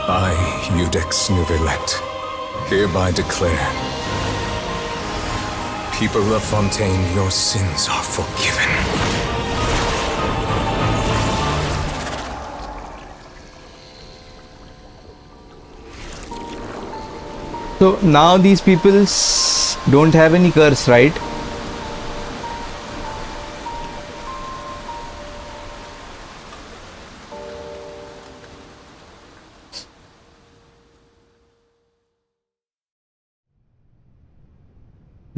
Speaker 8: I, Iudex Neuvillette, hereby declare, people of Fontaine, your sins are forgiven.
Speaker 2: So now these people don't have any curse, right?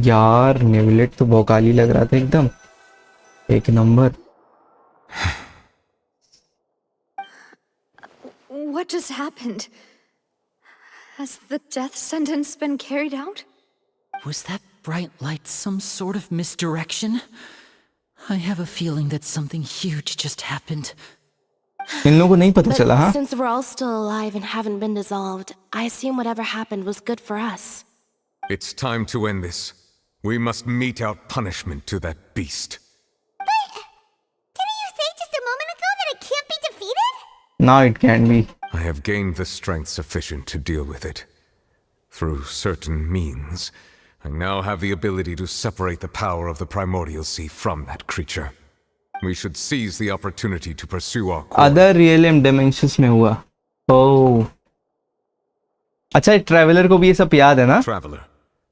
Speaker 2: यार नेविलेट तो भौकाली लग रहा था एकदम एक number.
Speaker 10: What just happened? Has the death sentence been carried out?
Speaker 7: Was that bright light some sort of misdirection? I have a feeling that something huge just happened.
Speaker 2: इन लोगों को नहीं पता चला हाँ?
Speaker 11: Since we're all still alive and haven't been dissolved, I assume whatever happened was good for us.
Speaker 8: It's time to end this. We must mete out punishment to that beast.
Speaker 5: Didn't you say just a moment ago that it can't be defeated?
Speaker 2: Now it can be.
Speaker 8: I have gained the strength sufficient to deal with it. Through certain means, I now have the ability to separate the power of the primordial sea from that creature. We should seize the opportunity to pursue our core.
Speaker 2: Other realm dimensions में हुआ. Oh. अच्छा traveller को भी ये सब याद है ना?
Speaker 8: Traveler,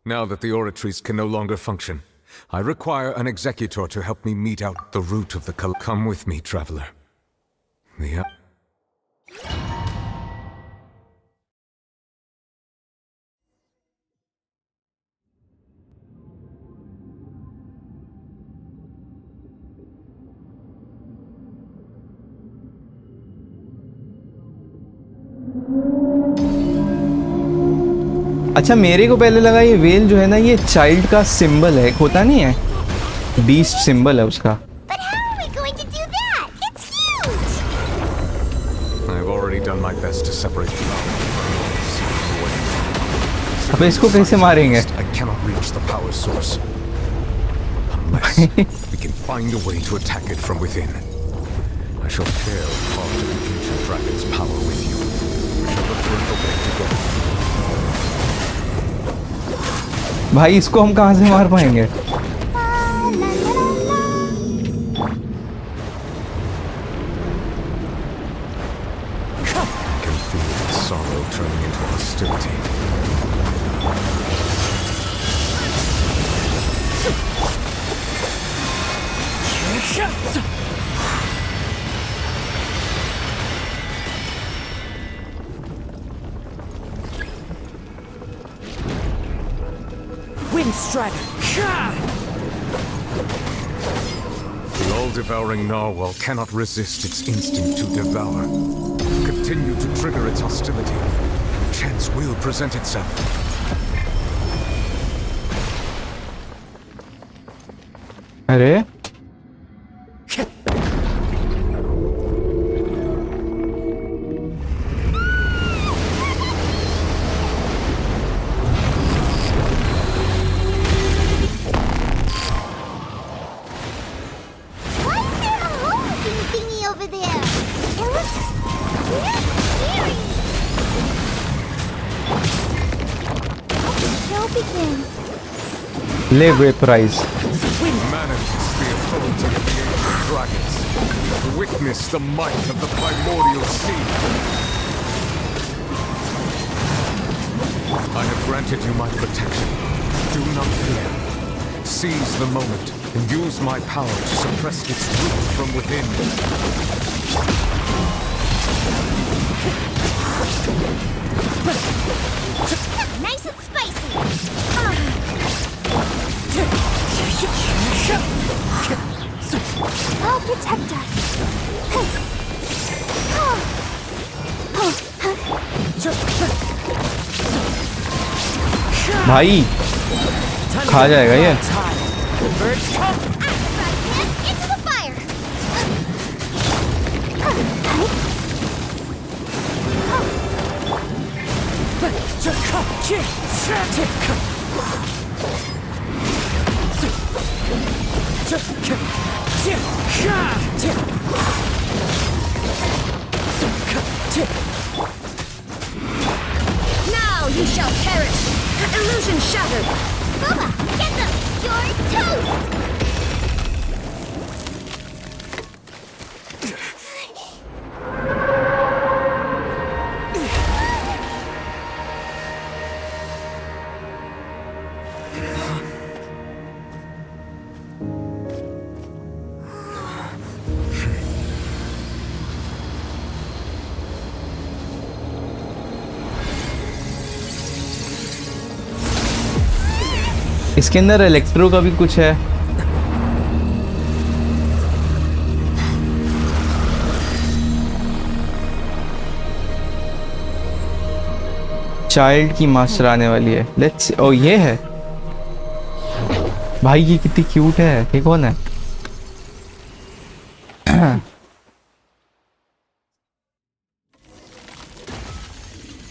Speaker 8: now that the oratories can no longer function, I require an executor to help me mete out the root of the Come with me, Traveler.
Speaker 2: अच्छा मेरे को पहले लगा ये वेल जो है ना ये चाइल्ड का सिंबल है, होता नहीं है, बीस्ट सिंबल है उसका.
Speaker 5: But how are we going to do that? It's huge!
Speaker 8: I have already done my best to separate the
Speaker 2: अब इसको कैसे मारेंगे?
Speaker 8: I cannot reach the power source unless we can find a way to attack it from within. I shall share part of the ancient dragon's power with you. We shall look for an opening together.
Speaker 2: भाई इसको हम कहाँ से मार पाएंगे?
Speaker 8: I can feel the sorrow turning into hostility. The all-devouring narwhal cannot resist its instinct to devour. Continue to trigger its hostility. A chance will present itself.
Speaker 2: अरे Live reprise.
Speaker 8: Manifest the authority of the ancient dragons. Witness the might of the primordial sea. I have granted you my protection. Do not fear. Seize the moment and use my power to suppress its root from within.
Speaker 5: Nice and spicy! I'll protect us.
Speaker 2: भाई खा जाएगा ये.
Speaker 5: Into the fire!
Speaker 6: Now you shall perish! Illusion shattered!
Speaker 5: Bubba, get them! You're toast!
Speaker 2: इसके अंदर electro का भी कुछ है. चाइल्ड की मास्टर आने वाली है। लेट्स ओ ये है भाई, ये कितनी क्यूट है। ये कौन है?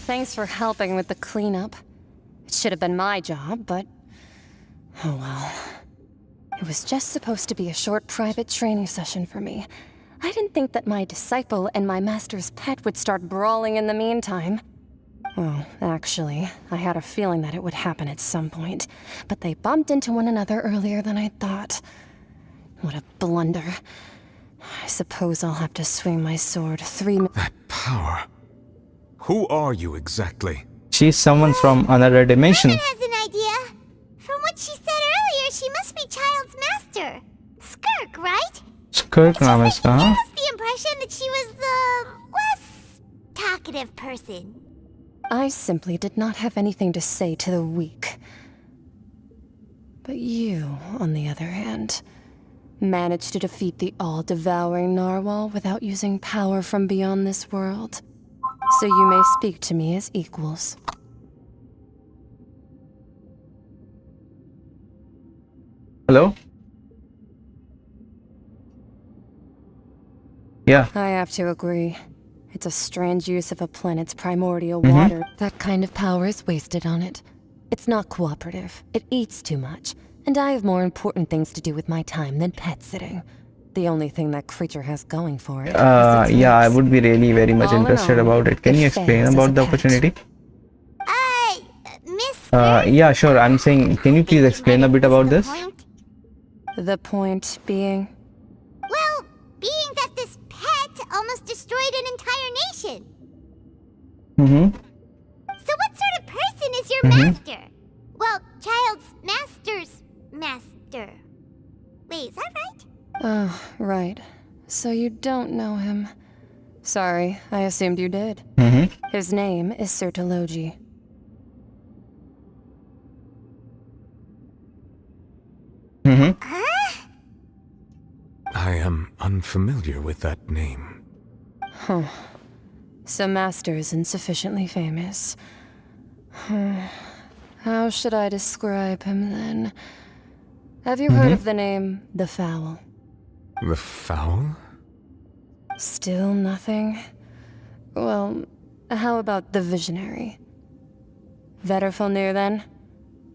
Speaker 4: Thanks for helping with the cleanup. It should have been my job, but oh well. It was just supposed to be a short private training session for me. I didn't think that my disciple and my master's pet would start brawling in the meantime. Well, actually, I had a feeling that it would happen at some point, but they bumped into one another earlier than I thought. What a blunder. I suppose I'll have to swing my sword 3 minutes.
Speaker 8: That power. Who are you exactly?
Speaker 2: She's someone from another dimension.
Speaker 5: Has an idea. From what she said earlier, she must be Child's master. Skirk, right?
Speaker 2: Skirk नाम है इसका, हाँ?
Speaker 5: What's the impression that she was the less talkative person?
Speaker 4: I simply did not have anything to say to the weak. But you, on the other hand, managed to defeat the all-devouring narwhal without using power from beyond this world. So you may speak to me as equals.
Speaker 2: Hello? Yeah.
Speaker 4: I have to agree. It's a strange use of a planet's primordial water. That kind of power is wasted on it. It's not cooperative. It eats too much. And I have more important things to do with my time than pet sitting. The only thing that creature has going for it.
Speaker 2: Yeah, I would be really very much
Speaker 4: All in
Speaker 2: interested
Speaker 4: all,
Speaker 2: about it. Can
Speaker 4: it
Speaker 2: you explain
Speaker 4: fails as
Speaker 2: about
Speaker 4: a
Speaker 2: the
Speaker 4: pet.
Speaker 2: opportunity?
Speaker 5: Miss.
Speaker 2: Yeah, sure. I'm saying, can you please explain a bit about this?
Speaker 4: The point being?
Speaker 5: Well, being that this pet almost destroyed an entire nation. So what sort of person is your master? Well, Child's master's master. Wait, is that right?
Speaker 4: Oh, right. So you don't know him. Sorry, I assumed you did. His name is Sir Taloji.
Speaker 8: I am unfamiliar with that name.
Speaker 4: Huh. So Master isn't sufficiently famous. How should I describe him then? Have you heard of the name The Fowl?
Speaker 8: The Fowl?
Speaker 4: Still nothing? Well, how about The Visionary? Vetterfulnir then?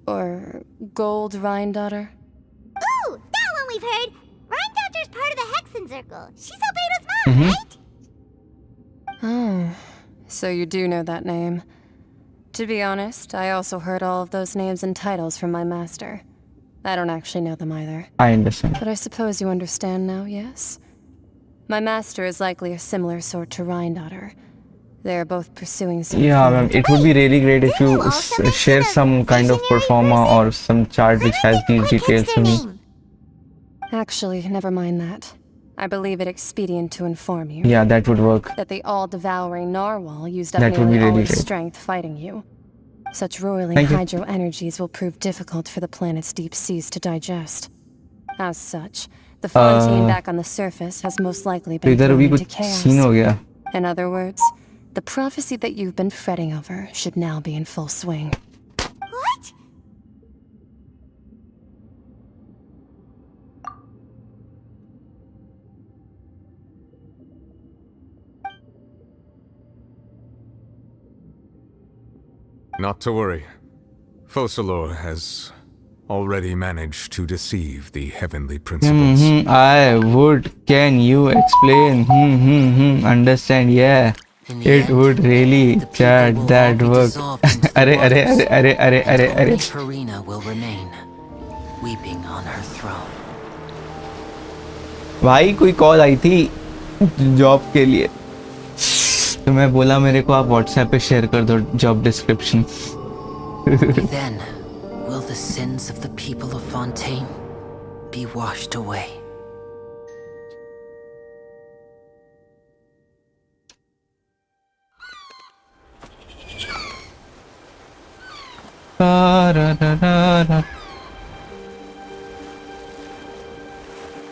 Speaker 4: Or Gold Rhindaughter?
Speaker 5: Ooh, that one we've heard. Rhindaughter's part of the Hexen Circle. She's Albedo's mom, right?
Speaker 4: Oh, so you do know that name. To be honest, I also heard all of those names and titles from my master. I don't actually know them either.
Speaker 2: I understand.
Speaker 4: But I suppose you understand now, yes? My master is likely a similar sort to Rhindaughter. They are both pursuing some
Speaker 2: Yeah, ma'am. It would be really great if you share some kind of performer or some chart which has these details to me.
Speaker 4: Actually, never mind that. I believe it expedient to inform you.
Speaker 2: Yeah, that would work.
Speaker 4: That the all-devouring narwhal used up
Speaker 2: That would be
Speaker 4: nearly all
Speaker 2: really
Speaker 4: its
Speaker 2: great.
Speaker 4: strength fighting you. Such roiling
Speaker 2: Thank you.
Speaker 4: hydro energies will prove difficult for the planet's deep seas to digest. As such, the Fontaine back on the surface has most likely
Speaker 2: तो
Speaker 4: been
Speaker 2: इधर
Speaker 4: thrown
Speaker 2: अभी
Speaker 4: into
Speaker 2: कुछ
Speaker 4: chaos.
Speaker 2: Scene हो गया.
Speaker 4: In other words, the prophecy that you've been fretting over should now be in full swing.
Speaker 5: What?
Speaker 8: Not to worry. Focalor has already managed to deceive the heavenly principles.
Speaker 2: I would. Can you explain? Understand? Yeah. It would really chat that work. अरे.
Speaker 7: Farina will remain, weeping on her throne.
Speaker 2: भाई कोई call आई थी job के लिए, तो मैं बोला मेरे को आप व्हाट्सएप पे शेयर कर दो job description.
Speaker 7: Then, will the sins of the people of Fontaine be washed away?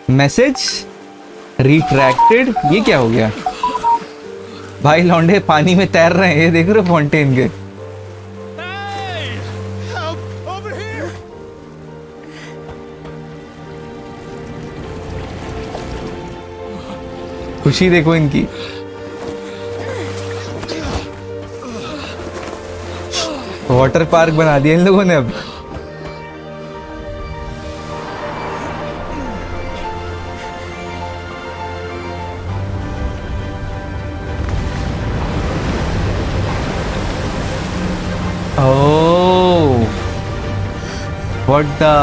Speaker 2: Message retracted. ये क्या हो गया भाई? लौंडे पानी में तैर रहे हैं, ये देख रहे हो फॉन्टेन के. खुशी देखो इनकी। वाटर पार्क बना दिया इन लोगों ने अब। Oh, what the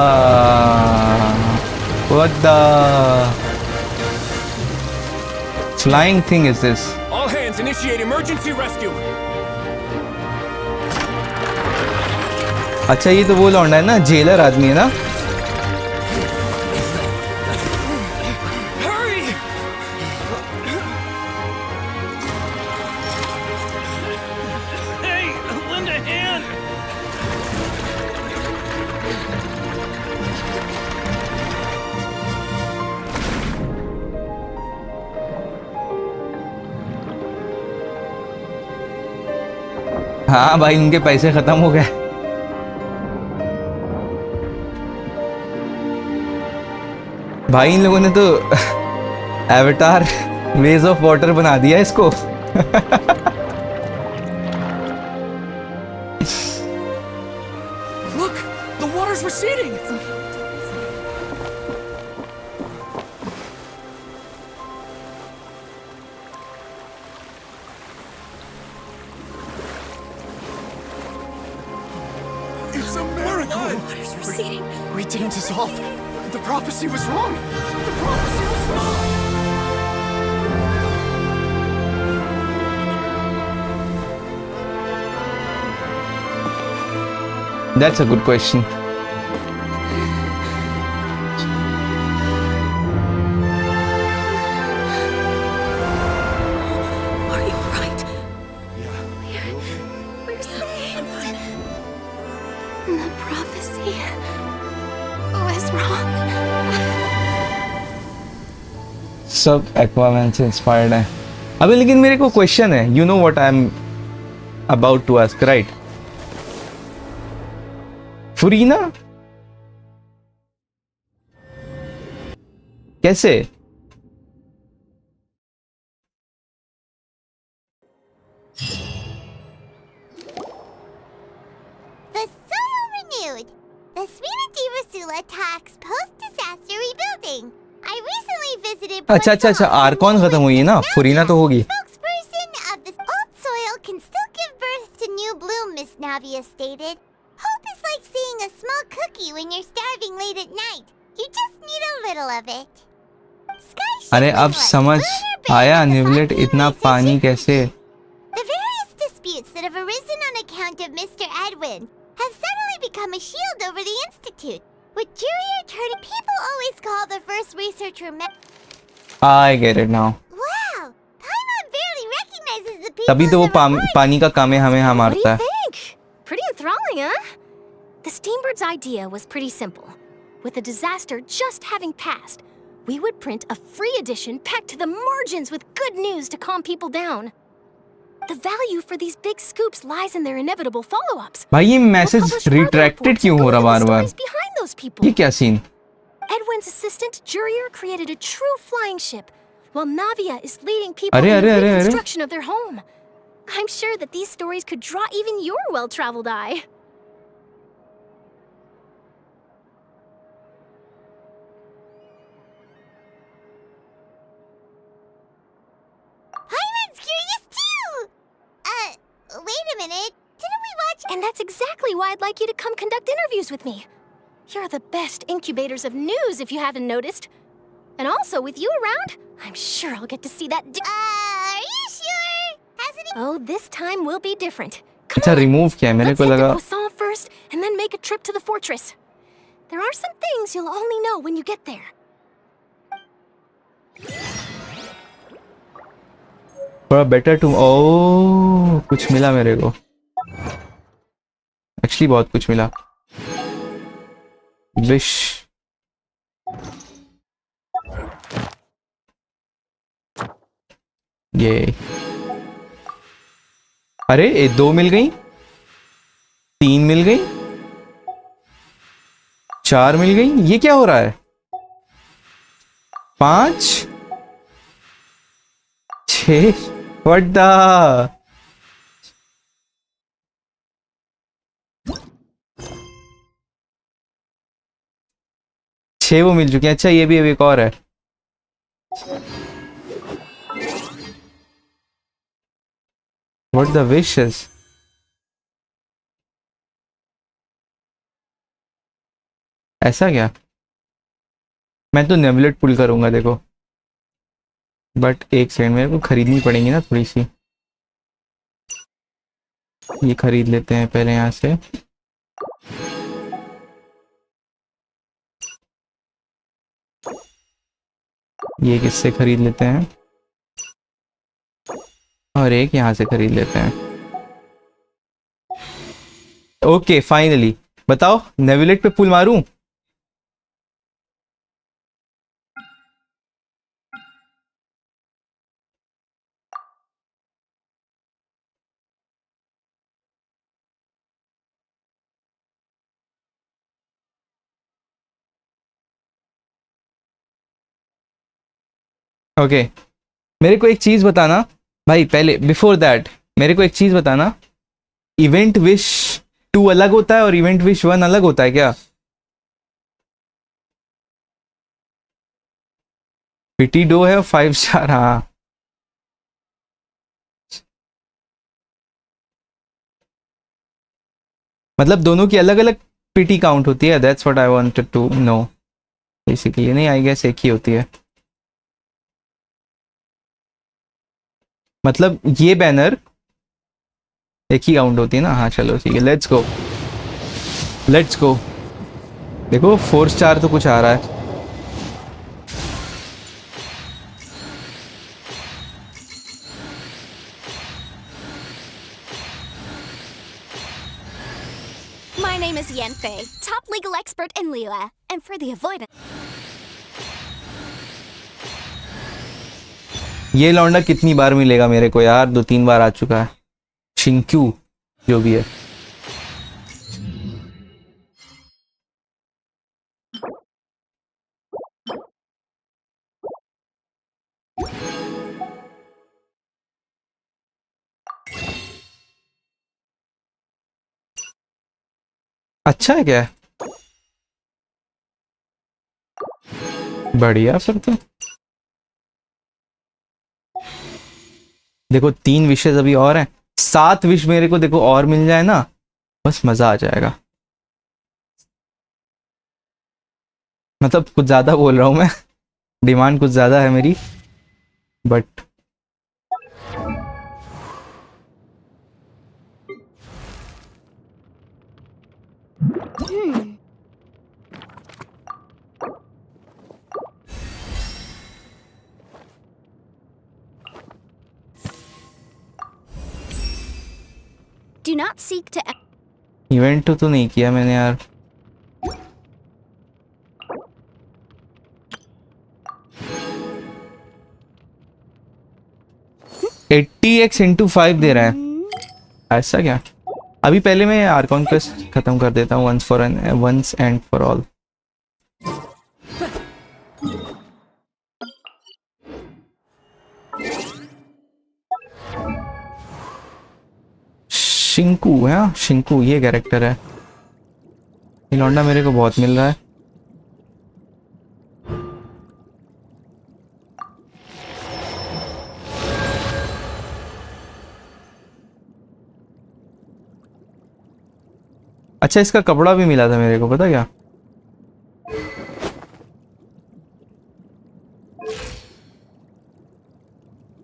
Speaker 2: flying thing is this?
Speaker 18: All hands, initiate emergency rescue.
Speaker 2: अच्छा ये तो वो लौंडा है ना, जेलर आदमी है ना। हाँ भाई उनके पैसे खत्म हो गए। भाई इन लोगों ने तो एवेटार वेज ऑफ वाटर बना दिया इसको।
Speaker 18: Look, the water's receding.
Speaker 23: It's a miracle!
Speaker 14: Water's receding.
Speaker 23: We didn't dissolve. The prophecy was wrong. The prophecy was wrong.
Speaker 2: That's a good question.
Speaker 14: Are you alright?
Speaker 5: We're safe. The prophecy was wrong.
Speaker 2: सब Aquaman से inspired है। अबे लेकिन मेरे को question है, you know what I am about to ask, right? Furina कैसे?
Speaker 5: The soil renewed. The Svina di Rasula tax post-disaster rebuilding. I recently visited.
Speaker 2: अच्छा आर्कॉन खत्म हुई है ना, फुरीना तो होगी।
Speaker 5: Spokesperson of this old soil can still give birth to new bloom, Miss Navia stated. Hope is like seeing a small cookie when you're starving late at night. You just need a little of it.
Speaker 2: अरे अब समझ आया निवलेट इतना पानी कैसे?
Speaker 5: The various disputes that have arisen on account of Mr. Edwin have suddenly become a shield over the Institute. With jury attorney, people always call the first researcher.
Speaker 2: I get it now.
Speaker 5: Wow, Paimon barely recognizes the people.
Speaker 2: तभी तो वो पानी का Kamehameha मारता है।
Speaker 20: Pretty enthralling, huh? The Steambird's idea was pretty simple. With the disaster just having passed, we would print a free edition packed to the margins with good news to calm people down. The value for these big scoops lies in their inevitable follow-ups.
Speaker 2: भाई ये message retracted क्यों हो रहा बार-बार? ये क्या scene?
Speaker 20: Edwin's assistant, Jurier, created a true flying ship, while Navia is leading people in the reconstruction of their home. I'm sure that these stories could draw even your well-traveled eye.
Speaker 5: Paimon's curious too! Wait a minute. Didn't we watch?
Speaker 20: And that's exactly why I'd like you to come conduct interviews with me. You're the best incubators of news, if you haven't noticed. And also, with you around, I'm sure I'll get to see that.
Speaker 5: Are you sure? Hasn't he?
Speaker 20: Oh, this time will be different.
Speaker 2: अच्छा remove किया मेरे को लगा।
Speaker 20: Let's head to Poisson first, and then make a trip to the fortress. There are some things you'll only know when you get there.
Speaker 2: For a better to ओह कुछ मिला मेरे को। Actually बहुत कुछ मिला। Wish ये अरे 2 मिल गई, 3 मिल गई, 4 मिल गई। ये क्या हो रहा है? 5 6 व्हाट द 6 वो मिल चुके हैं। अच्छा ये भी अभी एक और है। What the wishes. ऐसा क्या? मैं तो नेबुलेट पुल करूंगा देखो, बट एक सेकंड मेरे को खरीदनी पड़ेगी ना थोड़ी सी। ये खरीद लेते हैं पहले यहाँ से। ये किससे खरीद लेते हैं और एक यहाँ से खरीद लेते हैं। ओके फाइनली बताओ नेबुलेट पे पुल मारूं? ओके मेरे को एक चीज बताना भाई, पहले बिफोर दैट मेरे को एक चीज बताना, इवेंट विश 2 अलग होता है और इवेंट विश 1 अलग होता है क्या? पिटी डो है और 5 स्टार। हाँ मतलब दोनों की अलग अलग पिटी काउंट होती है। That's what I wanted to know basically. नहीं आई गेस एक ही होती है। मतलब ये बैनर एक ही काउंट होती है ना? हाँ चलो ठीक है, लेट्स गो लेट्स गो। देखो 4 स्टार तो कुछ आ रहा है।
Speaker 5: My name is Yanfei, top legal expert in Liyue, and for the avoidance.
Speaker 2: ये लौंडा कितनी बार मिलेगा मेरे को यार? 2-3 बार आ चुका है। शिंक्यू जो भी है। अच्छा है क्या? बढ़िया फिर तो। देखो 3 विशेष अभी और हैं। 7 विश मेरे को देखो और मिल जाए ना, बस मजा आ जाएगा। मतलब कुछ ज्यादा बोल रहा हूं मैं, डिमांड कुछ ज्यादा है मेरी, but
Speaker 5: Do not seek to.
Speaker 2: Event तो नहीं किया मैंने यार। $80x×5 दे रहा है। ऐसा क्या? अभी पहले मैं आर्कॉन क्वेस्ट खत्म कर देता हूँ once and for all. Shinku है, शिंकू ये कैरेक्टर है। ये लौंडा मेरे को बहुत मिल रहा है। अच्छा इसका कपड़ा भी मिला था मेरे को, पता क्या?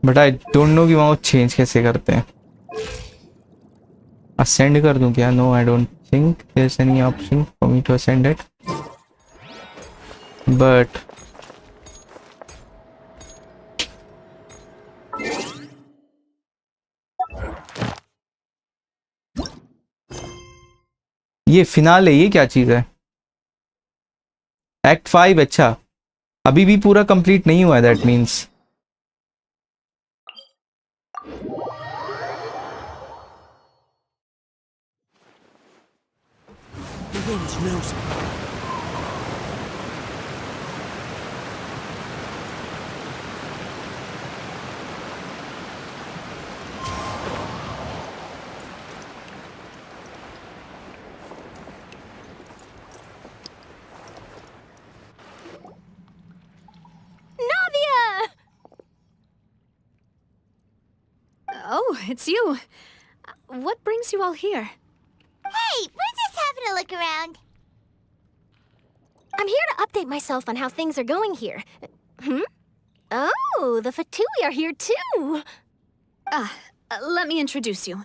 Speaker 2: बट आई डोंट नो कि वहाँ चेंज कैसे करते हैं। असेंड कर दूं क्या? No I don't think there is any option for me to ascend it, but ये फिनाले, ये क्या चीज है? एक्ट 5। अच्छा अभी भी पूरा कंप्लीट नहीं हुआ है, that means.
Speaker 18: The wind knows me.
Speaker 10: Oh, it's you. What brings you all here?
Speaker 5: Hey, we're just having a look around. I'm here to update myself on how things are going here. Oh, the Fatui are here too.
Speaker 10: Let me introduce you.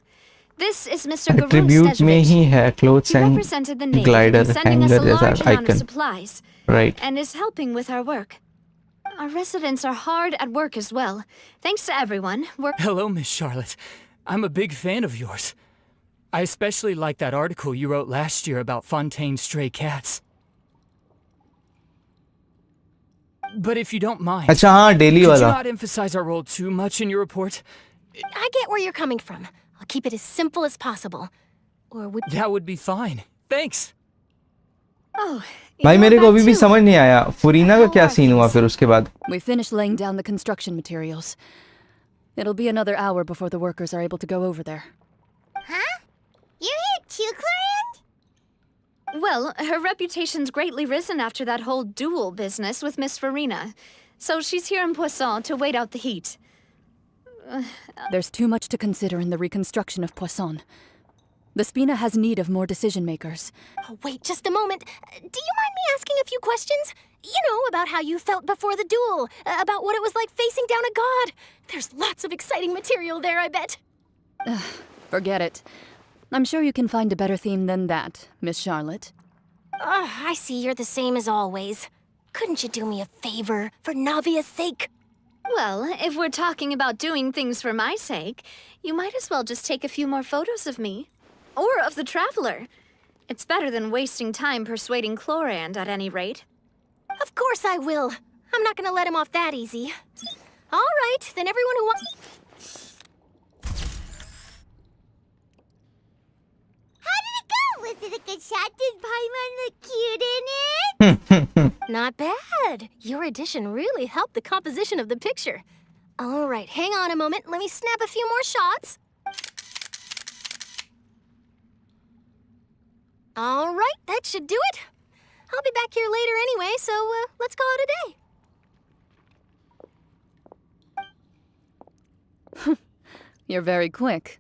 Speaker 10: This is Mr. Garun
Speaker 2: Attribute में ही है clothes
Speaker 10: He
Speaker 2: and
Speaker 10: represented the Navy
Speaker 2: glider
Speaker 10: in sending us a
Speaker 2: hanger
Speaker 10: large
Speaker 2: जैसा
Speaker 10: amount of
Speaker 2: icon.
Speaker 10: supplies.
Speaker 2: Right.
Speaker 10: And is helping with our work. Our residents are hard at work as well. Thanks to everyone, we're—
Speaker 1: Hello, Miss Charlotte. I'm a big fan of yours. I especially like that article you wrote last year about Fontaine's stray cats. But if you don't mind,
Speaker 2: अच्छा हाँ daily
Speaker 1: could you
Speaker 2: वाला.
Speaker 1: not emphasize our role too much in your report?
Speaker 20: I get where you're coming from. I'll keep it as simple as possible. Or would
Speaker 1: That would be fine. Thanks.
Speaker 10: Oh,
Speaker 2: भाई मेरे को अभी भी समझ नहीं आया फुरीना का क्या सीन हुआ फिर उसके बाद.
Speaker 3: We finished laying down the construction materials. It'll be another hour before the workers are able to go over there.
Speaker 5: Huh? You're here too, Clorian?
Speaker 10: Well, her reputation's greatly risen after that whole duel business with Miss Farina. So she's here in Poisson to wait out the heat.
Speaker 3: There's too much to consider in the reconstruction of Poisson. The Spina has need of more decision makers.
Speaker 20: Oh, wait just a moment. Do you mind me asking a few questions? You know, about how you felt before the duel, about what it was like facing down a god. There's lots of exciting material there, I bet.
Speaker 3: Forget it. I'm sure you can find a better theme than that, Miss Charlotte.
Speaker 20: I see you're the same as always. Couldn't you do me a favor, for Navia's sake?
Speaker 10: Well, if we're talking about doing things for my sake, you might as well just take a few more photos of me. Or of the Traveler. It's better than wasting time persuading Chlorand, at any rate.
Speaker 20: Of course I will. I'm not gonna let him off that easy. All right, then everyone who wants...
Speaker 5: How did it go? Was it a good shot? Did Paimon look cute in it?
Speaker 20: Not bad. Your addition really helped the composition of the picture. All right, hang on a moment. Let me snap a few more shots. All right, that should do it. I'll be back here later anyway, so let's call it a day.
Speaker 3: You're very quick.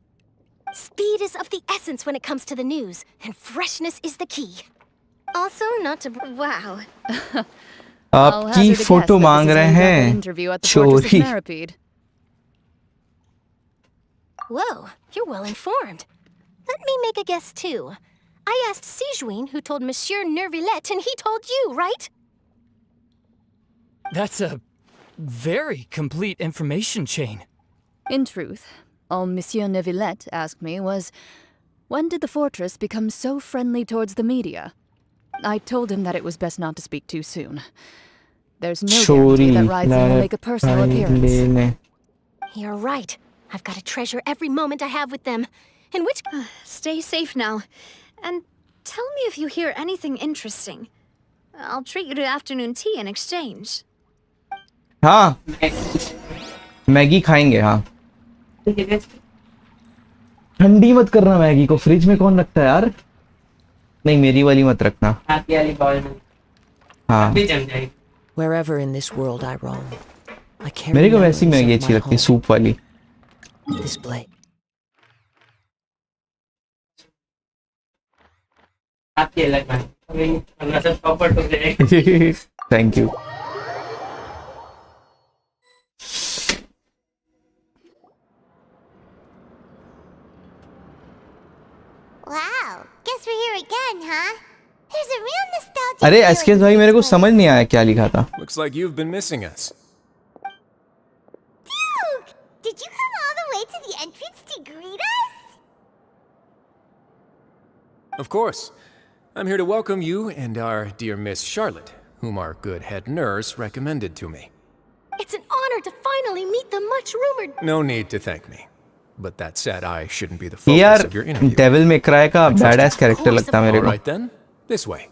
Speaker 20: Speed is of the essence when it comes to the news, and freshness is the key. Also, not to...
Speaker 10: Wow.
Speaker 2: आपकी photo मांग रहे हैं चोरी.
Speaker 20: Whoa, you're well informed. Let me make a guess too. I asked Sijuin, who told Monsieur Nervillette, and he told you, right?
Speaker 1: That's a very complete information chain.
Speaker 3: In truth, all Monsieur Neuvillette asked me was, when did the fortress become so friendly towards the media? I told him that it was best not to speak too soon. There's no guarantee that Ryzen will make a personal appearance.
Speaker 20: You're right. I've got to treasure every moment I have with them. In which...
Speaker 10: Stay safe now. And tell me if you hear anything interesting. I'll treat you to afternoon tea in exchange.
Speaker 2: हाँ Maggi खाएंगे हाँ ठंडी मत करना Maggi को fridge में कौन रखता है यार नहीं मेरी वाली मत रखना हाँ
Speaker 18: Wherever in this world I roam, I carry
Speaker 2: मेरे को वैसी
Speaker 18: memories
Speaker 2: मैगी
Speaker 18: of
Speaker 2: अच्छी
Speaker 18: my
Speaker 2: लगती है
Speaker 18: home.
Speaker 2: सूप वाली
Speaker 18: This blade.
Speaker 2: Thank you.
Speaker 5: Wow, guess we're here again, huh? There's a real nostalgia.
Speaker 2: अरे एसकेस भाई मेरे को समझ नहीं आया क्या लिखा था.
Speaker 8: Looks like you've been missing us.
Speaker 5: Duke, did you come all the way to the entrance to greet us?
Speaker 8: Of course. I'm here to welcome you and our dear Miss Charlotte, whom our good head nurse recommended to me.
Speaker 20: It's an honor to finally meet the much-rumored...
Speaker 8: No need to thank me. But that said, I shouldn't be the focus
Speaker 2: यार
Speaker 8: of your interview.
Speaker 2: Devil में cry का badass character लगता मेरे को.
Speaker 8: All right then, this way.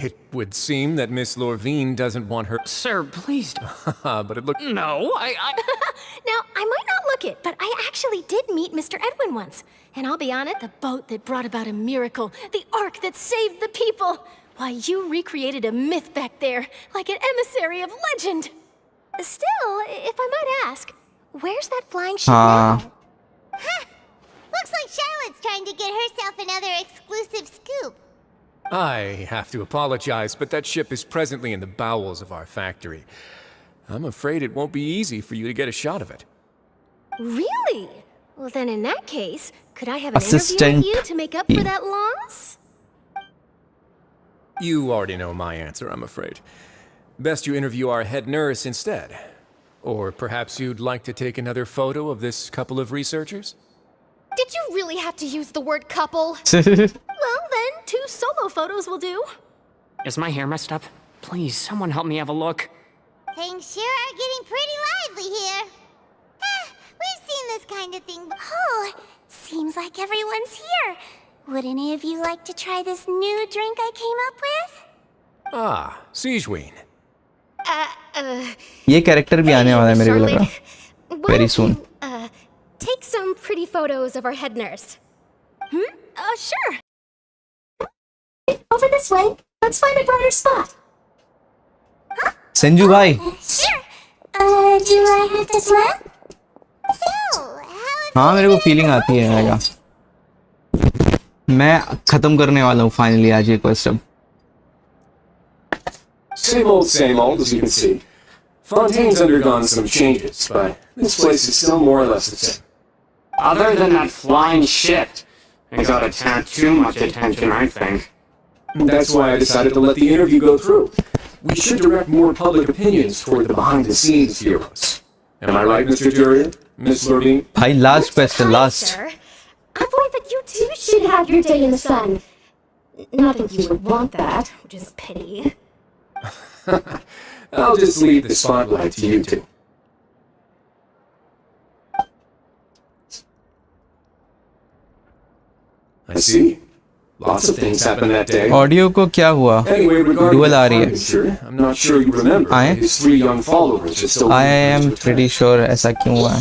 Speaker 8: It would seem that Miss Lorvine doesn't want her...
Speaker 7: Sir, please...
Speaker 8: but it looked...
Speaker 7: No,
Speaker 20: Now, I might not look it, but I actually did meet Mr. Edwin once. And I'll be on it, the boat that brought about a miracle, the ark that saved the people. Why, you recreated a myth back there, like an emissary of legend. Still, if I might ask, where's that flying ship now?
Speaker 5: Huh. Looks like Charlotte's trying to get herself another exclusive scoop.
Speaker 9: I have to apologize, but that ship is presently in the bowels of our factory. I'm afraid it won't be easy for you to get a shot of it.
Speaker 20: Really? Well, then in that case, could I have an
Speaker 2: Assistant.
Speaker 20: interview with you to make up for that loss?
Speaker 9: You already know my answer, I'm afraid. Best you interview our head nurse instead. Or perhaps you'd like to take another photo of this couple of researchers?
Speaker 20: Did you really have to use the word couple? Well, then, 2 solo photos will do.
Speaker 21: Is my hair messed up? Please, someone help me have a look.
Speaker 5: Things sure are getting pretty lively here. We've seen this kind of thing. Oh, seems like everyone's here. Would any of you like to try this new drink I came up with?
Speaker 9: Ah, Siegeween.
Speaker 2: ये character भी आने वाला है मेरे को लग रहा very soon.
Speaker 20: Take some pretty photos of our head nurse. Sure. Over this way. Let's find a brighter spot.
Speaker 2: Sanju भाई
Speaker 5: Sure. Do I have to swim?
Speaker 2: हाँ मेरे को फीलिंग आती है आएगा मैं खत्म करने वाला हूँ फाइनली आज ये क्वेस्ट अब
Speaker 22: Same old, as you can see. Fontaine's undergone some changes, but this place is still more or less the same.
Speaker 21: Other than that flying ship, it got a tad too much attention, I think.
Speaker 22: That's why I decided to let the interview go through. We should direct more public opinions toward the behind-the-scenes heroes. Am I right, Mr. Duryea? Miss Lorraine?
Speaker 2: भाई last question last
Speaker 20: Sir, I believe that you too should have your day in the sun. Not that you would want that, which is a pity.
Speaker 22: I'll just leave the spotlight to you two. I see. Lots of things happened that day.
Speaker 2: Audio को क्या हुआ
Speaker 22: Anyway, regarding
Speaker 2: dual
Speaker 22: the
Speaker 2: आ रही है
Speaker 22: Punisher, I'm not sure you remember.
Speaker 2: आए
Speaker 22: His 3 young followers are still
Speaker 2: I am pretty sure ऐसा क्यों हुआ है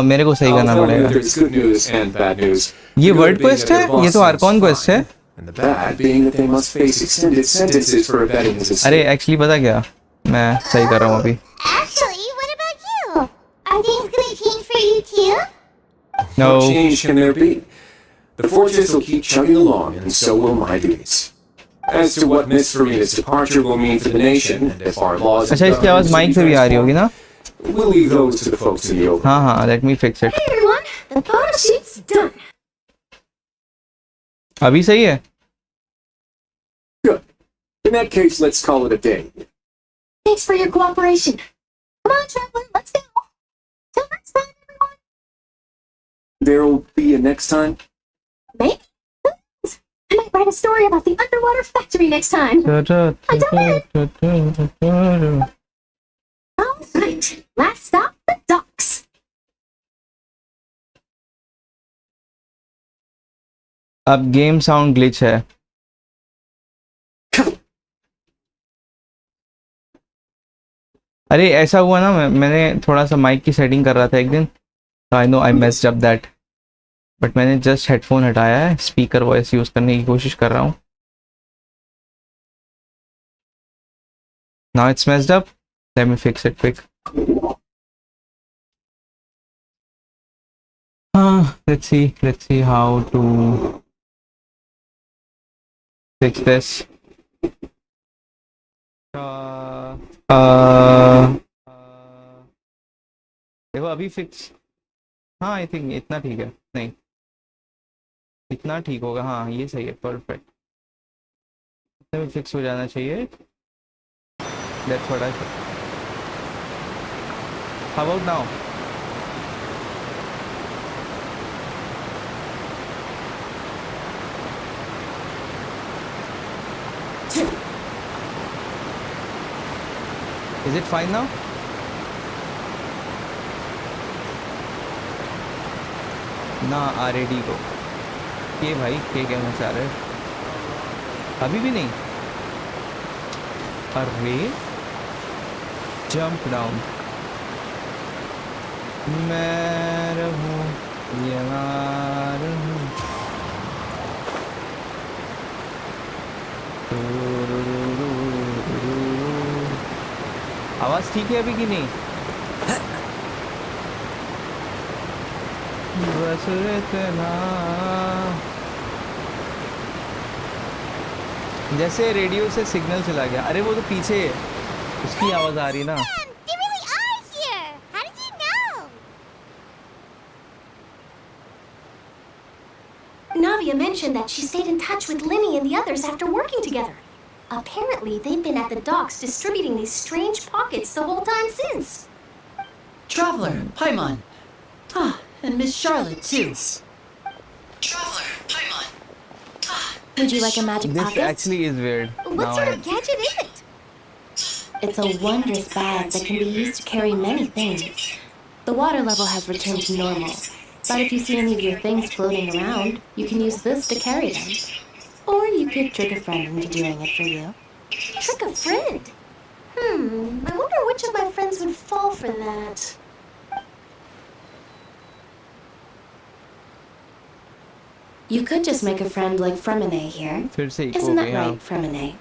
Speaker 2: मेरे को सही करना
Speaker 22: I'll tell you
Speaker 2: पड़ेगा
Speaker 22: there's good news and bad news.
Speaker 2: ये
Speaker 22: The good
Speaker 2: word
Speaker 22: being
Speaker 2: quest
Speaker 22: that
Speaker 2: है
Speaker 22: their
Speaker 2: ये तो
Speaker 22: boss
Speaker 2: आर्कॉन
Speaker 22: seems
Speaker 2: क्वेस्ट है
Speaker 22: fine, and the bad being that they must face extended sentences for abetting his escape.
Speaker 2: अरे actually पता क्या मैं सही कर रहा हूँ अभी
Speaker 5: Actually, what about you? Are things gonna change for you too?
Speaker 2: No.
Speaker 22: What change can there be? The fortress will keep chugging along, and so will my duties. As to what Miss Farina's departure will mean for the nation, and if our laws and
Speaker 2: अच्छा इसकी आवाज
Speaker 22: governments
Speaker 2: mic से भी आ रही होगी ना
Speaker 22: we'll leave those to the folks in the open.
Speaker 2: हाँ हाँ let me fix it
Speaker 20: Hey everyone, the photo shoot's done.
Speaker 2: अभी सही है
Speaker 22: Good. In that case, let's call it a day.
Speaker 20: Thanks for your cooperation. Come on, traveler, let's go. Till next time, everyone.
Speaker 22: There'll be a next time?
Speaker 20: Maybe. Who knows? I might write a story about the underwater factory next time. All right, last stop, the docks.
Speaker 2: अब game sound glitch है अरे ऐसा हुआ ना मैंने थोड़ा सा mic की सेटिंग कर रहा था एक दिन I know I messed up that but मैंने जस्ट हेडफोन हटाया है स्पीकर वॉइस यूज करने की कोशिश कर रहा हूँ now it's messed up let me fix it quick let's see how to fix this देखो अभी फिक्स हाँ आई थिंक इतना ठीक है नहीं इतना ठीक होगा हाँ ये सही है परफेक्ट इतना भी फिक्स हो जाना चाहिए that's what I said how about now Is it fine now? ना RAD को के भाई के कहना चाह रहे अभी भी नहीं अरे जंप डाउन मैं रहूं या ना रहूं। आवाज ठीक है अभी की नहीं? बस इतना जैसे रेडियो से सिग्नल चला गया। अरे वो तो पीछे उसकी आवाज आ रही ना।
Speaker 5: They really are here! How did you know?
Speaker 20: Navia mentioned that she stayed in touch with Linny and the others after working together. Apparently, they've been at the docks distributing these strange pockets the whole time since.
Speaker 7: Traveler, Paimon. Ah, and Miss Charlotte, too. Traveler, Paimon.
Speaker 11: Would you like a magic
Speaker 2: This
Speaker 11: pocket?
Speaker 2: actually is weird.
Speaker 20: What sort of gadget is it?
Speaker 11: It's a wondrous bag that can be used to carry many things. The water level has returned to normal, but if you see any of your things floating around, you can use this to carry them. Or you could trick a friend into doing it for you.
Speaker 20: Trick a friend? I wonder which of my friends would fall for that.
Speaker 11: You could just make a friend like Fremine here.
Speaker 2: फिर से echo
Speaker 11: Isn't
Speaker 2: हो
Speaker 11: that
Speaker 2: गया।
Speaker 11: right, Fremine?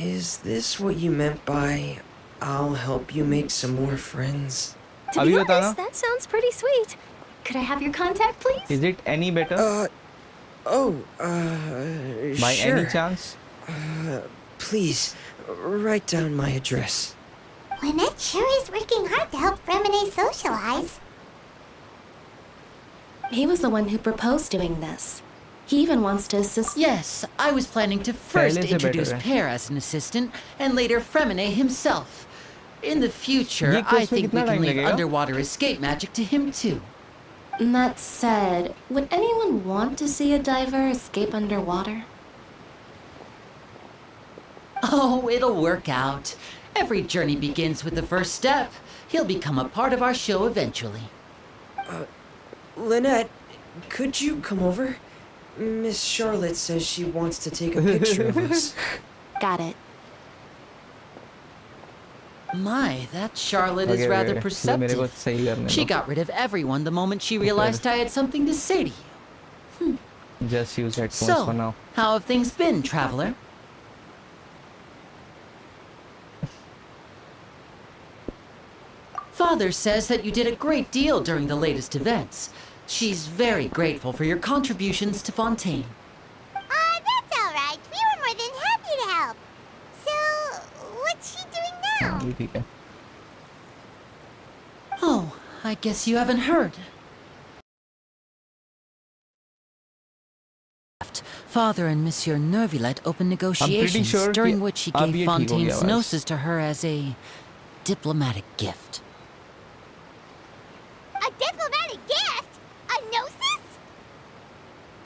Speaker 15: Is this what you meant by I'll help you make some more friends?
Speaker 20: To be honest, that sounds pretty sweet. Could I have your contact, please?
Speaker 2: Is it any better? By
Speaker 15: Sure.
Speaker 2: any chance?
Speaker 15: Please, write down my address.
Speaker 5: Lynette sure is working hard to help Fremine socialize.
Speaker 11: He was the one who proposed doing this. He even wants to assist.
Speaker 7: Yes, I was planning to first
Speaker 2: पहले से
Speaker 7: introduce
Speaker 2: better है।
Speaker 7: Pear as an assistant, and later Fremine himself. In the future,
Speaker 2: ये
Speaker 7: I
Speaker 2: course में
Speaker 7: think we
Speaker 2: कितना
Speaker 7: can
Speaker 2: time
Speaker 7: leave
Speaker 2: लगेगा?
Speaker 7: underwater escape magic to him too.
Speaker 11: That said, would anyone want to see a diver escape underwater?
Speaker 7: Oh, it'll work out. Every journey begins with the first step. He'll become a part of our show eventually.
Speaker 15: Lynette, could you come over? Miss Charlotte says she wants to take a picture of us.
Speaker 11: Got it.
Speaker 7: My, that Charlotte is
Speaker 2: Okay,
Speaker 7: rather
Speaker 2: okay. ये मेरे को
Speaker 7: perceptive.
Speaker 2: सही करने
Speaker 7: She
Speaker 2: दो।
Speaker 7: got rid of everyone the moment she realized I had something to say to you.
Speaker 2: Just use headphones for
Speaker 7: So,
Speaker 2: now.
Speaker 7: how have things been, traveler? Father says that you did a great deal during the latest events. She's very grateful for your contributions to Fontaine.
Speaker 5: That's alright. We were more than happy to help. So, what's she doing now?
Speaker 2: ये ठीक है।
Speaker 7: Oh, I guess you haven't heard. Father and Monsieur Nervillet opened negotiations,
Speaker 2: sure
Speaker 7: during
Speaker 2: कि
Speaker 7: which he
Speaker 2: अब
Speaker 7: gave
Speaker 2: ये ठीक हो गया
Speaker 7: Fontaine's
Speaker 2: बस।
Speaker 7: gnosis to her as a diplomatic gift.
Speaker 5: A diplomatic gift? A gnosis?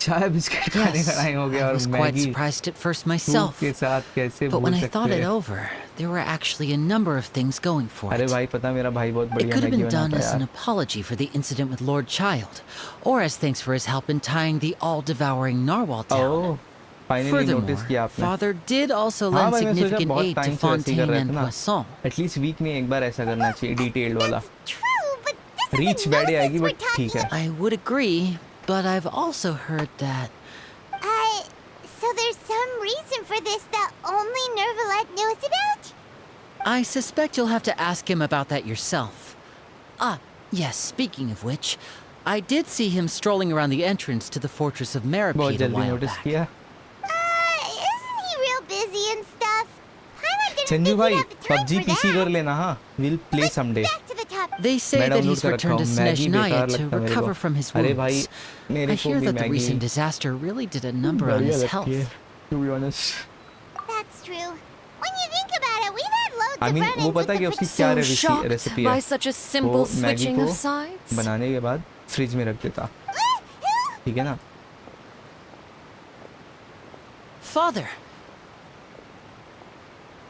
Speaker 2: चाय बिस्किट खाने का टाइम हो गया
Speaker 7: I
Speaker 2: और
Speaker 7: was quite
Speaker 2: Maggi
Speaker 7: surprised at first
Speaker 2: soup
Speaker 7: myself.
Speaker 2: के साथ कैसे
Speaker 7: But when
Speaker 2: भूल
Speaker 7: I thought
Speaker 2: सकते
Speaker 7: it
Speaker 2: हैं?
Speaker 7: over, there were actually a number of things going for
Speaker 2: अरे
Speaker 7: it.
Speaker 2: भाई पता मेरा भाई बहुत
Speaker 7: It
Speaker 2: बढ़िया
Speaker 7: could have
Speaker 2: Maggi
Speaker 7: been done
Speaker 2: बनाता
Speaker 7: as
Speaker 2: है
Speaker 7: an
Speaker 2: यार।
Speaker 7: apology for the incident with Lord Child, or as thanks for his help in tying the all-devouring narwhal down.
Speaker 2: Oh finally notice किया
Speaker 7: Furthermore,
Speaker 2: आपने।
Speaker 7: Father did also
Speaker 2: हाँ
Speaker 7: lend
Speaker 2: भाई मैं सोचा
Speaker 7: significant
Speaker 2: बहुत
Speaker 7: aid to
Speaker 2: टाइम से ऐसे ही कर
Speaker 7: Fontaine
Speaker 2: रहे थे
Speaker 7: and
Speaker 2: ना।
Speaker 7: Poisson.
Speaker 2: एटलीस्ट वीक में एक बार ऐसा करना चाहिए डिटेल्ड वाला।
Speaker 5: True, but this
Speaker 2: reach
Speaker 5: isn't
Speaker 2: bad
Speaker 5: gnosis
Speaker 2: आएगी
Speaker 5: we're
Speaker 2: बट ठीक है।
Speaker 7: I would agree, but I've also heard that.
Speaker 5: So there's some reason for this that only Nervillet knows about?
Speaker 7: I suspect you'll have to ask him about that yourself. Ah, yes, speaking of which, I did see him strolling around the entrance to the fortress of
Speaker 2: बहुत
Speaker 7: Maripede a
Speaker 2: जल्दी
Speaker 7: while
Speaker 2: notice
Speaker 7: back.
Speaker 2: किया।
Speaker 5: Isn't he real busy and stuff? Paimon didn't
Speaker 2: Chandu
Speaker 5: think
Speaker 2: भाई
Speaker 5: he'd have the time
Speaker 2: PUBG
Speaker 5: for
Speaker 2: PC
Speaker 5: that.
Speaker 2: कर लेना हाँ। We'll play someday।
Speaker 5: Back to the top.
Speaker 7: They say
Speaker 2: मैं
Speaker 7: that
Speaker 2: download
Speaker 7: he's
Speaker 2: कर रखा
Speaker 7: returned to
Speaker 2: हूँ। Maggi
Speaker 7: Snezhnaya
Speaker 2: बेकार
Speaker 7: to
Speaker 2: लगता है मेरे
Speaker 7: recover
Speaker 2: को।
Speaker 7: from his
Speaker 2: अरे भाई
Speaker 7: wounds.
Speaker 2: मेरे
Speaker 7: I
Speaker 2: को
Speaker 7: hear
Speaker 2: भी
Speaker 7: that the
Speaker 2: Maggi
Speaker 7: recent disaster really did a number on
Speaker 2: बढ़िया
Speaker 7: his
Speaker 2: लगती
Speaker 7: health.
Speaker 2: है। To be honest।
Speaker 5: That's true. When you think about it, we've had loads
Speaker 2: I
Speaker 5: of
Speaker 2: mean
Speaker 5: run-ins
Speaker 2: वो
Speaker 5: with
Speaker 2: पता है
Speaker 5: the
Speaker 2: कि उसकी
Speaker 5: French.
Speaker 2: क्या
Speaker 3: So shocked
Speaker 2: recipe
Speaker 3: by
Speaker 2: है?
Speaker 3: such a
Speaker 2: वो
Speaker 3: simple
Speaker 2: मैगी
Speaker 3: switching
Speaker 2: को
Speaker 3: of sides?
Speaker 2: बनाने के बाद फ्रिज में रख देता। ठीक है ना?
Speaker 7: Father!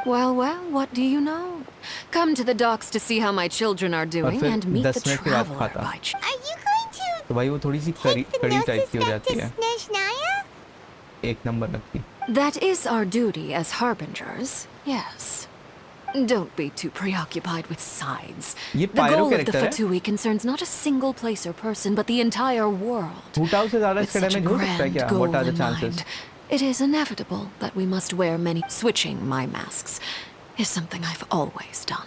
Speaker 3: Well, well, what do you know? Come to the docks to see how my children are
Speaker 2: और
Speaker 3: doing
Speaker 2: फिर
Speaker 3: and meet the
Speaker 2: 10 मिनट के बाद
Speaker 3: traveler
Speaker 2: खाता।
Speaker 3: by chance.
Speaker 5: Are you going to
Speaker 2: तो भाई वो थोड़ी सी कड़ी टाइप की हो
Speaker 5: back
Speaker 2: जाती
Speaker 5: to
Speaker 2: है।
Speaker 5: Snezhnaya?
Speaker 2: एक नंबर लगती।
Speaker 3: That is our duty as harbingers, yes.
Speaker 13: Don't be too preoccupied with sides.
Speaker 2: ये
Speaker 13: The
Speaker 2: pyro
Speaker 13: goal of the
Speaker 2: character है?
Speaker 13: Fatui concerns not a single place or person, but the entire world.
Speaker 2: भूटाओ से ज़्यादा
Speaker 13: With
Speaker 2: इसका
Speaker 13: such a
Speaker 2: damage हो सकता है
Speaker 13: grand
Speaker 2: क्या?
Speaker 13: goal
Speaker 2: What are the
Speaker 13: in
Speaker 2: chances?
Speaker 13: mind, it is inevitable that we must wear many. Switching my masks is something I've always done.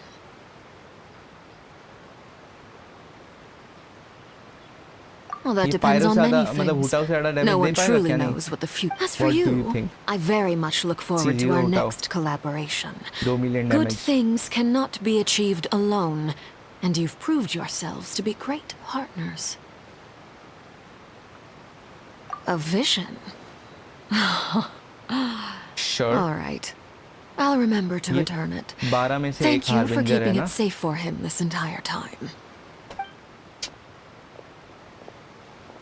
Speaker 13: Well, that
Speaker 2: ये
Speaker 13: depends
Speaker 2: pyro
Speaker 13: on
Speaker 2: से
Speaker 13: many
Speaker 2: ज़्यादा मतलब
Speaker 13: things.
Speaker 2: भूटाओ से ज़्यादा
Speaker 13: No
Speaker 2: damage
Speaker 13: one
Speaker 2: दे पाएगा
Speaker 13: truly
Speaker 2: क्या नहीं?
Speaker 13: knows what the future. As for
Speaker 2: What do you
Speaker 13: you,
Speaker 2: think?
Speaker 13: I very much look forward to
Speaker 2: zero
Speaker 13: our
Speaker 2: भूटाओ.
Speaker 13: next collaboration.
Speaker 2: 2 million
Speaker 13: Good
Speaker 2: damage.
Speaker 13: things cannot be achieved alone, and you've proved yourselves to be great partners. A vision.
Speaker 2: Sure.
Speaker 13: All right. I'll remember to
Speaker 2: ये
Speaker 13: return it.
Speaker 2: 12 में से
Speaker 13: Thank
Speaker 2: एक
Speaker 13: you for
Speaker 2: harbinger है
Speaker 13: keeping
Speaker 2: ना?
Speaker 13: it safe for him this entire time.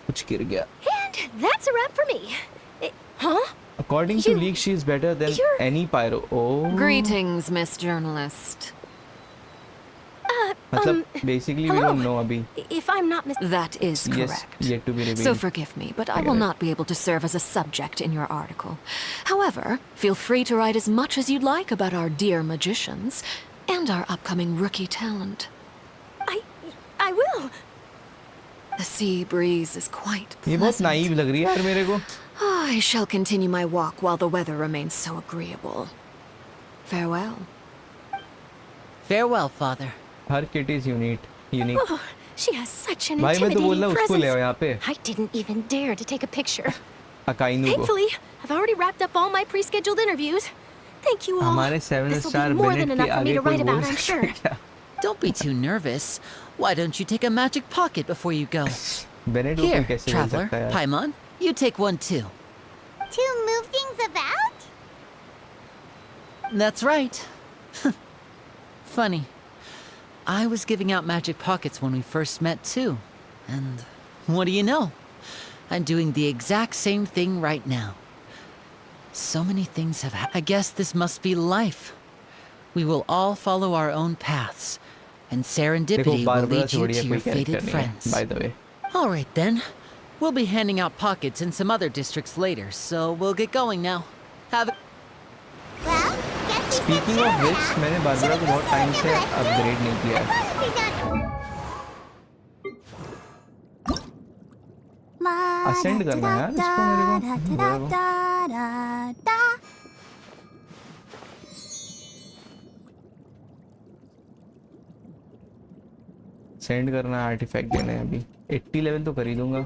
Speaker 2: कुछ गिर गया.
Speaker 20: And that's a wrap for me. Huh?
Speaker 2: According to leaks, she is better than any pyro. Oh.
Speaker 13: Greetings, Miss Journalist.
Speaker 2: मतलब basically we
Speaker 20: hello.
Speaker 2: don't know अभी.
Speaker 20: If I'm not
Speaker 13: That is
Speaker 2: Yes,
Speaker 13: correct.
Speaker 2: yet to be revealed.
Speaker 13: So forgive me, but I will not be able to serve as a subject in your article. However, feel free to write as much as you'd like about our dear magicians and our upcoming rookie talent.
Speaker 20: I will.
Speaker 13: The sea breeze is quite
Speaker 2: ये बहुत
Speaker 13: pleasant.
Speaker 2: Naive लग रही है यार मेरे को.
Speaker 13: I shall continue my walk while the weather remains so agreeable. Farewell.
Speaker 7: Farewell, Father.
Speaker 2: Her kit is unique.
Speaker 20: Oh, she has such an
Speaker 2: भाई मैं तो बोल
Speaker 20: intimidating
Speaker 2: रहा हूँ उसको ले आओ
Speaker 20: presence.
Speaker 2: यहाँ पे.
Speaker 20: I didn't even dare to take a picture.
Speaker 2: अकाइनू को.
Speaker 20: Thankfully, I've already wrapped up all my pre-scheduled interviews. Thank you all.
Speaker 2: हमारे 7
Speaker 20: This will
Speaker 2: star
Speaker 20: be more than
Speaker 2: Bennett के
Speaker 20: enough for me
Speaker 2: आगे
Speaker 20: to
Speaker 2: कोई
Speaker 20: write
Speaker 2: बोल
Speaker 20: about, I'm
Speaker 2: सकता
Speaker 20: sure.
Speaker 2: है क्या?
Speaker 7: Don't be too nervous. Why don't you take a magic pocket before you go?
Speaker 2: Bennett को
Speaker 7: Here,
Speaker 2: कोई कैसे बोल
Speaker 7: Traveler,
Speaker 2: सकता है यार?
Speaker 7: Paimon, you take one too.
Speaker 5: To move things about?
Speaker 7: That's right. Funny. I was giving out magic pockets when we first met too. And what do you know? I'm doing the exact same thing right now. So many things have happened. I guess this must be life. We will all follow our own paths. And
Speaker 2: देखो
Speaker 7: serendipity will
Speaker 2: Barbara
Speaker 7: lead
Speaker 2: से
Speaker 7: you
Speaker 2: बढ़िया
Speaker 7: to
Speaker 2: कोई
Speaker 7: your fated
Speaker 2: character नहीं है.
Speaker 7: friends.
Speaker 2: By the way.
Speaker 7: All right then. We'll be handing out pockets in some other districts later, so we'll get going now. Have a...
Speaker 2: Speaking of which, मैंने Barbara को बहुत time से upgrade नहीं किया है. Ascend करना है यार इसको मेरे को. सेंड करना है, आर्टिफैक्ट देने हैं अभी. 80 लेवल तो कर ही दूंगा.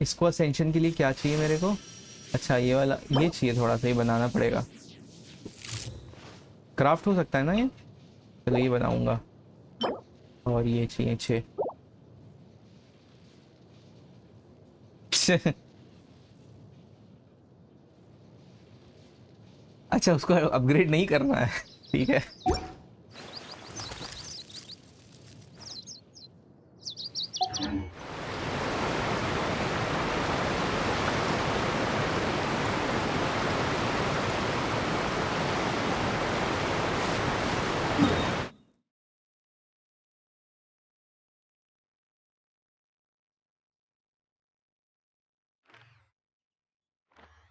Speaker 2: इसको असेंशन के लिए क्या चाहिए मेरे को? अच्छा ये वाला ये चाहिए, थोड़ा सा ही बनाना पड़ेगा. क्राफ्ट हो सकता है ना ये? चलो ये बनाऊंगा. और ये चाहिए 6. अच्छा उसको अपग्रेड नहीं करना है. ठीक है.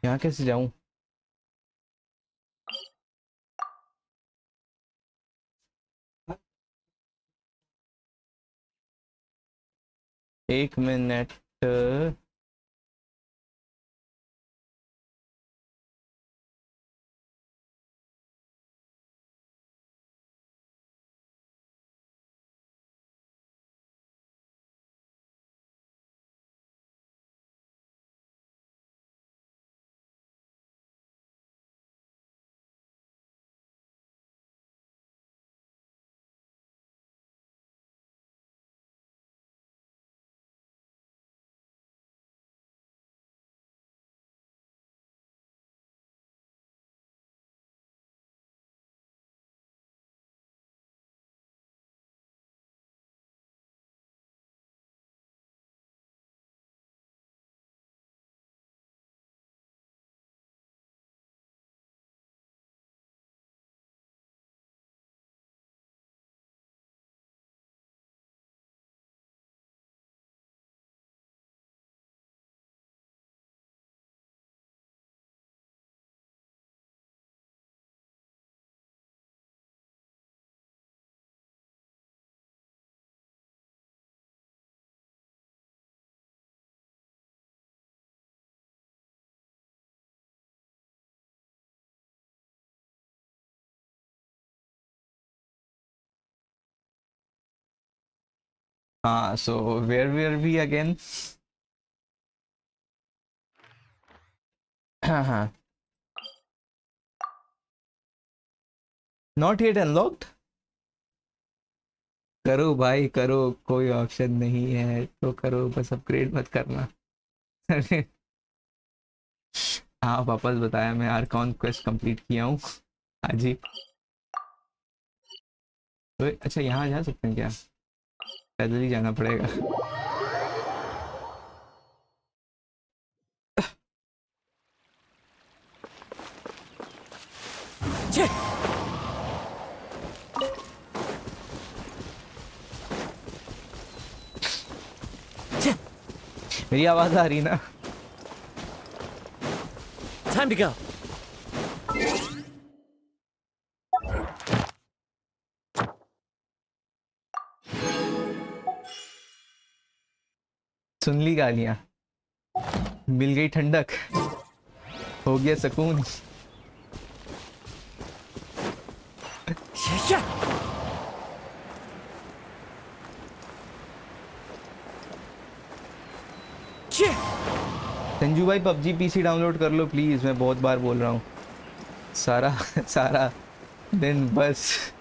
Speaker 2: यहाँ कैसे जाऊं? एक मिनट. हाँ, so where were we again? हाँ, not yet unlocked. करो भाई करो, कोई ऑप्शन नहीं है तो करो, बस अपग्रेड मत करना। हाँ वापस बताया, मैं आर्कॉन क्वेस्ट कंप्लीट किया हूँ आज ही। तो अच्छा यहाँ जा सकते हैं क्या? पैदल ही जाना पड़ेगा। मेरी आवाज आ रही ना?
Speaker 7: Time to go.
Speaker 2: सुन ली गालियां, मिल गई ठंडक, हो गया सुकून। संजू भाई पबजी पीसी डाउनलोड कर लो प्लीज, मैं बहुत बार बोल रहा हूँ। सारा सारा दिन बस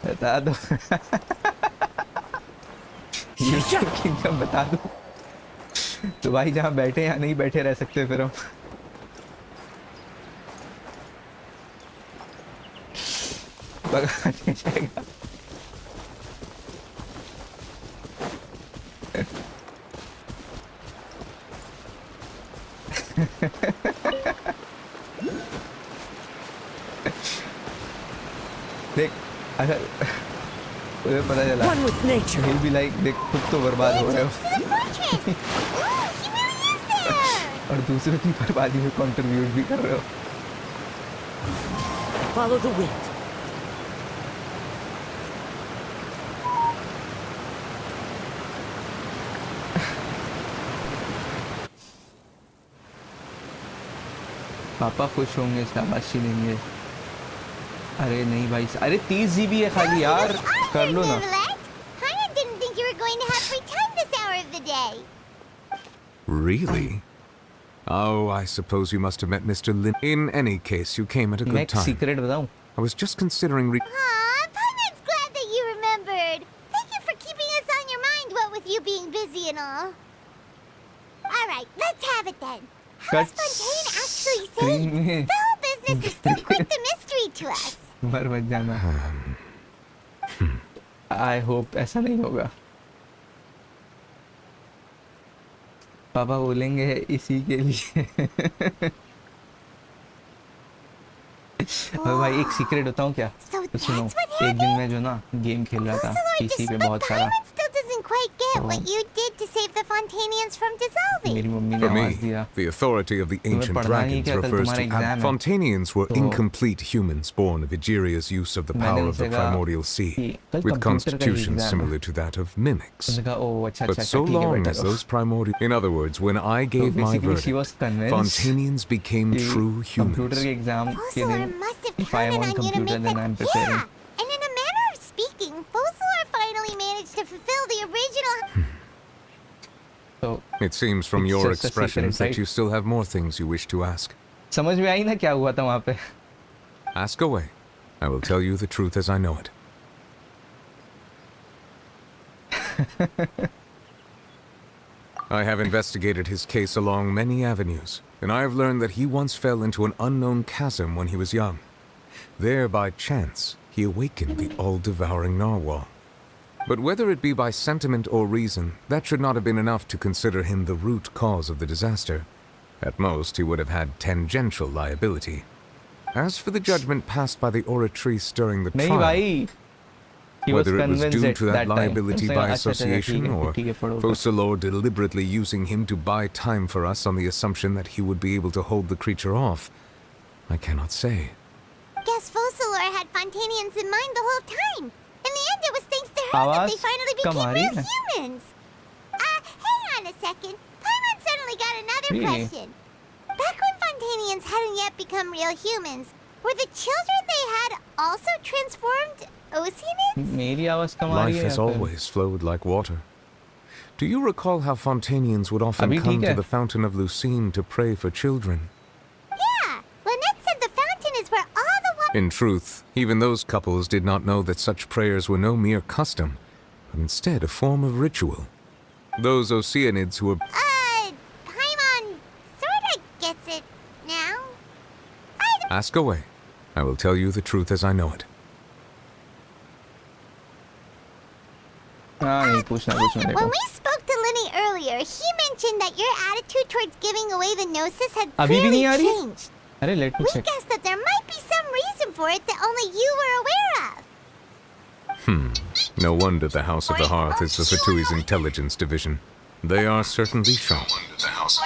Speaker 2: बता दो किंगडम बता दो तो भाई, जहाँ बैठे या नहीं बैठे रह सकते फिर हम। भगाने जाएगा। देख अगर उन्हें पता चला, he'll be like, देख खुद तो बर्बाद हो रहे हो और दूसरों की बर्बादी में कंट्रीब्यूट भी कर रहे हो।
Speaker 7: Follow the wind.
Speaker 2: पापा खुश होंगे, शाबाशी देंगे। अरे नहीं भाई, अरे 30 GB है खाली यार, कर लो ना।
Speaker 8: Really? Oh, I suppose you must have met Mr. Lin. In any case, you came at a good time.
Speaker 2: Secret बताऊं?
Speaker 8: I was just considering
Speaker 5: Paimon's glad that you remembered. Thank you for keeping us on your mind, what with you being busy and all. All right, let's have it then. How was Fontaine actually saved? The whole business is still quite the mystery to us.
Speaker 2: मर मत जाना। I hope ऐसा नहीं होगा। पापा बोलेंगे इसी के लिए। और भाई एक सीक्रेट बताऊं क्या? तो सुनो, एक दिन मैं जो ना गेम खेल रहा था पीसी पे बहुत सारा,
Speaker 5: Quite get what you did to save the Fontanians from dissolving.
Speaker 2: मेरी मम्मी ने
Speaker 8: For
Speaker 2: आवाज
Speaker 8: me,
Speaker 2: दिया।
Speaker 8: the authority of the ancient dragons refers to Fontanians were incomplete humans born of Egeria's use of the power of the primordial sea, with constitutions similar to that of mimics. But so long as those primordial... In other words, when I gave my verdict, Fontanians became true humans.
Speaker 5: Fossler must have counted on you to make that... Yeah! And in a manner of speaking, Fossler finally managed to fulfill the original...
Speaker 8: It seems from your expressions that you still have more things you wish to ask.
Speaker 2: समझ में आई ना क्या हुआ था वहाँ पे?
Speaker 8: Ask away. I will tell you the truth as I know it. I have investigated his case along many avenues, and I have learned that he once fell into an unknown chasm when he was young. There, by chance, he awakened the all-devouring narwhal. But whether it be by sentiment or reason, that should not have been enough to consider him the root cause of the disaster. At most, he would have had tangential liability. As for the judgment passed by the oratrice during the trial, whether it was due to that liability by association or Focalor deliberately using him to buy time for us on the assumption that he would be able to hold the creature off, I cannot say.
Speaker 5: Guess Focalor had Fontanians in mind the whole time. In the end, it was thanks to her that they finally became real humans. Hang on a second. Paimon suddenly got another question. Back when Fontanians hadn't yet become real humans, were the children they had also transformed Oceanids?
Speaker 2: मेरी आवाज कम आ रही
Speaker 8: Life
Speaker 2: है
Speaker 8: has
Speaker 2: या फिर?
Speaker 8: always flowed like water. Do you recall how Fontanians would often
Speaker 2: अभी
Speaker 8: come
Speaker 2: ठीक
Speaker 8: to
Speaker 2: है?
Speaker 8: the Fountain of Lucine to pray for children?
Speaker 5: Yeah, Lynette said the fountain is where all the water.
Speaker 8: In truth, even those couples did not know that such prayers were no mere custom, but instead a form of ritual. Those Oceanids who were...
Speaker 5: Paimon sorta gets it now.
Speaker 8: Ask away. I will tell you the truth as I know it.
Speaker 2: हाँ नहीं पूछना मेरे
Speaker 5: When
Speaker 2: को.
Speaker 5: we spoke to Lenny earlier, he mentioned that your attitude towards giving away the Gnosis had
Speaker 2: अभी भी नहीं
Speaker 5: clearly
Speaker 2: आ रही?
Speaker 5: changed.
Speaker 2: अरे let me
Speaker 5: We
Speaker 2: check.
Speaker 5: guessed that there might be some reason for it that only you were aware of.
Speaker 8: No wonder the House of the Hearth is the Fatui's intelligence division. They are certainly sharp.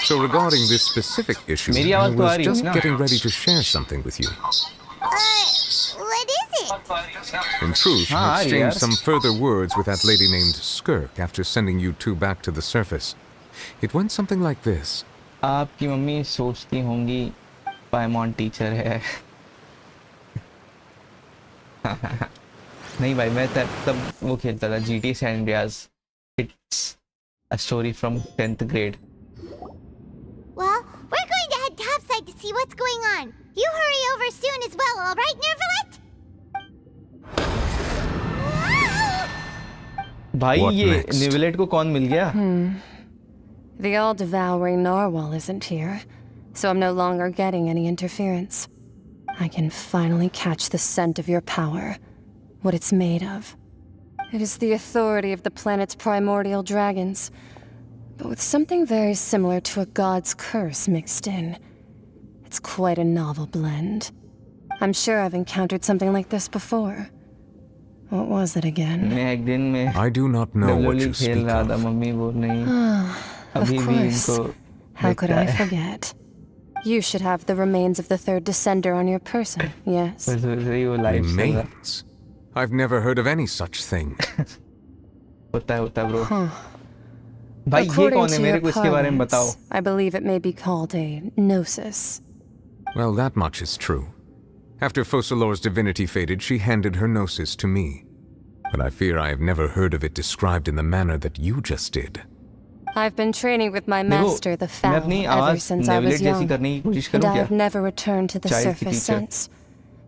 Speaker 8: So regarding this specific issue,
Speaker 2: मेरी
Speaker 8: I
Speaker 2: आवाज तो आ
Speaker 8: was
Speaker 2: रही है
Speaker 8: just
Speaker 2: ना?
Speaker 8: getting ready to share something with you.
Speaker 5: What is it?
Speaker 8: In truth,
Speaker 2: हाँ,
Speaker 8: I
Speaker 2: आ रही है
Speaker 8: exchanged
Speaker 2: यार.
Speaker 8: some further words with that lady named Skirk after sending you two back to the surface. It went something like this.
Speaker 2: आपकी mummy सोचती होंगी पाइमॉन teacher है. नहीं भाई मैं तब वो खेलता था GTA San Andreas. It's a story from 10th grade.
Speaker 5: Well, we're going to head topside to see what's going on. You hurry over soon as well, all right, Nervalet?
Speaker 2: भाई
Speaker 8: What
Speaker 2: ये
Speaker 8: next?
Speaker 2: निवलेट को कौन मिल गया?
Speaker 4: The all-devouring narwhal isn't here, so I'm no longer getting any interference. I can finally catch the scent of your power, what it's made of. It is the authority of the planet's primordial dragons, but with something very similar to a god's curse mixed in. It's quite a novel blend. I'm sure I've encountered something like this before. What was it again?
Speaker 2: मैं एक दिन में
Speaker 8: I do not know what you
Speaker 2: खेल
Speaker 8: speak
Speaker 2: रहा था
Speaker 8: of.
Speaker 2: Mummy बोल रही
Speaker 4: Of
Speaker 2: अभी भी
Speaker 4: course.
Speaker 2: इनको
Speaker 4: How could
Speaker 2: दिखता
Speaker 4: I
Speaker 2: है.
Speaker 4: forget? You should have the remains of the third descender on your person, yes?
Speaker 2: बस वही वो लाइव चल रहा
Speaker 8: Remains? I've never heard of any such thing.
Speaker 2: होता है ब्रो.
Speaker 4: Huh.
Speaker 2: भाई ये
Speaker 4: According
Speaker 2: कौन है
Speaker 4: to
Speaker 2: मेरे
Speaker 4: your
Speaker 2: को इसके बारे में बताओ.
Speaker 4: parlance, I believe it may be called a gnosis.
Speaker 8: Well, that much is true. After Focalor's divinity faded, she handed her gnosis to me. But I fear I have never heard of it described in the manner that you just did.
Speaker 4: I've been training with my
Speaker 2: देखो,
Speaker 4: master, the
Speaker 2: मैं
Speaker 4: Fowl,
Speaker 2: अपनी
Speaker 4: ever
Speaker 2: आवाज
Speaker 4: since I
Speaker 2: नेवलेट
Speaker 4: was
Speaker 2: जैसी
Speaker 4: young,
Speaker 2: करने की कोशिश
Speaker 4: and
Speaker 2: करूं
Speaker 4: I
Speaker 2: क्या?
Speaker 4: have never returned to the
Speaker 2: Child की
Speaker 4: surface
Speaker 2: teacher.
Speaker 4: since.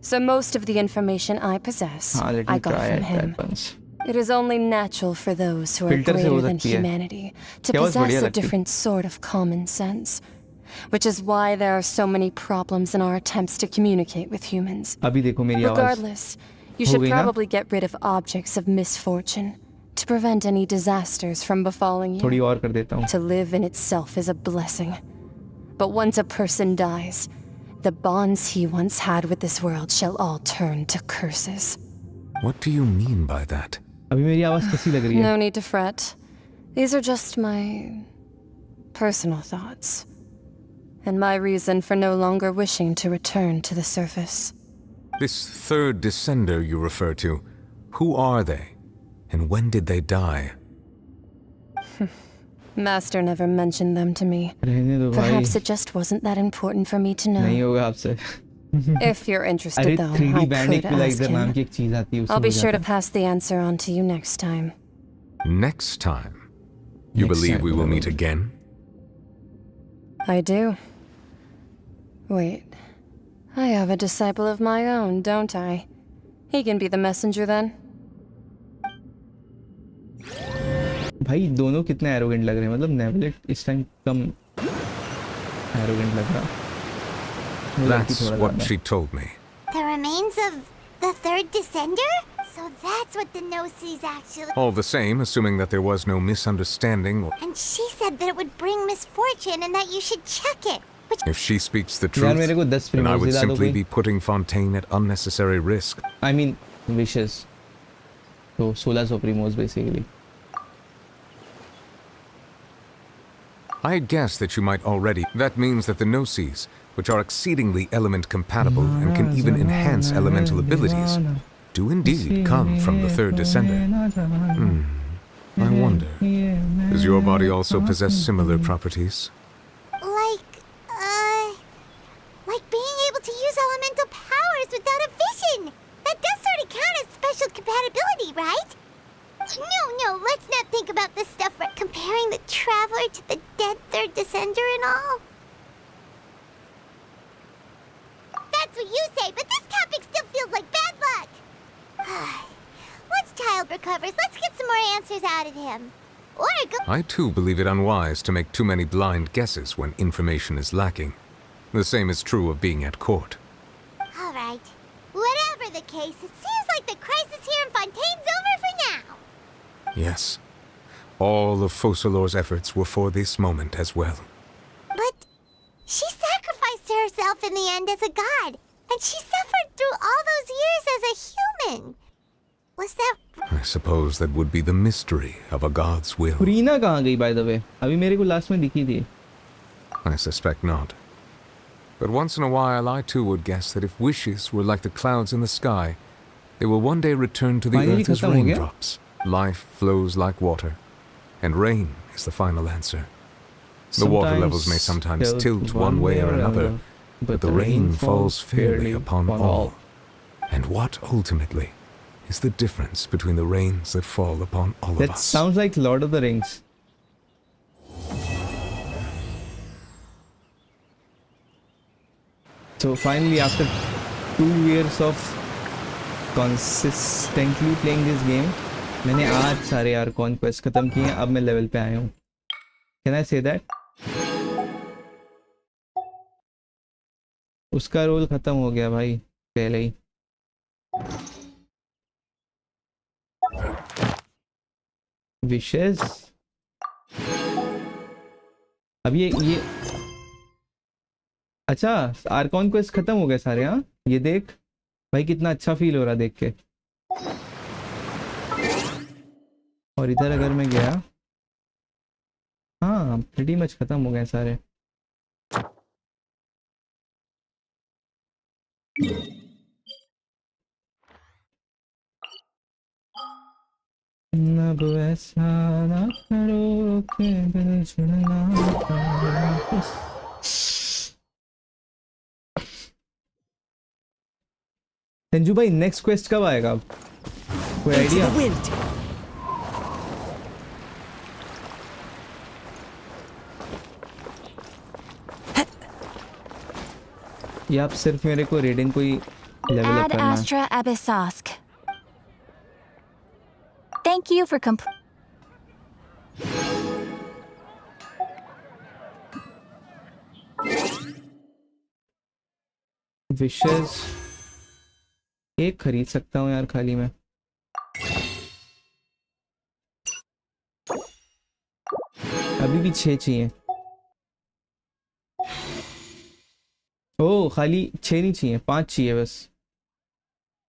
Speaker 4: So most of the information I possess,
Speaker 2: हाँ, let
Speaker 4: I
Speaker 2: me
Speaker 4: got
Speaker 2: try
Speaker 4: from
Speaker 2: it
Speaker 4: him.
Speaker 2: that once.
Speaker 4: It is only natural for those who are
Speaker 2: Filter से हो
Speaker 4: greater than
Speaker 2: सकती है.
Speaker 4: humanity to
Speaker 2: क्या आवाज बढ़िया
Speaker 4: possess a
Speaker 2: लगती है.
Speaker 4: different sort of common sense. Which is why there are so many problems in our attempts to communicate with humans.
Speaker 2: अभी देखो मेरी आवाज.
Speaker 4: Regardless, you
Speaker 2: हो
Speaker 4: should
Speaker 2: गई ना?
Speaker 4: probably get rid of objects of misfortune to prevent any disasters from befalling you.
Speaker 2: थोड़ी और कर देता हूँ.
Speaker 4: To live in itself is a blessing. But once a person dies, the bonds he once had with this world shall all turn to curses.
Speaker 8: What do you mean by that?
Speaker 2: अभी मेरी आवाज कैसी लग रही है?
Speaker 4: No need to fret. These are just my personal thoughts. And my reason for no longer wishing to return to the surface.
Speaker 8: This third descender you refer to, who are they? And when did they die?
Speaker 4: Master never mentioned them to me.
Speaker 2: रहने दो भाई.
Speaker 4: Perhaps it just wasn't that important for me to know.
Speaker 2: नहीं होगा आपसे.
Speaker 4: If you're interested,
Speaker 2: अरे
Speaker 4: though,
Speaker 2: 3D
Speaker 4: I
Speaker 2: band
Speaker 4: could ask
Speaker 2: equaliser नाम
Speaker 4: him.
Speaker 2: की एक चीज आती है उससे
Speaker 4: I'll be
Speaker 2: हो
Speaker 4: sure to
Speaker 2: जाता
Speaker 4: pass the answer on to you next time.
Speaker 8: Next time? You
Speaker 2: Next
Speaker 8: believe
Speaker 2: time,
Speaker 8: we will
Speaker 2: no.
Speaker 8: meet again?
Speaker 4: I do. Wait. I have a disciple of my own, don't I? He can be the messenger then.
Speaker 2: भाई दोनों कितने arrogant लग रहे हैं. मतलब नेवलेट इस time कम arrogant लग रहा. वो लड़की
Speaker 8: That's
Speaker 2: थोड़ा
Speaker 8: what
Speaker 2: ज्यादा.
Speaker 8: she told me.
Speaker 5: The remains of the third descender? So that's what the Gnosis actually...
Speaker 8: All the same, assuming that there was no misunderstanding, or
Speaker 5: And she said that it would bring misfortune and that you should check it. Which...
Speaker 8: if she speaks the
Speaker 2: यार मेरे को
Speaker 8: truth,
Speaker 2: 10
Speaker 8: then I
Speaker 2: primos
Speaker 8: would
Speaker 2: दिला दो
Speaker 8: simply
Speaker 2: कोई.
Speaker 8: be putting Fontaine at unnecessary risk.
Speaker 2: I mean wishes. तो 1600 primos basically.
Speaker 8: I had guessed that you might already. That means that the Gnosis, which are exceedingly element compatible and can even enhance elemental abilities, do indeed come from the third descender. I wonder, does your body also possess similar properties?
Speaker 5: Like being able to use elemental powers without a vision. That similar to the dead third descender and all? That's what you say, but this topic still feels like bad luck. Once Child recovers, let's get some more answers out of him. Or go...
Speaker 8: I too believe it unwise to make too many blind guesses when information is lacking. The same is true of being at court.
Speaker 5: All right. Whatever the case, it seems like the crisis here in Fontaine's over for now.
Speaker 8: Yes. All of Focalor's efforts were for this moment as well.
Speaker 5: But she sacrificed herself in the end as a god, and she suffered through all those years as a human. Was that...
Speaker 8: I suppose that would be the mystery of a god's will.
Speaker 2: Reena कहाँ गई by the way? अभी मेरे को last में दिखी थी.
Speaker 8: I suspect not. But once in a while I too would guess that if wishes were like the clouds in the sky, they will one day return to the
Speaker 2: Finally
Speaker 8: earth as
Speaker 2: खत्म हो गया?
Speaker 8: raindrops. Life flows like water, and rain is the final answer. The water levels may sometimes tilt one way or another, but the rain falls fairly upon all. And what ultimately is the difference between the rains that fall upon all of
Speaker 2: That
Speaker 8: us?
Speaker 2: sounds like Lord of the Rings. So finally, after 2 years of consistently playing this game, मैंने आज सारे Archon quests खत्म किए हैं. अब मैं level पे आया हूँ. Can I say that? उसका रोल खत्म हो गया भाई पहले ही. Wishes. अब ये अच्छा आर्कॉन क्वेस्ट खत्म हो गए सारे. हाँ ये देख भाई कितना अच्छा फील हो रहा देख के. और इधर अगर मैं गया, हाँ प्रीटी मच खत्म हो गए सारे. अब ऐसा ना करो कि दिल छुड़ना पाए. संजू भाई नेक्स्ट क्वेस्ट कब आएगा? कोई आइडिया? या आप सिर्फ मेरे को रेडिंग कोई लेवल अप
Speaker 3: Ad
Speaker 2: करना है?
Speaker 3: Astra Abyssosk. Thank you for
Speaker 2: विशेष एक खरीद सकता हूँ यार खाली में. अभी भी 6 चाहिए. ओ खाली 6 नहीं चाहिए, 5 चाहिए बस.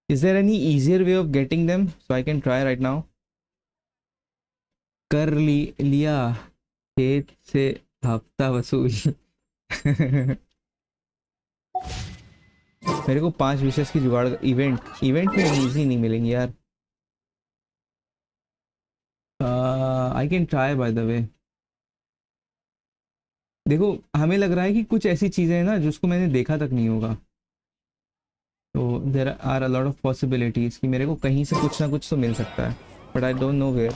Speaker 2: Is there any easier way of getting them so I can try right now? कर लिया खेत से हफ्ता वसूल. मेरे को 5 विशेष की जुगाड़. इवेंट में इजी नहीं मिलेंगे यार. I can try by the way. देखो हमें लग रहा है कि कुछ ऐसी चीज़ें हैं ना जिसको मैंने देखा तक नहीं होगा. तो there are a lot of possibilities कि मेरे को कहीं से कुछ ना कुछ तो मिल सकता है. But I don't know where.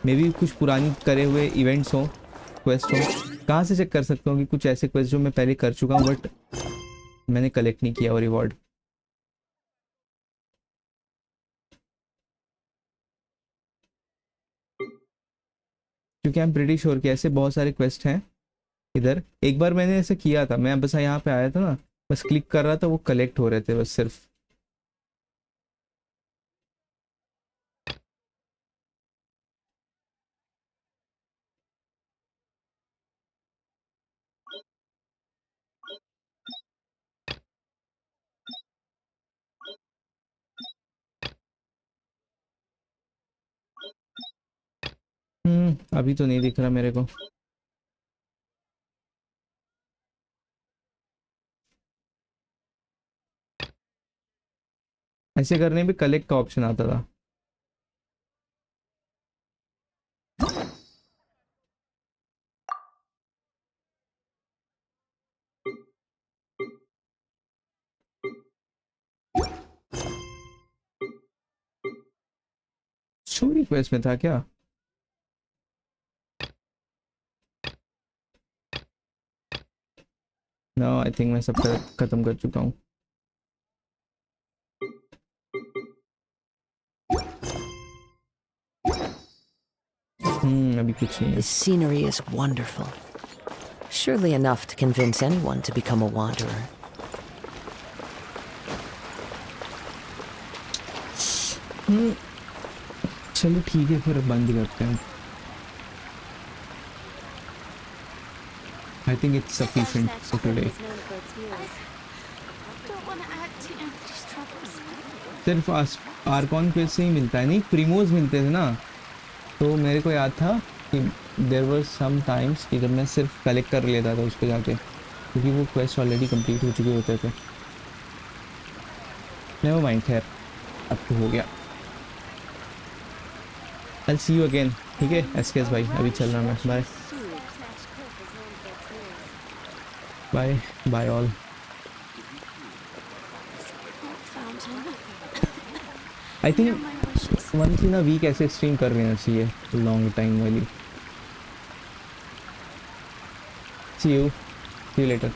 Speaker 2: Maybe कुछ पुरानी करे हुए इवेंट्स हो, क्वेस्ट हो. कहाँ से चेक कर सकता हूँ कि कुछ ऐसे क्वेस्ट जो मैं पहले कर चुका हूँ बट मैंने कलेक्ट नहीं किया वो रिवॉर्ड? क्योंकि आई एम प्रीटी श्योर कि ऐसे बहुत सारे क्वेस्ट हैं इधर. एक बार मैंने ऐसे किया था, मैं बस यहाँ पे आया था ना, बस क्लिक कर रहा था, वो कलेक्ट हो रहे थे बस सिर्फ. अभी तो नहीं दिख रहा मेरे को. ऐसे करने पे कलेक्ट का ऑप्शन आता था. स्टोरी क्वेस्ट में था क्या? नो आई थिंक मैं सब खत्म कर चुका हूँ। अभी कुछ नहीं है।
Speaker 18: This scenery is wonderful. Surely enough to convince anyone to become a wanderer.
Speaker 2: चलो ठीक है फिर बंद करते हैं। I think it's sufficient for today. सिर्फ आर्कॉन क्वेस्ट से ही मिलता है, नहीं प्रीमोज मिलते थे ना, तो मेरे को याद था कि देयर वर सम टाइम्स कि जब मैं सिर्फ कलेक्ट कर लेता था उस पर जाके, क्योंकि वो क्वेस्ट ऑलरेडी कंप्लीट हो चुके होते थे। नेवर माइंड, खैर अब तो हो गया। I'll see you again, ठीक है एसकेएस भाई, अभी चल रहा मैं। Bye bye bye all. I think once in a week ऐसे स्ट्रीम कर लेना चाहिए, लॉन्ग टाइम वाली। See you later.